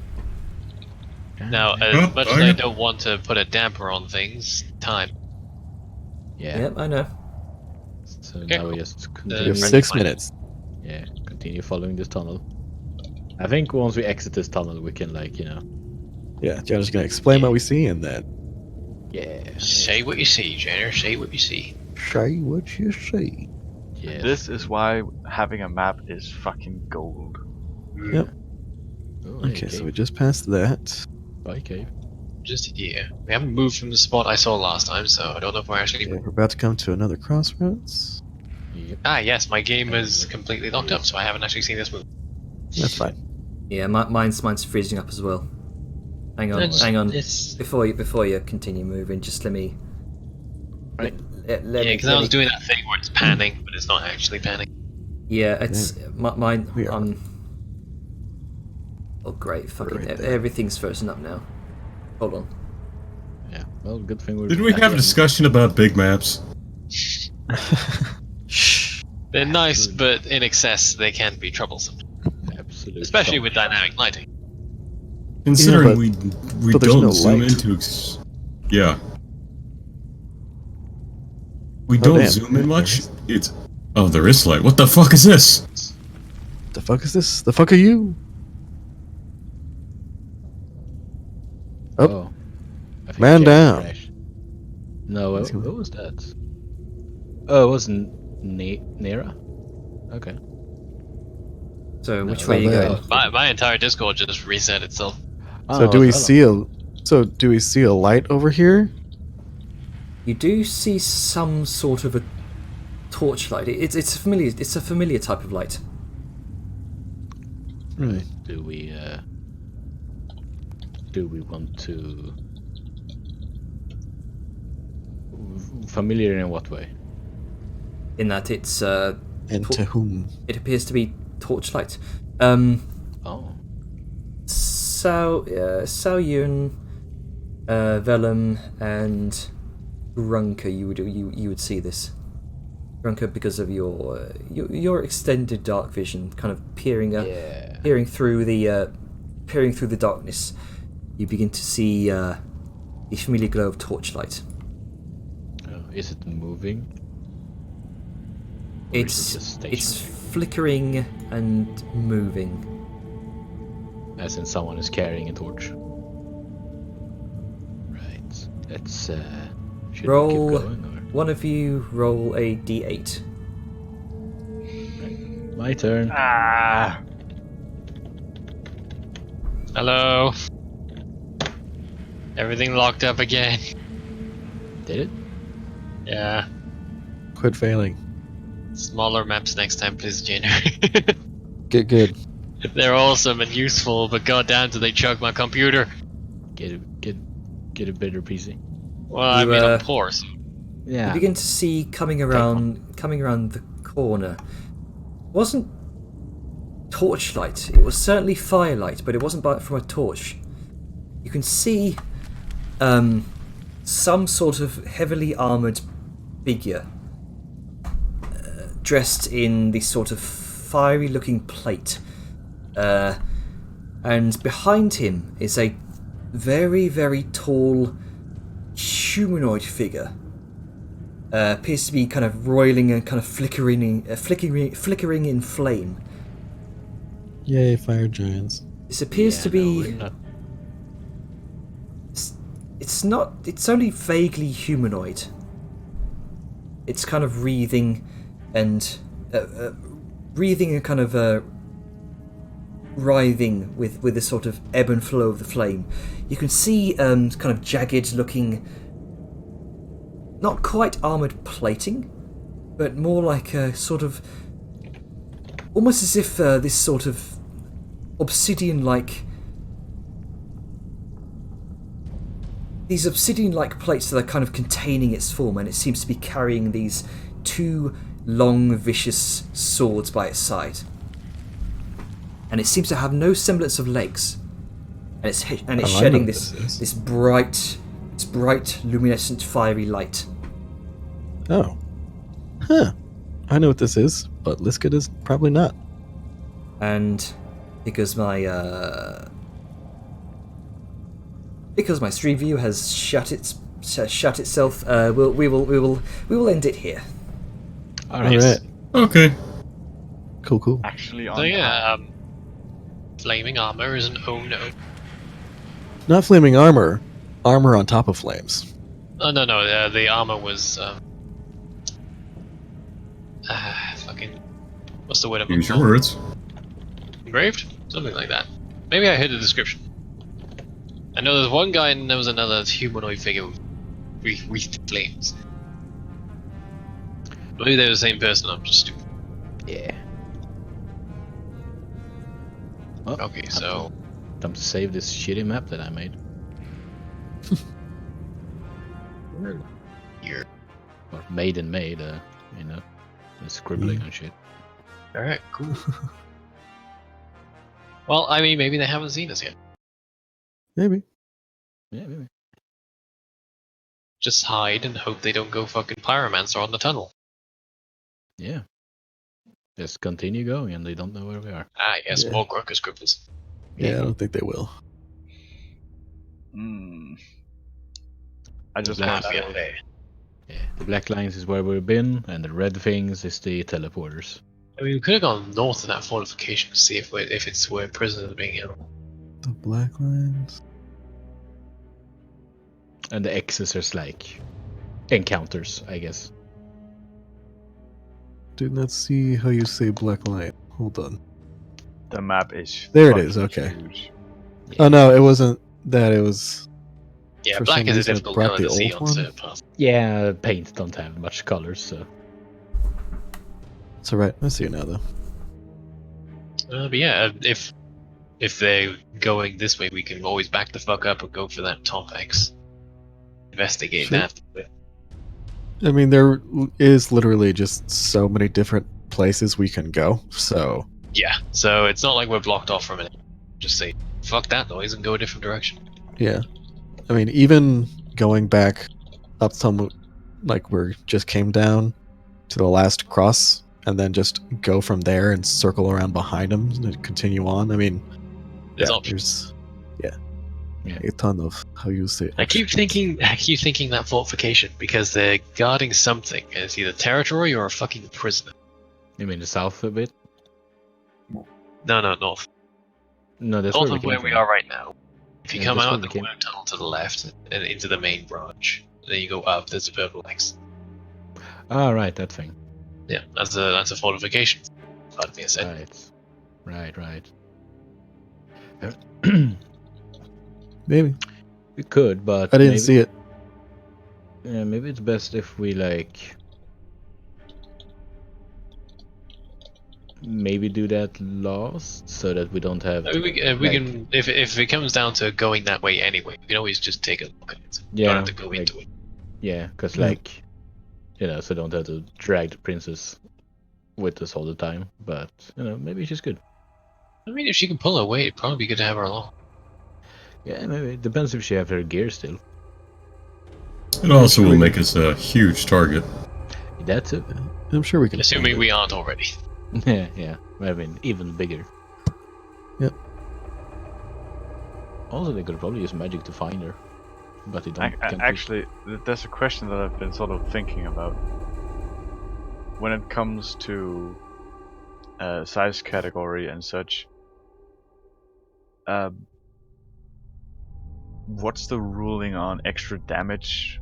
Now, as much as I don't want to put a damper on things, time. Yeah. Yep, I know. So Okay, now we cool. just You continue. have friendly 6 fire. minutes. Yeah, continue following this tunnel. I think once we exit this tunnel, we can Yeah, Jenna's gonna explain what we see and then yeah. Say what you see, Jenner. Say what you see. say what you see. Yeah. This is why having a map is fucking gold. Yep. Oh, hey, Okay, so cave. we just passed that. Bye, cave. Just here. We haven't moved from the spot I saw last time, so I don't know if we're actually. Okay, we're about to come to another crossroads. Yep. Ah, yes, my game is completely locked up, so I haven't actually seen this move. That's fine. Yeah, mine's freezing up as well. Hang on, It's- hang on. it's- Before you continue moving, just let me. Right. Let Yeah, me. because I was doing that thing where it's panning, but it's not actually panning. Yeah, it's mine. We are. Oh great! Fucking Right there. everything's frozen up now. Hold on. Yeah. Well, good thing we're. Did we have a discussion about big maps? Shh. They're nice, but in excess, they can be troublesome. Absolutely. Especially with dynamic lighting. Considering but- we but there's don't no zoom light. into. Yeah. We Oh, don't damn. zoom in much. It's. Oh, there is light. What the fuck is this? The fuck is this? The fuck are you? Oh. Oh. I think Man Jack down. crashed. No, Let's what go. was that? Oh, it was Nera? Okay. So which No, way are you there. going? My entire Discord just reset itself. So Oh, do we hold on. see a do we see a light over here? You do see some sort of a torchlight. It's a familiar type of light. Hmm. Do we want to familiar in what way? in that it's And to whom? it appears to be torchlight. Oh. Sao Yun, Vellum, and Grunker, you would see this. Grunker, because of your extended dark vision, kind of peering through the darkness, you begin to see the familiar glow of torchlight. Oh, is it moving? Or is it just It's stationary? flickering and moving. As in someone is carrying a torch. Right. Let's should we Roll. keep going or? One of you roll a d8. My turn. Ah! Hello. Everything locked up again. Did it? Yeah. Quit failing. Smaller maps next time, please, Jenner. Get good. They're awesome and useful, but goddamn, do they chug my computer? Get a better PC. Well, I You, mean, I'm poor, so You Yeah. begin to see coming around the corner. Wasn't torchlight. It was certainly firelight, but it wasn't from a torch. You can see some sort of heavily armored figure dressed in this sort of fiery-looking plate, and behind him is a very, very tall humanoid figure. Appears to be kind of roiling and kind of flickering in flame. Yay, fire giants. This appears to No, be. we're not. It's not. It's only vaguely humanoid. It's kind of wreathing and kind of writhing with this sort of ebb and flow of the flame. You can see kind of jagged looking, not quite armored plating, but more like a sort of, almost as if this sort of obsidian-like, these obsidian-like plates that are kind of containing its form, and it seems to be carrying these two long, vicious swords by its side. And it seems to have no semblance of legs, and it's Oh, I know shedding what this this is. bright, luminescent, fiery light. Oh. Huh. I know what this is, but Liska does probably not. And because my stream view has shut itself, we will end it here. Alright. Alright. Okay. Cool. Actually, on So yeah, flaming armor is an oh no. Not flaming armor. Armor on top of flames. Oh no, the armor was fucking, what's the word I'm Use your looking words. for? Engraved? Something like that. Maybe I hid the description. I know there's one guy and there was another humanoid figure with wreathed flames. Maybe they're the same person, I'm just stupid. Yeah. Well, Okay, so time to save this shitty map that I made. here. Or made, you know, and scribbling and shit. Alright, cool. Well, I mean, maybe they haven't seen us yet. Maybe. Yeah, maybe. Just hide and hope they don't go fucking pyromancer on the tunnel. Yeah. Just continue going and they don't know where we are. Ah, yes, Yeah. more Crocus Grippers. Yeah, I don't think they will. I just Black want to Mafia. say, Yeah. The black lines is where we've been, and the red things is the teleporters. I mean, we could have gone north of that fortification to see if it's where prisoners are being held. The black lines. And the X's are like encounters, I guess. Did not see how you say black line. Hold on. the map is. There it is, fucking okay. huge. Oh no, it wasn't that. It was. Yeah, For black some is a reason it difficult brought color the to see old on one? certain paths. Yeah, paint don't have much colors, so. It's alright. I see it now though. But yeah, if they're going this way, we can always back the fuck up and go for that top X. Investigate Sure. that. I mean, there is literally just so many different places we can go. So Yeah, so it's not like we're blocked off from it. Just say, fuck that noise and go a different direction. yeah, I mean, even going back up some, like we just came down to the last cross, and then just go from there and circle around behind them and continue on. I mean, There's yeah, options. there's Yeah. a ton of how you say. I keep thinking that fortification because they're guarding something. It's either territory or a fucking prisoner. You mean the south a bit? No, north. No, that's North where of we where came we from. are right now. If you Yeah, come that's out where of the we came- worm tunnel to the left and into the main branch, then you go up. There's a purple X. Ah, right, that thing. Yeah, that's a fortification. Pardon me a second. Right. Maybe We could, but I didn't maybe, see it. Yeah, maybe it's best if we like maybe do that last, so that we don't have. I mean, we like- can if it comes down to going that way anyway, we can always just take a look at it. Yeah, Don't have to go like- into it. Yeah, because Yeah. like, so don't have to drag the princess with us all the time. But maybe she's good. I mean, if she can pull her weight, it'd probably be good to have her along. Yeah, maybe it depends if she have her gear still. It also will make us a huge target. That's it. I'm sure we can. Assuming find we aren't already. Yeah. I mean, even bigger. Yep. Also, they could probably use magic to find her, but they don't. can't do- Actually, there's a question that I've been sort of thinking about. When it comes to size category and such, what's the ruling on extra damage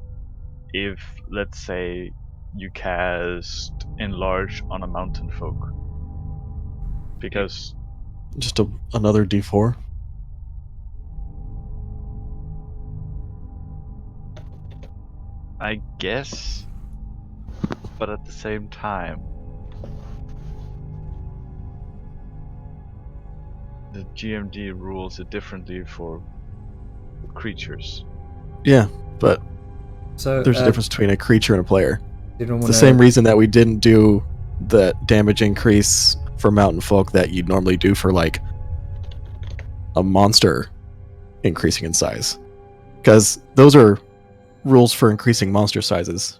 if, let's say, you cast Enlarge on a mountain folk? Because just another D4. I guess, but at the same time, the GMD rules it differently for creatures. Yeah, but So there's a difference between a creature and a player. Did It's the same reason that we didn't do the damage increase for mountain folk that you'd normally do for like a monster increasing in size, because those are rules for increasing monster sizes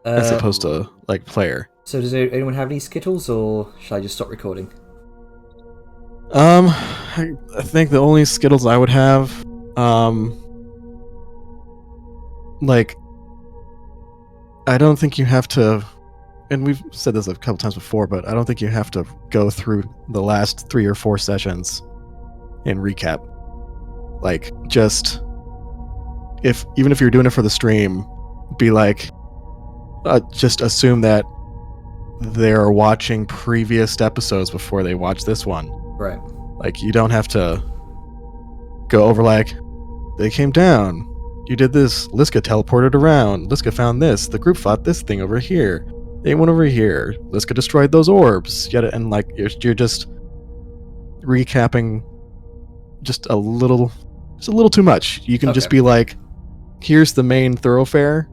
as opposed to like player. So does anyone have any Skittles, or should I just stop recording? I think the only Skittles I would have, like, I don't think you have to, and we've said this a couple times before, but I don't think you have to go through the last 3 or 4 sessions and recap. Like, just, even if you're doing it for the stream, be like, just assume that they're watching previous episodes before they watch this one. Right. Like, you don't have to go over like, they came down, you did this, Liska teleported around, Liska found this, the group fought this thing over here, they went over here, Liska destroyed those orbs, and like, you're just recapping just a little too much. You can just Okay. be like, here's the main thoroughfare,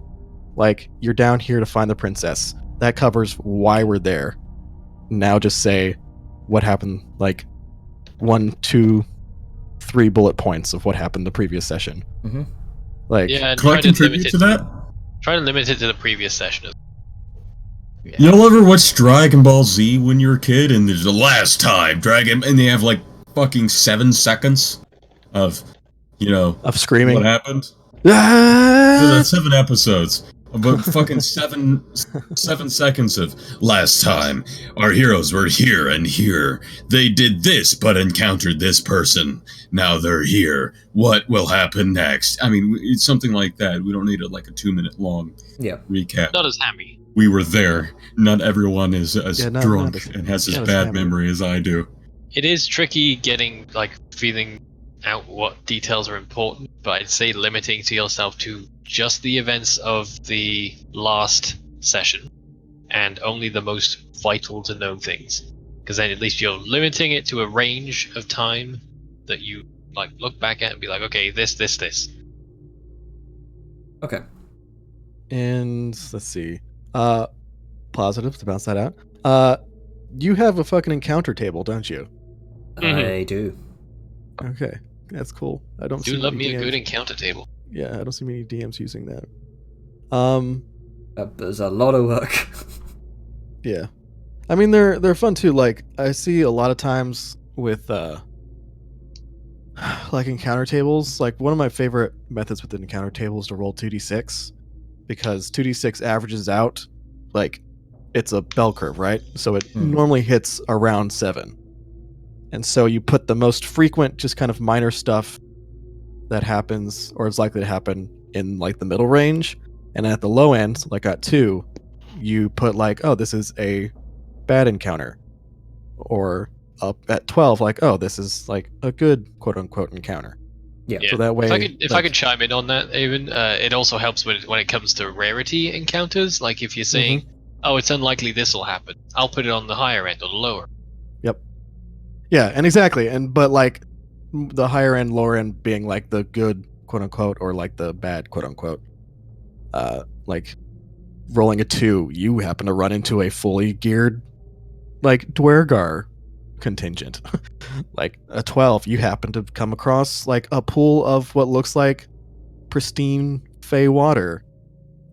like, you're down here to find the princess. That covers why we're there. Now just say what happened, like 1, 2, 3 bullet points of what happened the previous session. Mhm. Like, Yeah, and Could I try to limit contribute it. to that? Try to limit it to the previous session. Y'all ever watch Dragon Ball Z when you were a kid and there's the last time Dragon and they have like fucking 7 seconds of, of screaming. what happened? Ah! So that's 7 episodes. But fucking 7 seconds of last time our heroes were here and here. They did this but encountered this person. Now they're here. What will happen next? I mean, it's something like that. We don't need a 2-minute long Yeah. recap. Not as hammy. We were there. Not everyone is as Yeah, not drunk as- and has as not as bad hammered. memory as I do. It is tricky feeling out what details are important, but I'd say limiting to yourself to just the events of the last session and only the most vital to know things. Because then at least you're limiting it to a range of time that you look back at and be like, okay, this. Okay. And let's see. Positive to bounce that out. You have a fucking encounter table, don't you? I do. Okay, that's cool. I don't Do see love many me a DMs. good encounter table. Yeah, I don't see many DMs using that. There's a lot of work. Yeah. I mean, they're fun too. Like, I see a lot of times with like encounter tables. Like, one of my favorite methods with an encounter table is to roll 2d6, because 2d6 averages out, like, it's a bell curve, right? So it normally hits around 7. And so you put the most frequent, just kind of minor stuff that happens or is likely to happen in like the middle range, and at the low end, like at 2, you put like, oh, this is a bad encounter, or up at 12, like, oh, this is like a good quote unquote encounter. Yeah. So that way, If I could chime in on that, even it also helps when it comes to rarity encounters. Like if you're saying, "Oh, it's unlikely this will happen," I'll put it on the higher end or the lower. Yep. Yeah, and exactly, but like the higher end, lower end being like the good quote unquote or like the bad quote unquote. Like rolling a 2, you happen to run into a fully geared like Dwergar contingent. Like a 12, you happen to come across like a pool of what looks like pristine fey water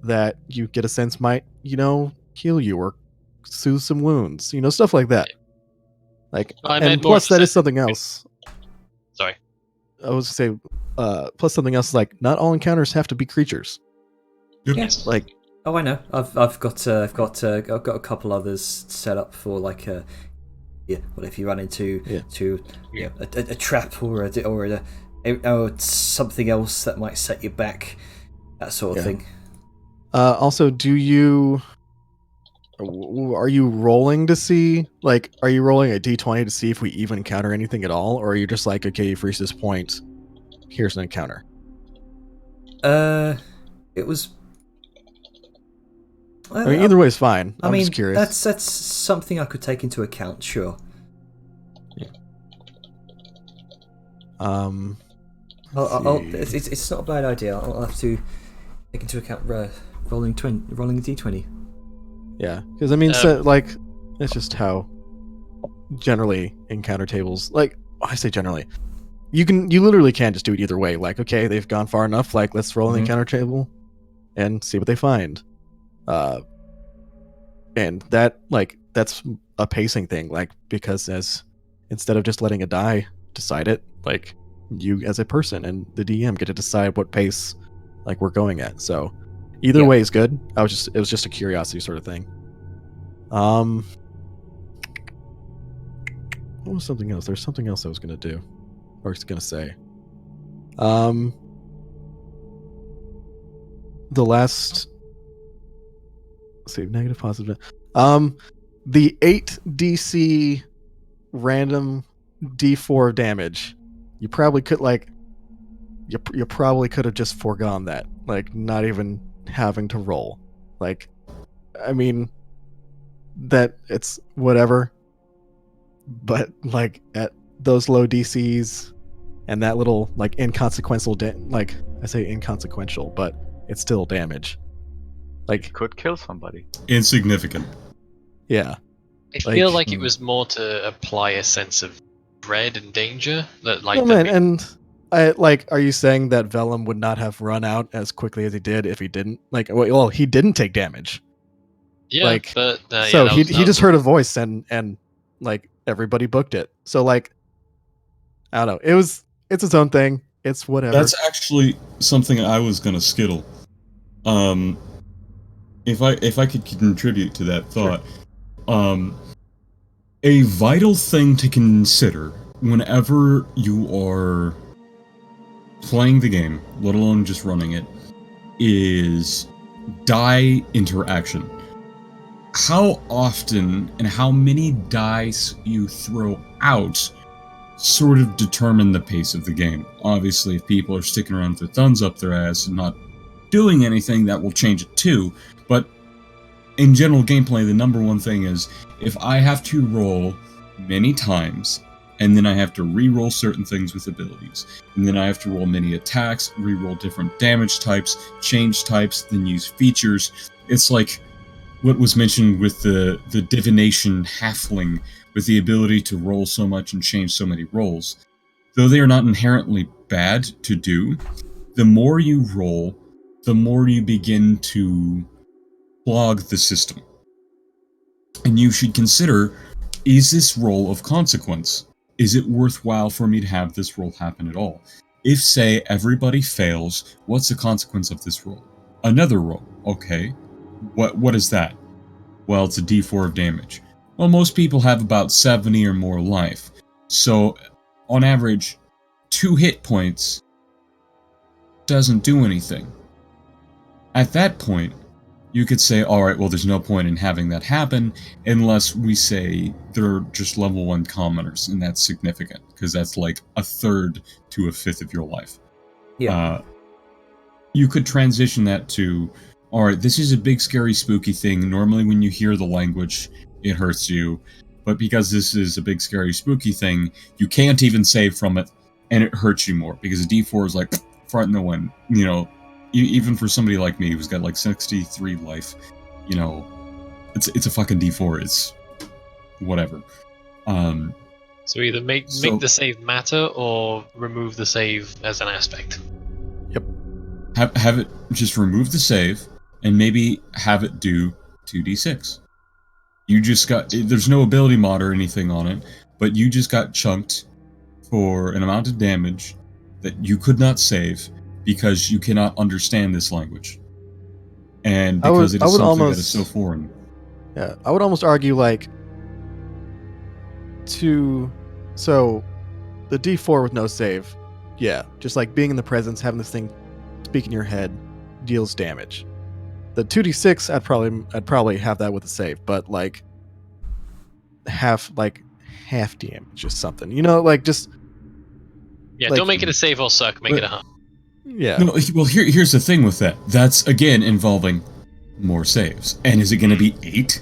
that you get a sense might, heal you or soothe some wounds, stuff like that. Like, I and meant more plus that is specific- something else. Sorry. I was gonna say, plus something else, like not all encounters have to be creatures. Yes. Like, Oh, I know. I've got a couple others set up for like well, if you run into a trap or something else that might set you back, that sort of thing. also, are you rolling to see, like, are you rolling a d20 to see if we even encounter anything at all, or are you just like, okay, you've reached this point, here's an encounter? It was. I mean, either way is fine. I'm just curious. That's something I could take into account. Sure. It's not a bad idea. I'll have to take into account rolling a d20. Yeah, because I mean, like, it's just how generally encounter tables. Like, I say generally, you literally can just do it either way. Like, okay, they've gone far enough. Like, let's roll an encounter table and see what they find. And that, like, that's a pacing thing. Like, because instead of just letting a die decide it, like, you as a person and the DM get to decide what pace, like, we're going at. So either way is good. It was just a curiosity sort of thing. What was something else? There's something else I was gonna do, or I was gonna say. The last, let's see, negative, positive. The 8 DC random D4 damage. You probably could you probably could have just foregone that, like, not even having to roll. Like, I mean, that it's whatever, but like at those low DCs and that little like inconsequential like, I say inconsequential, but it's still damage. Like, Could kill somebody. Insignificant. yeah. I feel like it was more to apply a sense of dread and danger that, like, Oh, man, and I like, are you saying that Vellum would not have run out as quickly as he did if he didn't? Like, well, he didn't take damage. yeah, like, but So that he was- just heard a voice and like everybody booked it. So, like, I don't know. It's its own thing. It's whatever. That's actually something I was gonna skittle. If I could contribute to that thought, a vital thing to consider whenever you are playing the game, let alone just running it, is die interaction. How often and how many dice you throw out sort of determine the pace of the game. Obviously, if people are sticking around with their thumbs up their ass and not doing anything, that will change it too. But in general gameplay, the number one thing is, if I have to roll many times and then I have to re-roll certain things with abilities. And then I have to roll many attacks, re-roll different damage types, change types, then use features. It's like what was mentioned with the divination halfling, with the ability to roll so much and change so many rolls. Though they are not inherently bad to do, the more you roll, the more you begin to clog the system. And you should consider, is this roll of consequence? Is it worthwhile for me to have this roll happen at all? If, say, everybody fails, what's the consequence of this roll? Another roll. Okay. What is that? Well, it's a d4 of damage. Well, most people have about 70 or more life. So, on average, 2 hit points doesn't do anything. At that point, you could say, alright, well, there's no point in having that happen unless we say they're just level 1 commoners, and that's significant, because that's like a third to a fifth of your life. Yeah. You could transition that to, alright, this is a big, scary, spooky thing. Normally when you hear the language, it hurts you. But because this is a big, scary, spooky thing, you can't even save from it, and it hurts you more, because a d4 is like, front no one, you know, even for somebody like me who's got like 63 life, you know, it's a fucking d4, it's whatever. So either make the save matter or remove the save as an aspect. Have it just remove the save, and maybe have it do 2d6. You just got, there's no ability mod or anything on it, but you just got chunked for an amount of damage that you could not save because you cannot understand this language. And because it is something that is so foreign. Yeah, I would almost argue like so the D4 with no save, yeah, just like being in the presence, having this thing speak in your head deals damage. The 2d6, I'd probably have that with a save, but like half damage or something. You know, like just yeah, like, don't make it a save or suck, make it a hunt. Yeah. No, well, here's the thing with that. That's, again, involving more saves. And is it going to be 8?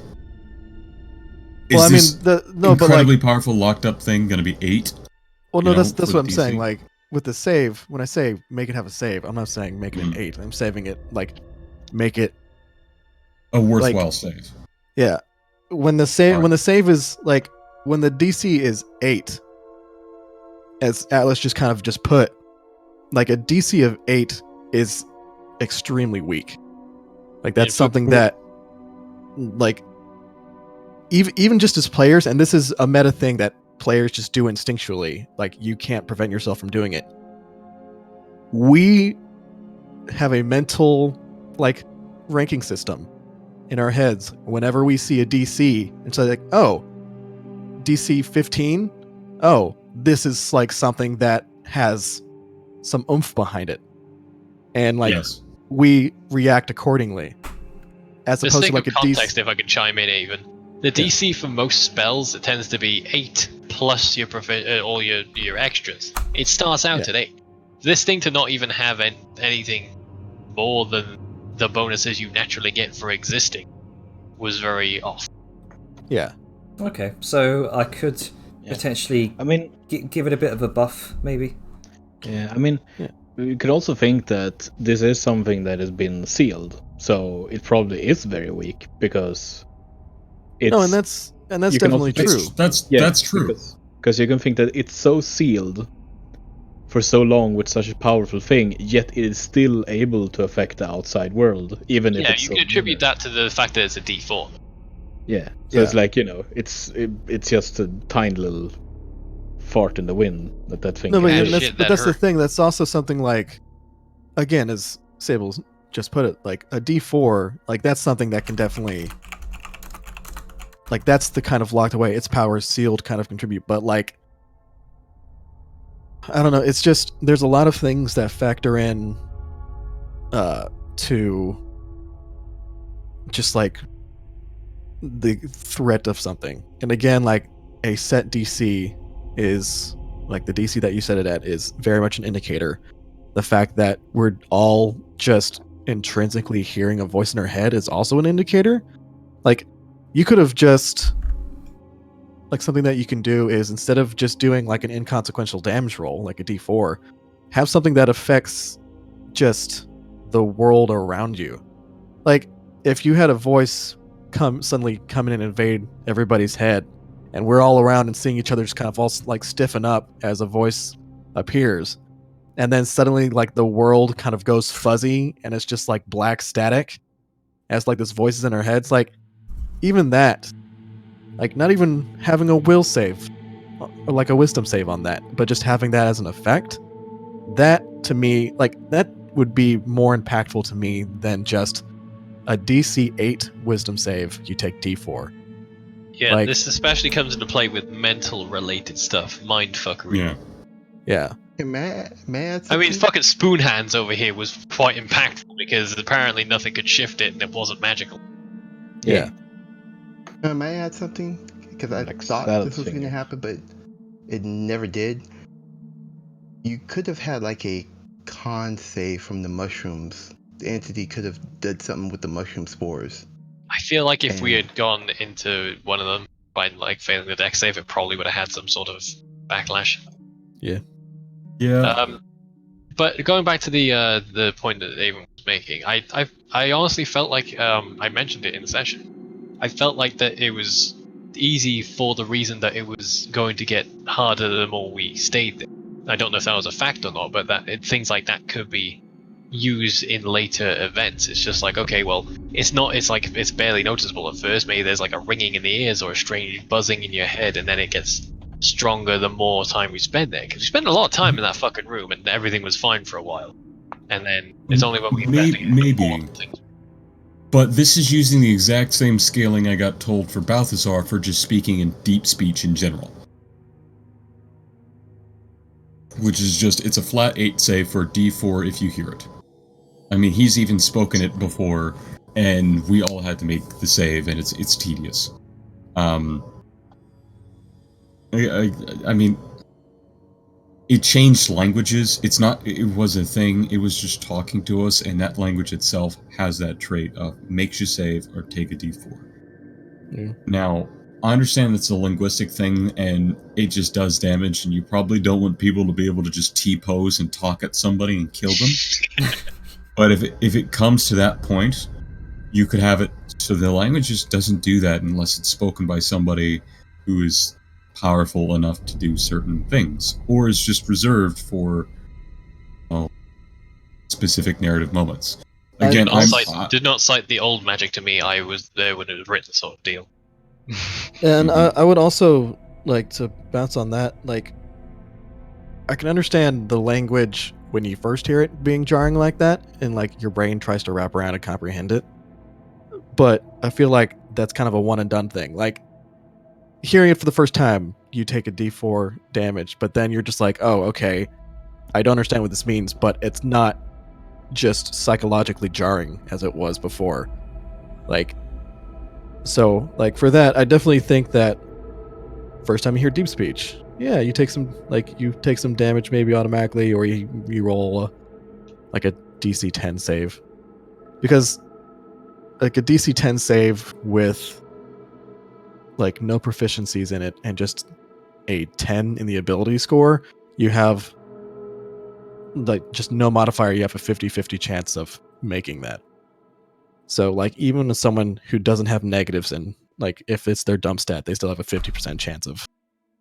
Well, I mean, incredibly powerful locked up thing going to be 8? Well, no, that's what I'm DC? saying. Like with the save, when I say make it have a save, I'm not saying make it an 8. I'm saving it like make it a worthwhile save. Yeah. When the save is like when the DC is 8, as Atlas just kind of just put, like a DC of 8 is extremely weak. Like that's something that like even just as players, and this is a meta thing that players just do instinctually, like you can't prevent yourself from doing it. We have a mental like ranking system in our heads whenever we see a DC, and so like, oh, DC 15, oh, this is like something that has some oomph behind it, and like we react accordingly, as opposed to like a context. DC. If I could chime in, even the DC for most spells, it tends to be 8 plus your all your extras. It starts out at 8. This thing to not even have anything more than the bonuses you naturally get for existing was very off. Yeah. Okay, so I could potentially, I mean, give it a bit of a buff, maybe. Yeah, I mean, you could also think that this is something that has been sealed, so it probably is very weak because it's. No, and that's definitely true. That's true. Because you can think that it's so sealed for so long with such a powerful thing, yet it is still able to affect the outside world, even if it's you can attribute that to the fact that it's a D4. Yeah, so it's like, you know, it's just a tiny little fart in the wind that thing. No, can but, do. that's the thing. That's also something like, again, as Sable's just put it, like a D4, like that's something that can definitely, like that's the kind of locked away, its power is sealed kind of contribute. But like, I don't know. It's just there's a lot of things that factor in to just like the threat of something. And again, like a set DC is like the DC that you set it at is very much an indicator. The fact that we're all just intrinsically hearing a voice in our head is also an indicator. Like you could have just like something that you can do is instead of just doing like an inconsequential damage roll, like a D4, have something that affects just the world around you. Like if you had a voice suddenly come in and invade everybody's head, and we're all around and seeing each other just kind of all like stiffen up as a voice appears, and then suddenly like the world kind of goes fuzzy and it's just like black static as like this voice is in our heads. Like even that, like not even having a will save or like a wisdom save on that, but just having that as an effect, that to me, like that would be more impactful to me than just a DC 8 wisdom save, you take D4. Yeah, Like- this especially comes into play with mental related stuff, mindfuckery. Yeah. Yeah. Hey, may I add I mean, something? fucking Spoon Hands over here was quite impactful because apparently nothing could shift it and it wasn't magical. Yeah. May I add something? Because I Like thought salad this was going to finger. happen, but it never did. You could have had like a con save from the mushrooms. The entity could have did something with the mushroom spores. I feel like if we And- had gone into one of them by like failing the deck save, it probably would have had some sort of backlash. Yeah. But going back to the point that Avon was making, I honestly felt like I mentioned it in the session. I felt like that it was easy for the reason that it was going to get harder the more we stayed there. I don't know if that was a fact or not, but things like that could be used in later events. It's just like, okay, well, it's like it's barely noticeable at first. Maybe there's like a ringing in the ears or a strange buzzing in your head, and then it gets stronger the more time we spend there. Because we spent a lot of time in that fucking room, and everything was fine for a while. And then it's only when we investigate Maybe. more things. But this is using the exact same scaling I got told for Balthazar for just speaking in deep speech in general. Which is just, it's a flat 8 save for D4 if you hear it. I mean, he's even spoken it before, and we all had to make the save, and it's tedious. I mean, it changed languages. It was a thing. It was just talking to us, and that language itself has that trait of makes you save or take a D4. Yeah. Now, I understand it's a linguistic thing, and it just does damage, and you probably don't want people to be able to just T-pose and talk at somebody and kill them. But if it comes to that point, you could have it so the language just doesn't do that unless it's spoken by somebody who is powerful enough to do certain things, or is just reserved for specific narrative moments. Again, Did not cite the old magic to me. I was there when it was written, sort of deal. And I would also like to bounce on that. Like, I can understand the language when you first hear it being jarring like that, and like your brain tries to wrap around and comprehend it. But I feel like that's kind of a one and done thing. Like, hearing it for the first time, you take a D4 damage, but then you're just like, oh, okay, I don't understand what this means, but it's not just psychologically jarring as it was before. Like, so, like, for that, I definitely think that first time you hear deep speech, yeah, you take some damage maybe automatically, or you roll like a DC 10 save. Because like a DC 10 save with like no proficiencies in it and just a 10 in the ability score, you have like just no modifier, you have a 50-50 chance of making that. So like even with someone who doesn't have negatives in, like if it's their dump stat, they still have a 50% chance of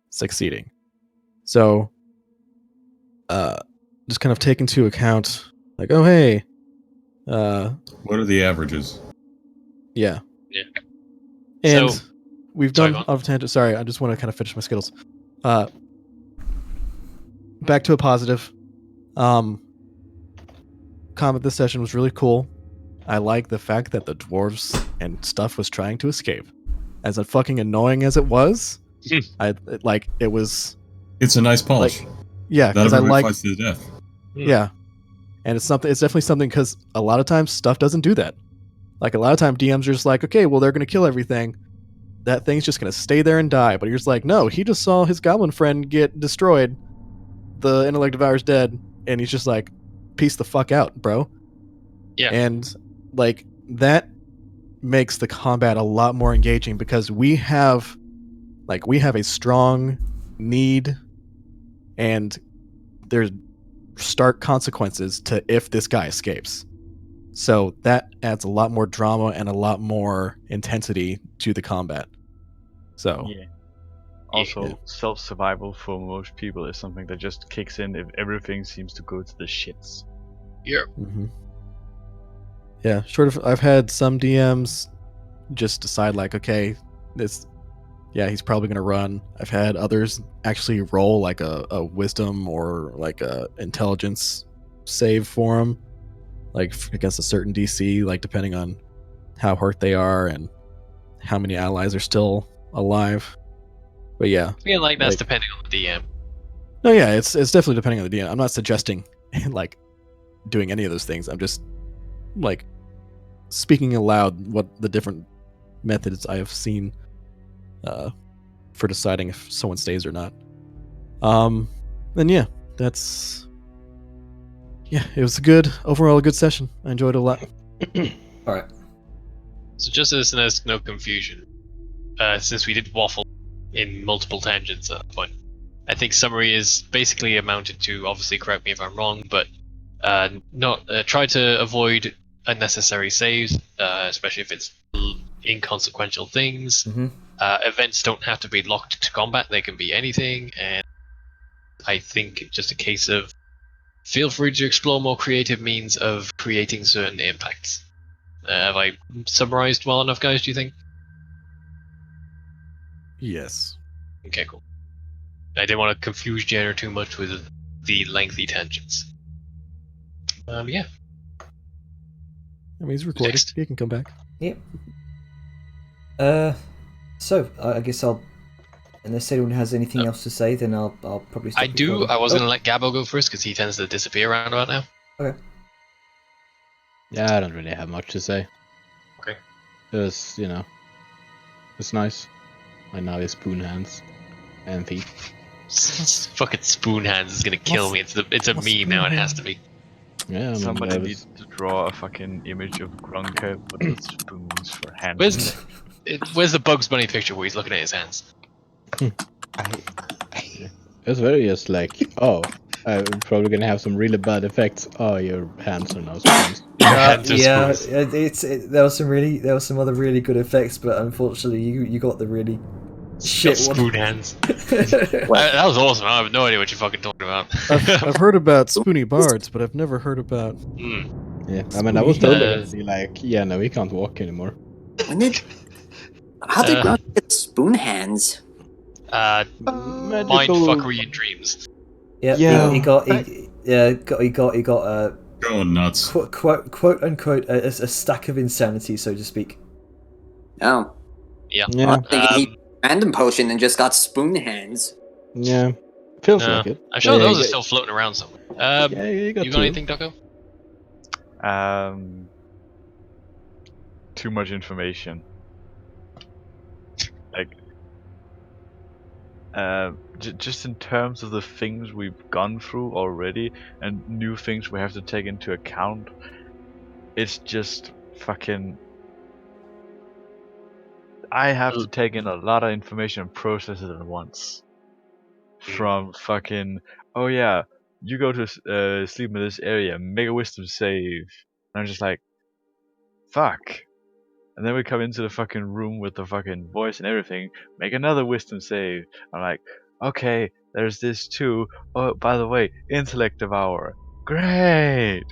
succeeding. So just kind of take into account like, oh hey, what are the averages? yeah. Yeah. And So- we've Sorry, done go on. off tangent. Sorry, I just want to kind of finish my Skittles. Back to a positive. Combat this session was really cool. I like the fact that the dwarves and stuff was trying to escape. As fucking annoying as it was, it was It's a nice polish. yeah, Not because I everybody like fights to the death. yeah, and it's definitely something because a lot of times stuff doesn't do that. Like a lot of times DMs are just like, okay, well they're gonna kill everything. That thing's just gonna stay there and die. But you're just like, no, he just saw his goblin friend get destroyed. The intellect devour's dead, and he's just like, peace the fuck out, bro. Yeah. And like that makes the combat a lot more engaging because we have Like, we have a strong need, and there's stark consequences to if this guy escapes. So that adds a lot more drama and a lot more intensity to the combat. So Yeah. Also, Yeah. self-survival for most people is something that just kicks in if everything seems to go to the shits. mhm. Yeah, short of I've had some DMs just decide like, okay, he's probably gonna run. I've had others actually roll like a wisdom or like a intelligence save for him, like against a certain DC, like depending on how hurt they are and how many allies are still alive. But yeah, I feel like that's Like- depending on the DM. no, yeah, it's definitely depending on the DM. I'm not suggesting like doing any of those things. I'm just like speaking aloud what the different methods I have seen for deciding if someone stays or not. And yeah, it was overall a good session. I enjoyed it a lot. All right. So just as there's no confusion, since we did waffle in multiple tangents at that point, I think summary is basically amounted to, obviously correct me if I'm wrong, but try to avoid unnecessary saves, especially if it's inconsequential things. Mhm. Events don't have to be locked to combat, they can be anything, and I think just a case of feel free to explore more creative means of creating certain impacts. Have I summarized well enough, guys, do you think? Yes. Okay, cool. I didn't want to confuse Jenner too much with the lengthy tangents. Yeah. I mean, he's recording. Next. He can come back. Yep. So I guess unless anyone has anything else to say, then I'll probably. Stop I do. recording. I was going to let Gabo go first because he tends to disappear around about now. Okay. Yeah, I don't really have much to say. Okay. It was, it's nice. I now have spoon hands and feet. Fucking spoon hands is going to kill me. It's a meme now. It has to be. Yeah, I mean, Somebody that was- needs to draw a fucking image of Grunke with spoons for hands. Where's the Bugs Bunny picture where he's looking at his hands? It's very just like, oh, I'm probably gonna have some really bad effects. Oh, your hands are now spoons. Hands are yeah. spoons. There was some other really good effects, but unfortunately, you got the really shit one. Spoon hands. That was awesome. I have no idea what you're fucking talking about. I've heard about spoony bards, but I've never heard about. Yeah, I mean, I was totally Uh, gonna be like, yeah, no, we can't walk anymore. How did Grunt get spoon hands? Mind fuckery in dreams. Yeah, he got Going nuts. quote unquote a stack of insanity, so to speak. Oh, Yeah. Yeah, I'm thinking he random potion and just got spoon hands. yeah, feels No. like it. I'm sure Yeah, those are yeah, still floating around somewhere. Yeah, you got You two. got anything, Ducko? Too much information. Like, just in terms of the things we've gone through already and new things we have to take into account, it's just fucking. I have to take in a lot of information and process it at once. From fucking, oh yeah, you go to sleep in this area, make a wisdom save. And I'm just like, fuck. And then we come into the fucking room with the fucking voice and everything, make another wisdom save. I'm like, okay, there's this too. Oh, by the way, intellect devour. Great.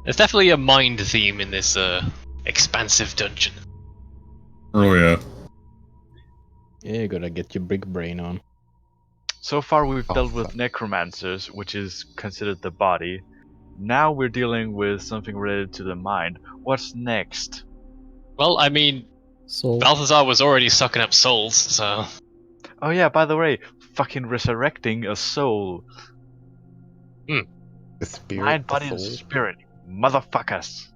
There's definitely a mind theme in this expansive dungeon. Oh yeah. Yeah, you gotta get your big brain on. So far we've dealt with necromancers, which is considered the body. Now we're dealing with something related to the mind. What's next? Well, I mean, Soul. Balthazar was already sucking up souls, so Oh yeah, by the way, fucking resurrecting a soul. The spirit. Mind, the body, and soul. spirit. Motherfuckers.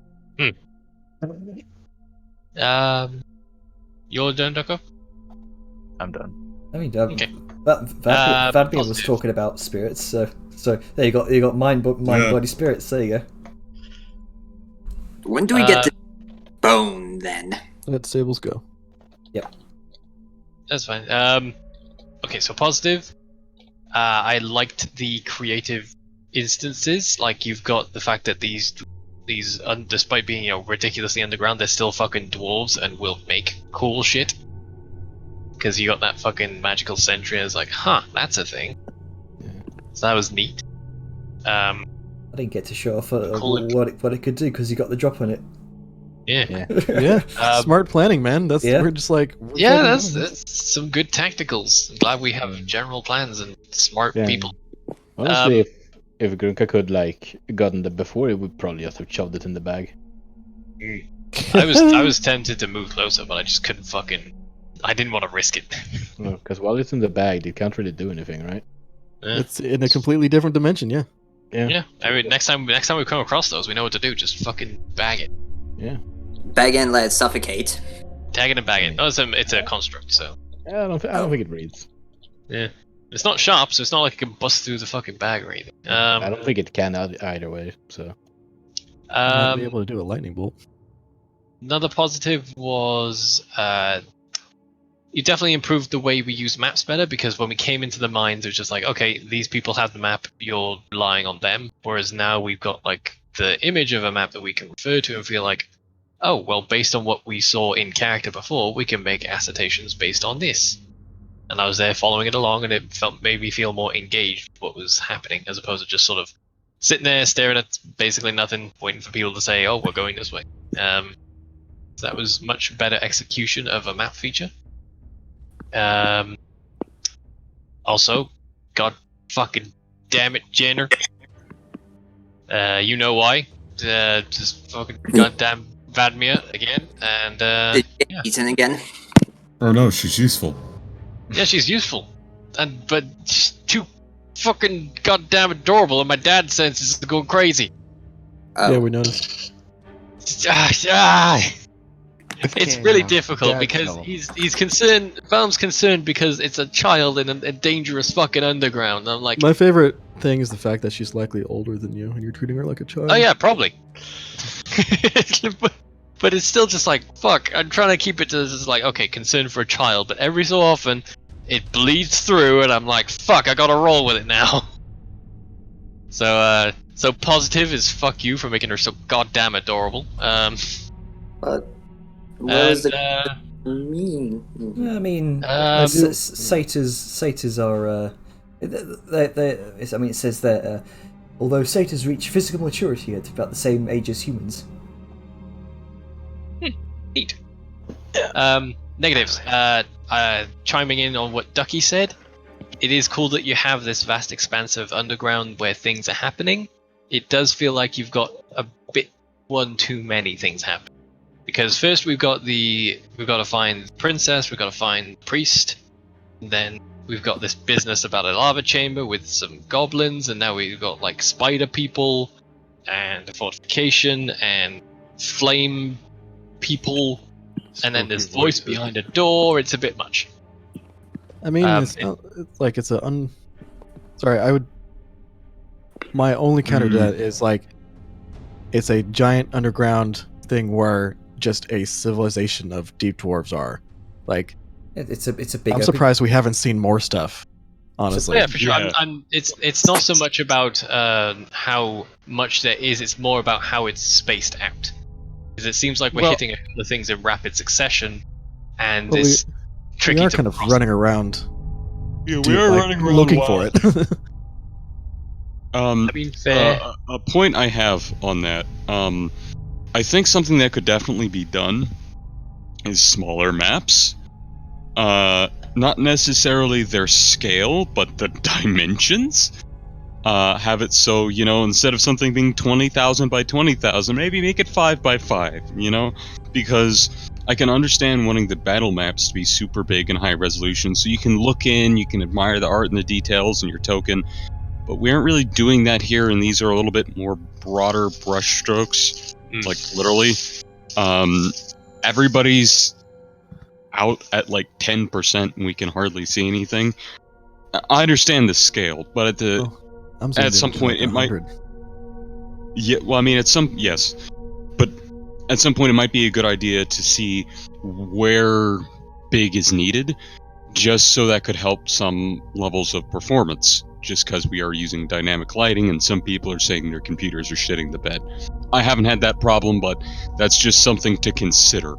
you're done, Ducko? I'm done. I mean, Okay. Vadmir was positive. talking about spirits, so there you got mind, Yeah. body, spirits. There you go. When do we get to bone then? Let Sables go. That's fine. Okay, so positive. I liked the creative instances. Like you've got the fact that these, despite being ridiculously underground, they're still fucking dwarves and will make cool shit. Because you got that fucking magical sentry, and it's like, huh, that's a thing. So that was neat. I didn't get to show off Cool. what it could do because you got the drop on it. Yeah. Yeah, smart planning, man. That's Yeah. we're just like Yeah, that's some good tacticals. I'm glad we have general plans and smart Yeah. people. Honestly, if Grunka could like gotten them before, it would probably just have shoved it in the bag. I was tempted to move closer, but I just couldn't fucking. I didn't want to risk it. Because while it's in the bag, it can't really do anything, right? Yeah. It's in a completely different dimension. Yeah. Yeah, I mean, next time we come across those, we know what to do. Just fucking bag it, Yeah. Bag and let it suffocate. tag it and bag it. Oh, it's a construct, so I don't think it reads. yeah, it's not sharp, so it's not like it can bust through the fucking bag or anything. I don't think it can either way. So Might be able to do a lightning bolt. Another positive was you definitely improved the way we use maps better, because when we came into the mines, it was just like, okay, these people have the map, you're relying on them. Whereas now we've got like the image of a map that we can refer to and feel like, oh, well, based on what we saw in character before, we can make assertions based on this. And I was there following it along, and it made me feel more engaged with what was happening, as opposed to just sort of sitting there staring at basically nothing, waiting for people to say, oh, we're going this way. So that was much better execution of a map feature. Also, god fucking damn it, Jenner. You know why. Just fucking goddamn Vadmir again, and Did you get eaten again? Oh no, she's useful. yeah, she's useful, but she's too fucking goddamn adorable, and my dad senses is going crazy. Oh. Yeah, we noticed. It's really difficult because he's concerned. Valm's concerned because it's a child in a dangerous fucking underground. I'm like, My favorite thing is the fact that she's likely older than you, and you're treating her like a child. oh yeah, probably. But it's still just like, fuck. I'm trying to keep it to just like, okay, concern for a child, but every so often it bleeds through, and I'm like, fuck, I gotta roll with it now. So positive is fuck you for making her so goddamn adorable. But what was And, the mean? I mean, Um, satyrs are. I mean, it says that although satyrs reach physical maturity at about the same age as humans. Neat. Negatives. Chiming in on what Ducky said, it is cool that you have this vast expanse of underground where things are happening. It does feel like you've got a bit one too many things happening. Because first we've got to find the princess, we've got to find the priest, and then we've got this business about a lava chamber with some goblins, and now we've got like spider people, and a fortification, and flame people, and then there's voice behind a door. It's a bit much. I mean, it's not it's like it's a Sorry, I would. My only counter to that is like, it's a giant underground thing where just a civilization of deep dwarves are. Like, It's a big. I'm surprised we haven't seen more stuff. Honestly, Yeah, for sure. Yeah. It's not so much about how much there is; it's more about how it's spaced out. Because it seems like we're hitting a couple of things in rapid succession, and Well, it's we tricky are to kind of process. running around. Yeah, to, like, looking for it. I mean, fair. A point I have on that, I think something that could definitely be done is smaller maps. Not necessarily their scale, but the dimensions. Have it so, instead of something being 20,000 by 20,000, maybe make it 5 by 5, Because I can understand wanting the battle maps to be super big and high resolution, so you can look in, you can admire the art and the details in your token, but we aren't really doing that here, and these are a little bit more broader brush strokes, like literally. Everybody's out at like 10% and we can hardly see anything. I understand the scale, but at some point it might. Yeah, well, I mean, yes, but at some point it might be a good idea to see where big is needed, just so that could help some levels of performance, just because we are using dynamic lighting and some people are saying their computers are shitting the bed. I haven't had that problem, but that's just something to consider.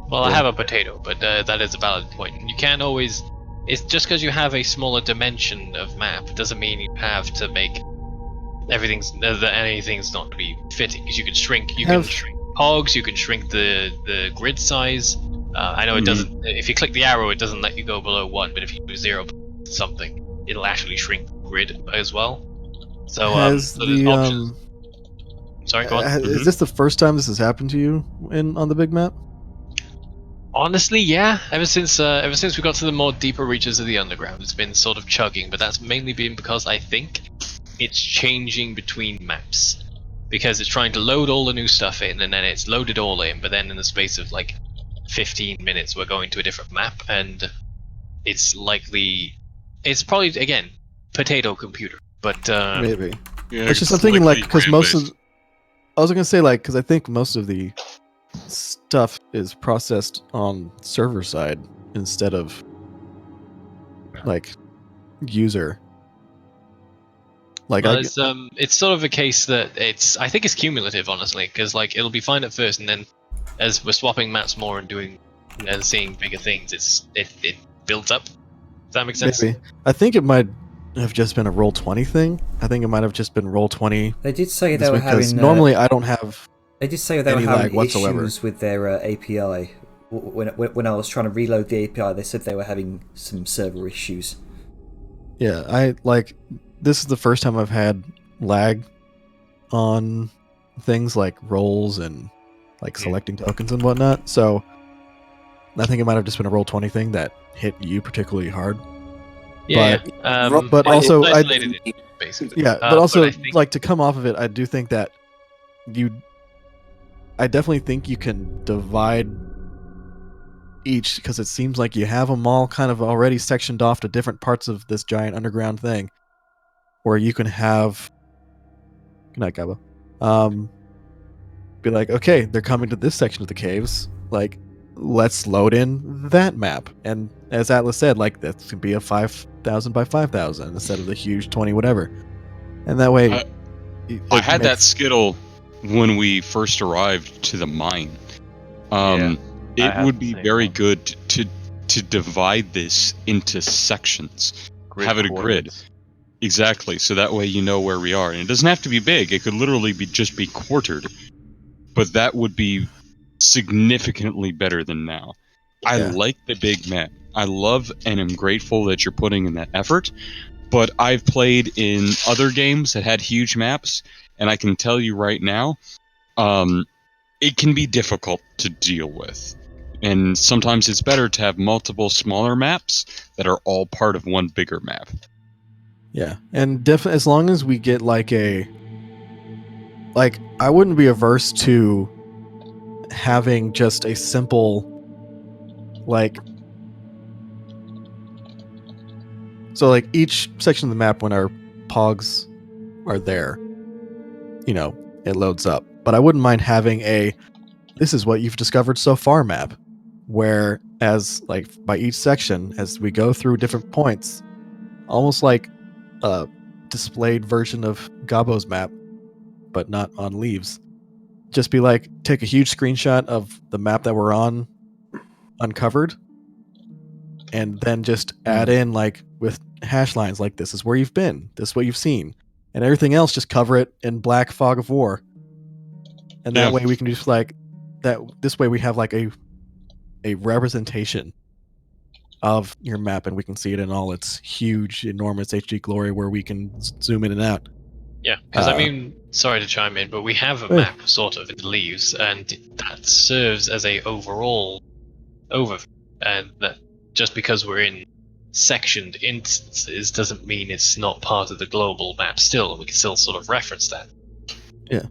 Well, I have a potato, but that is a valid point. You can't always... It's just because you have a smaller dimension of map doesn't mean you have to make that anything's not to be fitting. Because you can shrink pogs, you can shrink the grid size. I know it doesn't. If you click the arrow, it doesn't let you go below 1, but if you do 0 something, it'll actually shrink the grid as well. So Has so there's options. Sorry, go on. Is this the first time this has happened to you on the big map? Honestly, yeah. Ever since we got to the more deeper reaches of the underground, it's been sort of chugging. But that's mainly been because I think it's changing between maps, because it's trying to load all the new stuff in, and then it's loaded all in. But then in the space of like 15 minutes, we're going to a different map, and it's probably again potato computer. But Maybe. Yeah, It's just I'm thinking like because I was gonna say like because I think most of the stuff is processed on server side instead of like user. Like well, it's sort of a case that I think it's cumulative, honestly, because like it'll be fine at first, and then as we're swapping maps more and doing and seeing bigger things, it builds up. Does that make sense? Maybe. I think it might have just been a Roll20 thing. I think it might have just been Roll20. They did say they were having... normally I don't have... They did say they were any having lag whatsoever. issues with their API. When I was trying to reload the API, they said they were having some server issues. Yeah, this is the first time I've had lag on things like rolls and like selecting tokens and whatnot. So I think it might have just been a Roll20 thing that hit you particularly hard. Yeah, but also basically. Yeah, but also I think... like to come off of it, I do think that I definitely think you can divide each, because it seems like you have them all kind of already sectioned off to different parts of this giant underground thing, where you can have, good night, Gabo, be like, okay, they're coming to this section of the caves, like, let's load in that map. And as Atlas said, like, that can be a 5,000 by 5,000 instead of the huge 20 whatever. And that way... I had that skittle when we first arrived to the mine. It would be very good to divide this into sections. Have it a grid. Exactly, so that way you know where we are. And it doesn't have to be big, it could literally just be quartered. But that would be significantly better than now. I like the big map. I love and am grateful that you're putting in that effort. But I've played in other games that had huge maps, and I can tell you right now, it can be difficult to deal with. And sometimes it's better to have multiple smaller maps that are all part of one bigger map. Yeah, and as long as we get I wouldn't be averse to having just a simple, so each section of the map, when our pogs are there, it loads up. But I wouldn't mind having this is what you've discovered so far map, where by each section, as we go through different points, almost like a displayed version of Gabo's map, but not on leaves. Just be take a huge screenshot of the map that we're on, uncovered, and then just add in with hash lines this is where you've been, this is what you've seen, and everything else just cover it in black fog of war. And that way we can just that. This way we have a representation of your map, and we can see it in all its huge, enormous HD glory, where we can zoom in and out. Yeah, because sorry to chime in, but we have a map sort of in the leaves, and that serves as a overall overview. And that just because we're in sectioned instances doesn't mean it's not part of the global map still. We can still sort of reference that. Yeah.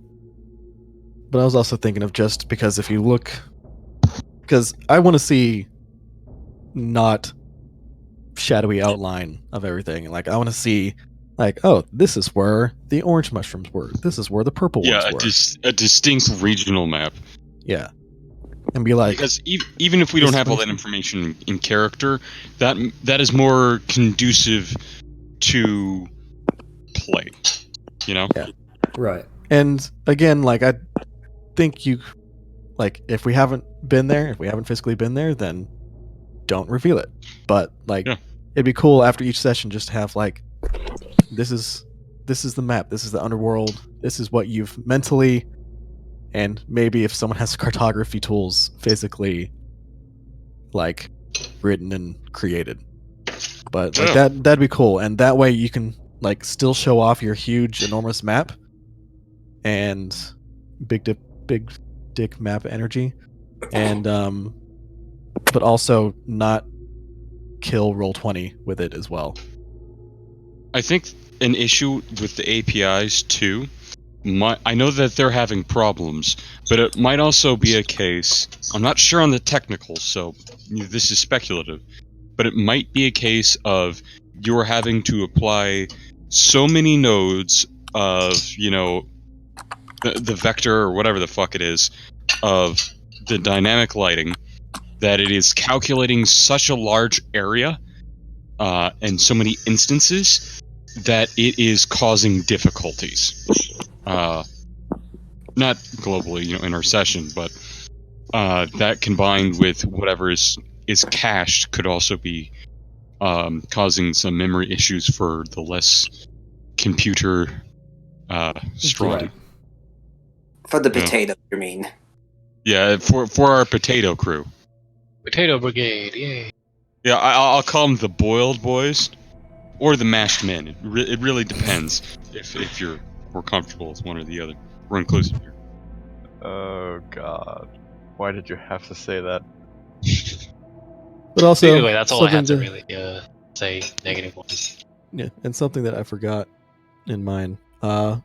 But I was also thinking of just because if you look... Because I want to see not shadowy outline of everything. I want to see, oh, this is where the orange mushrooms were. This is where the purple ones were. A distinct regional map. Yeah. and be like, Because even if we don't have all that information in character, that is more conducive to play. You know? Yeah. Right. and again, like I think you, like if we haven't been there, if we haven't physically been there, then don't reveal it. But like, Yeah. it'd be cool after each session just to have like, this is the map, this is the underworld, this is what you've mentally, and maybe if someone has cartography tools, physically, like written and created. But like Yeah. that'd be cool, and that way you can like still show off your huge, enormous map, and big dick map energy, and but also not kill Roll20 with it as well. I think an issue with the APIs too. I know that they're having problems, but it might also be a case. I'm not sure on the technicals, so this is speculative. But it might be a case of you're having to apply so many nodes of, the vector or whatever the fuck it is of the dynamic lighting that it is calculating such a large area and so many instances that it is causing difficulties. Not globally, in our session, but that combined with whatever is cached could also be causing some memory issues for the less computer strong. Right. For the potato, you mean? Yeah, for our potato crew. Potato Brigade, yay. Yeah, I'll call them the boiled boys or the mashed men. It really depends if you're more comfortable with one or the other. We're inclusive here. Oh god. Why did you have to say that? But also, Anyway, that's all I had to something really say negative ones. Yeah, and something that I forgot in mine. I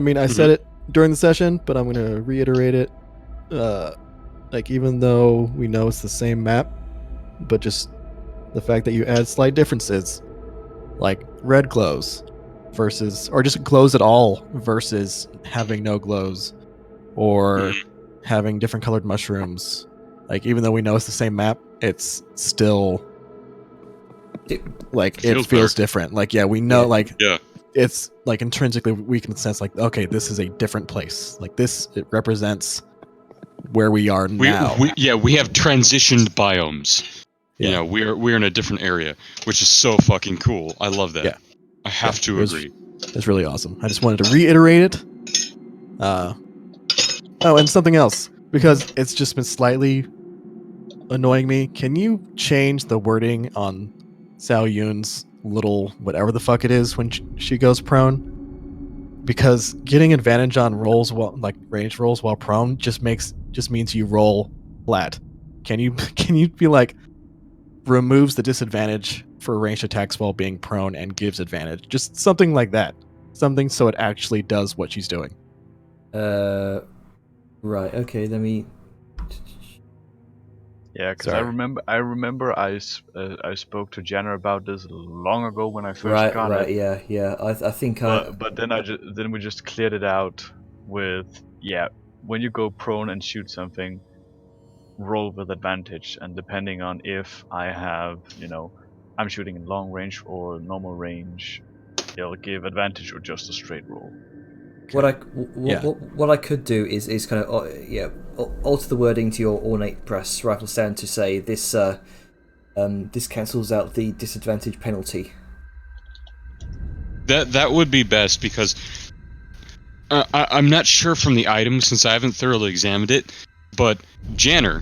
mean, I said it during the session, but I'm gonna reiterate it. Like, even though we know it's the same map, but just the fact that you add slight differences, like red glows versus, or just glows at all versus having no glows, or having different colored mushrooms. Like, even though we know it's the same map, it's still like it feels different. Like, yeah, we know, like, it's like intrinsically we can sense like, okay, this is a different place. Like this, it represents where we are now. We have transitioned biomes. Yeah. We're in a different area, which is so fucking cool. I love that. Yeah. I have to agree. It's really awesome. I just wanted to reiterate it. Oh, and something else, because it's just been slightly annoying me. Can you change the wording on Xiao Yun's little whatever the fuck it is when she goes prone? Because getting advantage on rolls while, like range rolls while prone, just means you roll flat. Can you be like, removes the disadvantage for ranged attacks while being prone and gives advantage? Just something like that. Something so it actually does what she's doing. Right. Okay. Let me. Yeah, because I remember I spoke to Jenner about this long ago when I first got it. Yeah. I think But then we just cleared it out with, when you go prone and shoot something, roll with advantage, and depending on if I have, I'm shooting in long range or normal range, it'll give advantage or just a straight roll. What I could do is kind of alter the wording to your ornate brass rifle stand to say this this cancels out the disadvantage penalty. That would be best, because I'm not sure from the item since I haven't thoroughly examined it. But Janner,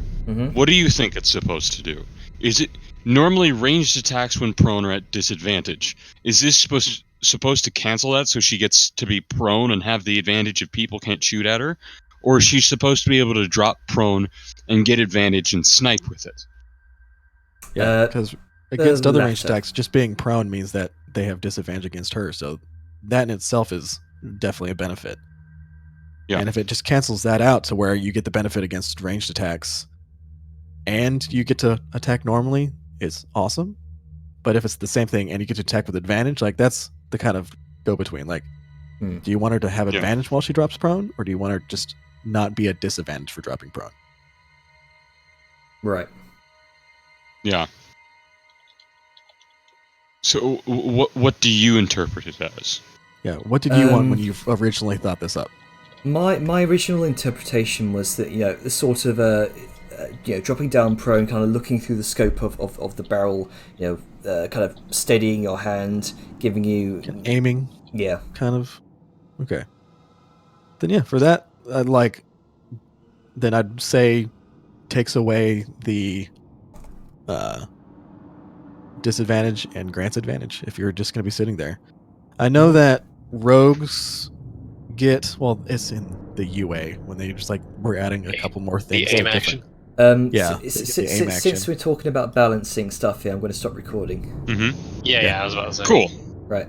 what do you think it's supposed to do? Is it normally ranged attacks when prone are at disadvantage? Is this supposed to cancel that so she gets to be prone and have the advantage if people can't shoot at her? Or is she supposed to be able to drop prone and get advantage and snipe with it? Yeah, because against other latter. ranged attacks, just being prone means that they have disadvantage against her, so that in itself is definitely a benefit. Yeah. And if it just cancels that out to where you get the benefit against ranged attacks and you get to attack normally, it's awesome. But if it's the same thing and you get to attack with advantage, like that's the kind of go-between. Like, do you want her to have advantage while she drops prone, or do you want her just not be at disadvantage for dropping prone? Right. Yeah. So what do you interpret it as? Yeah. What did you want when you originally thought this up? My original interpretation was that, you know, the sort of you know, dropping down prone, kind of looking through the scope of the barrel, you know, kind of steadying your hand, giving you Aiming. Yeah. Kind of. Okay. Then yeah, for that, then I'd say takes away the disadvantage and grants advantage if you're just going to be sitting there. I know that rogues get, well, it's in the UA when they just like we're adding a couple more things. The aim action. Yeah. Since we're talking about balancing stuff here, I'm going to stop recording. Mm-hmm. Yeah, I was about to say. Cool. Right.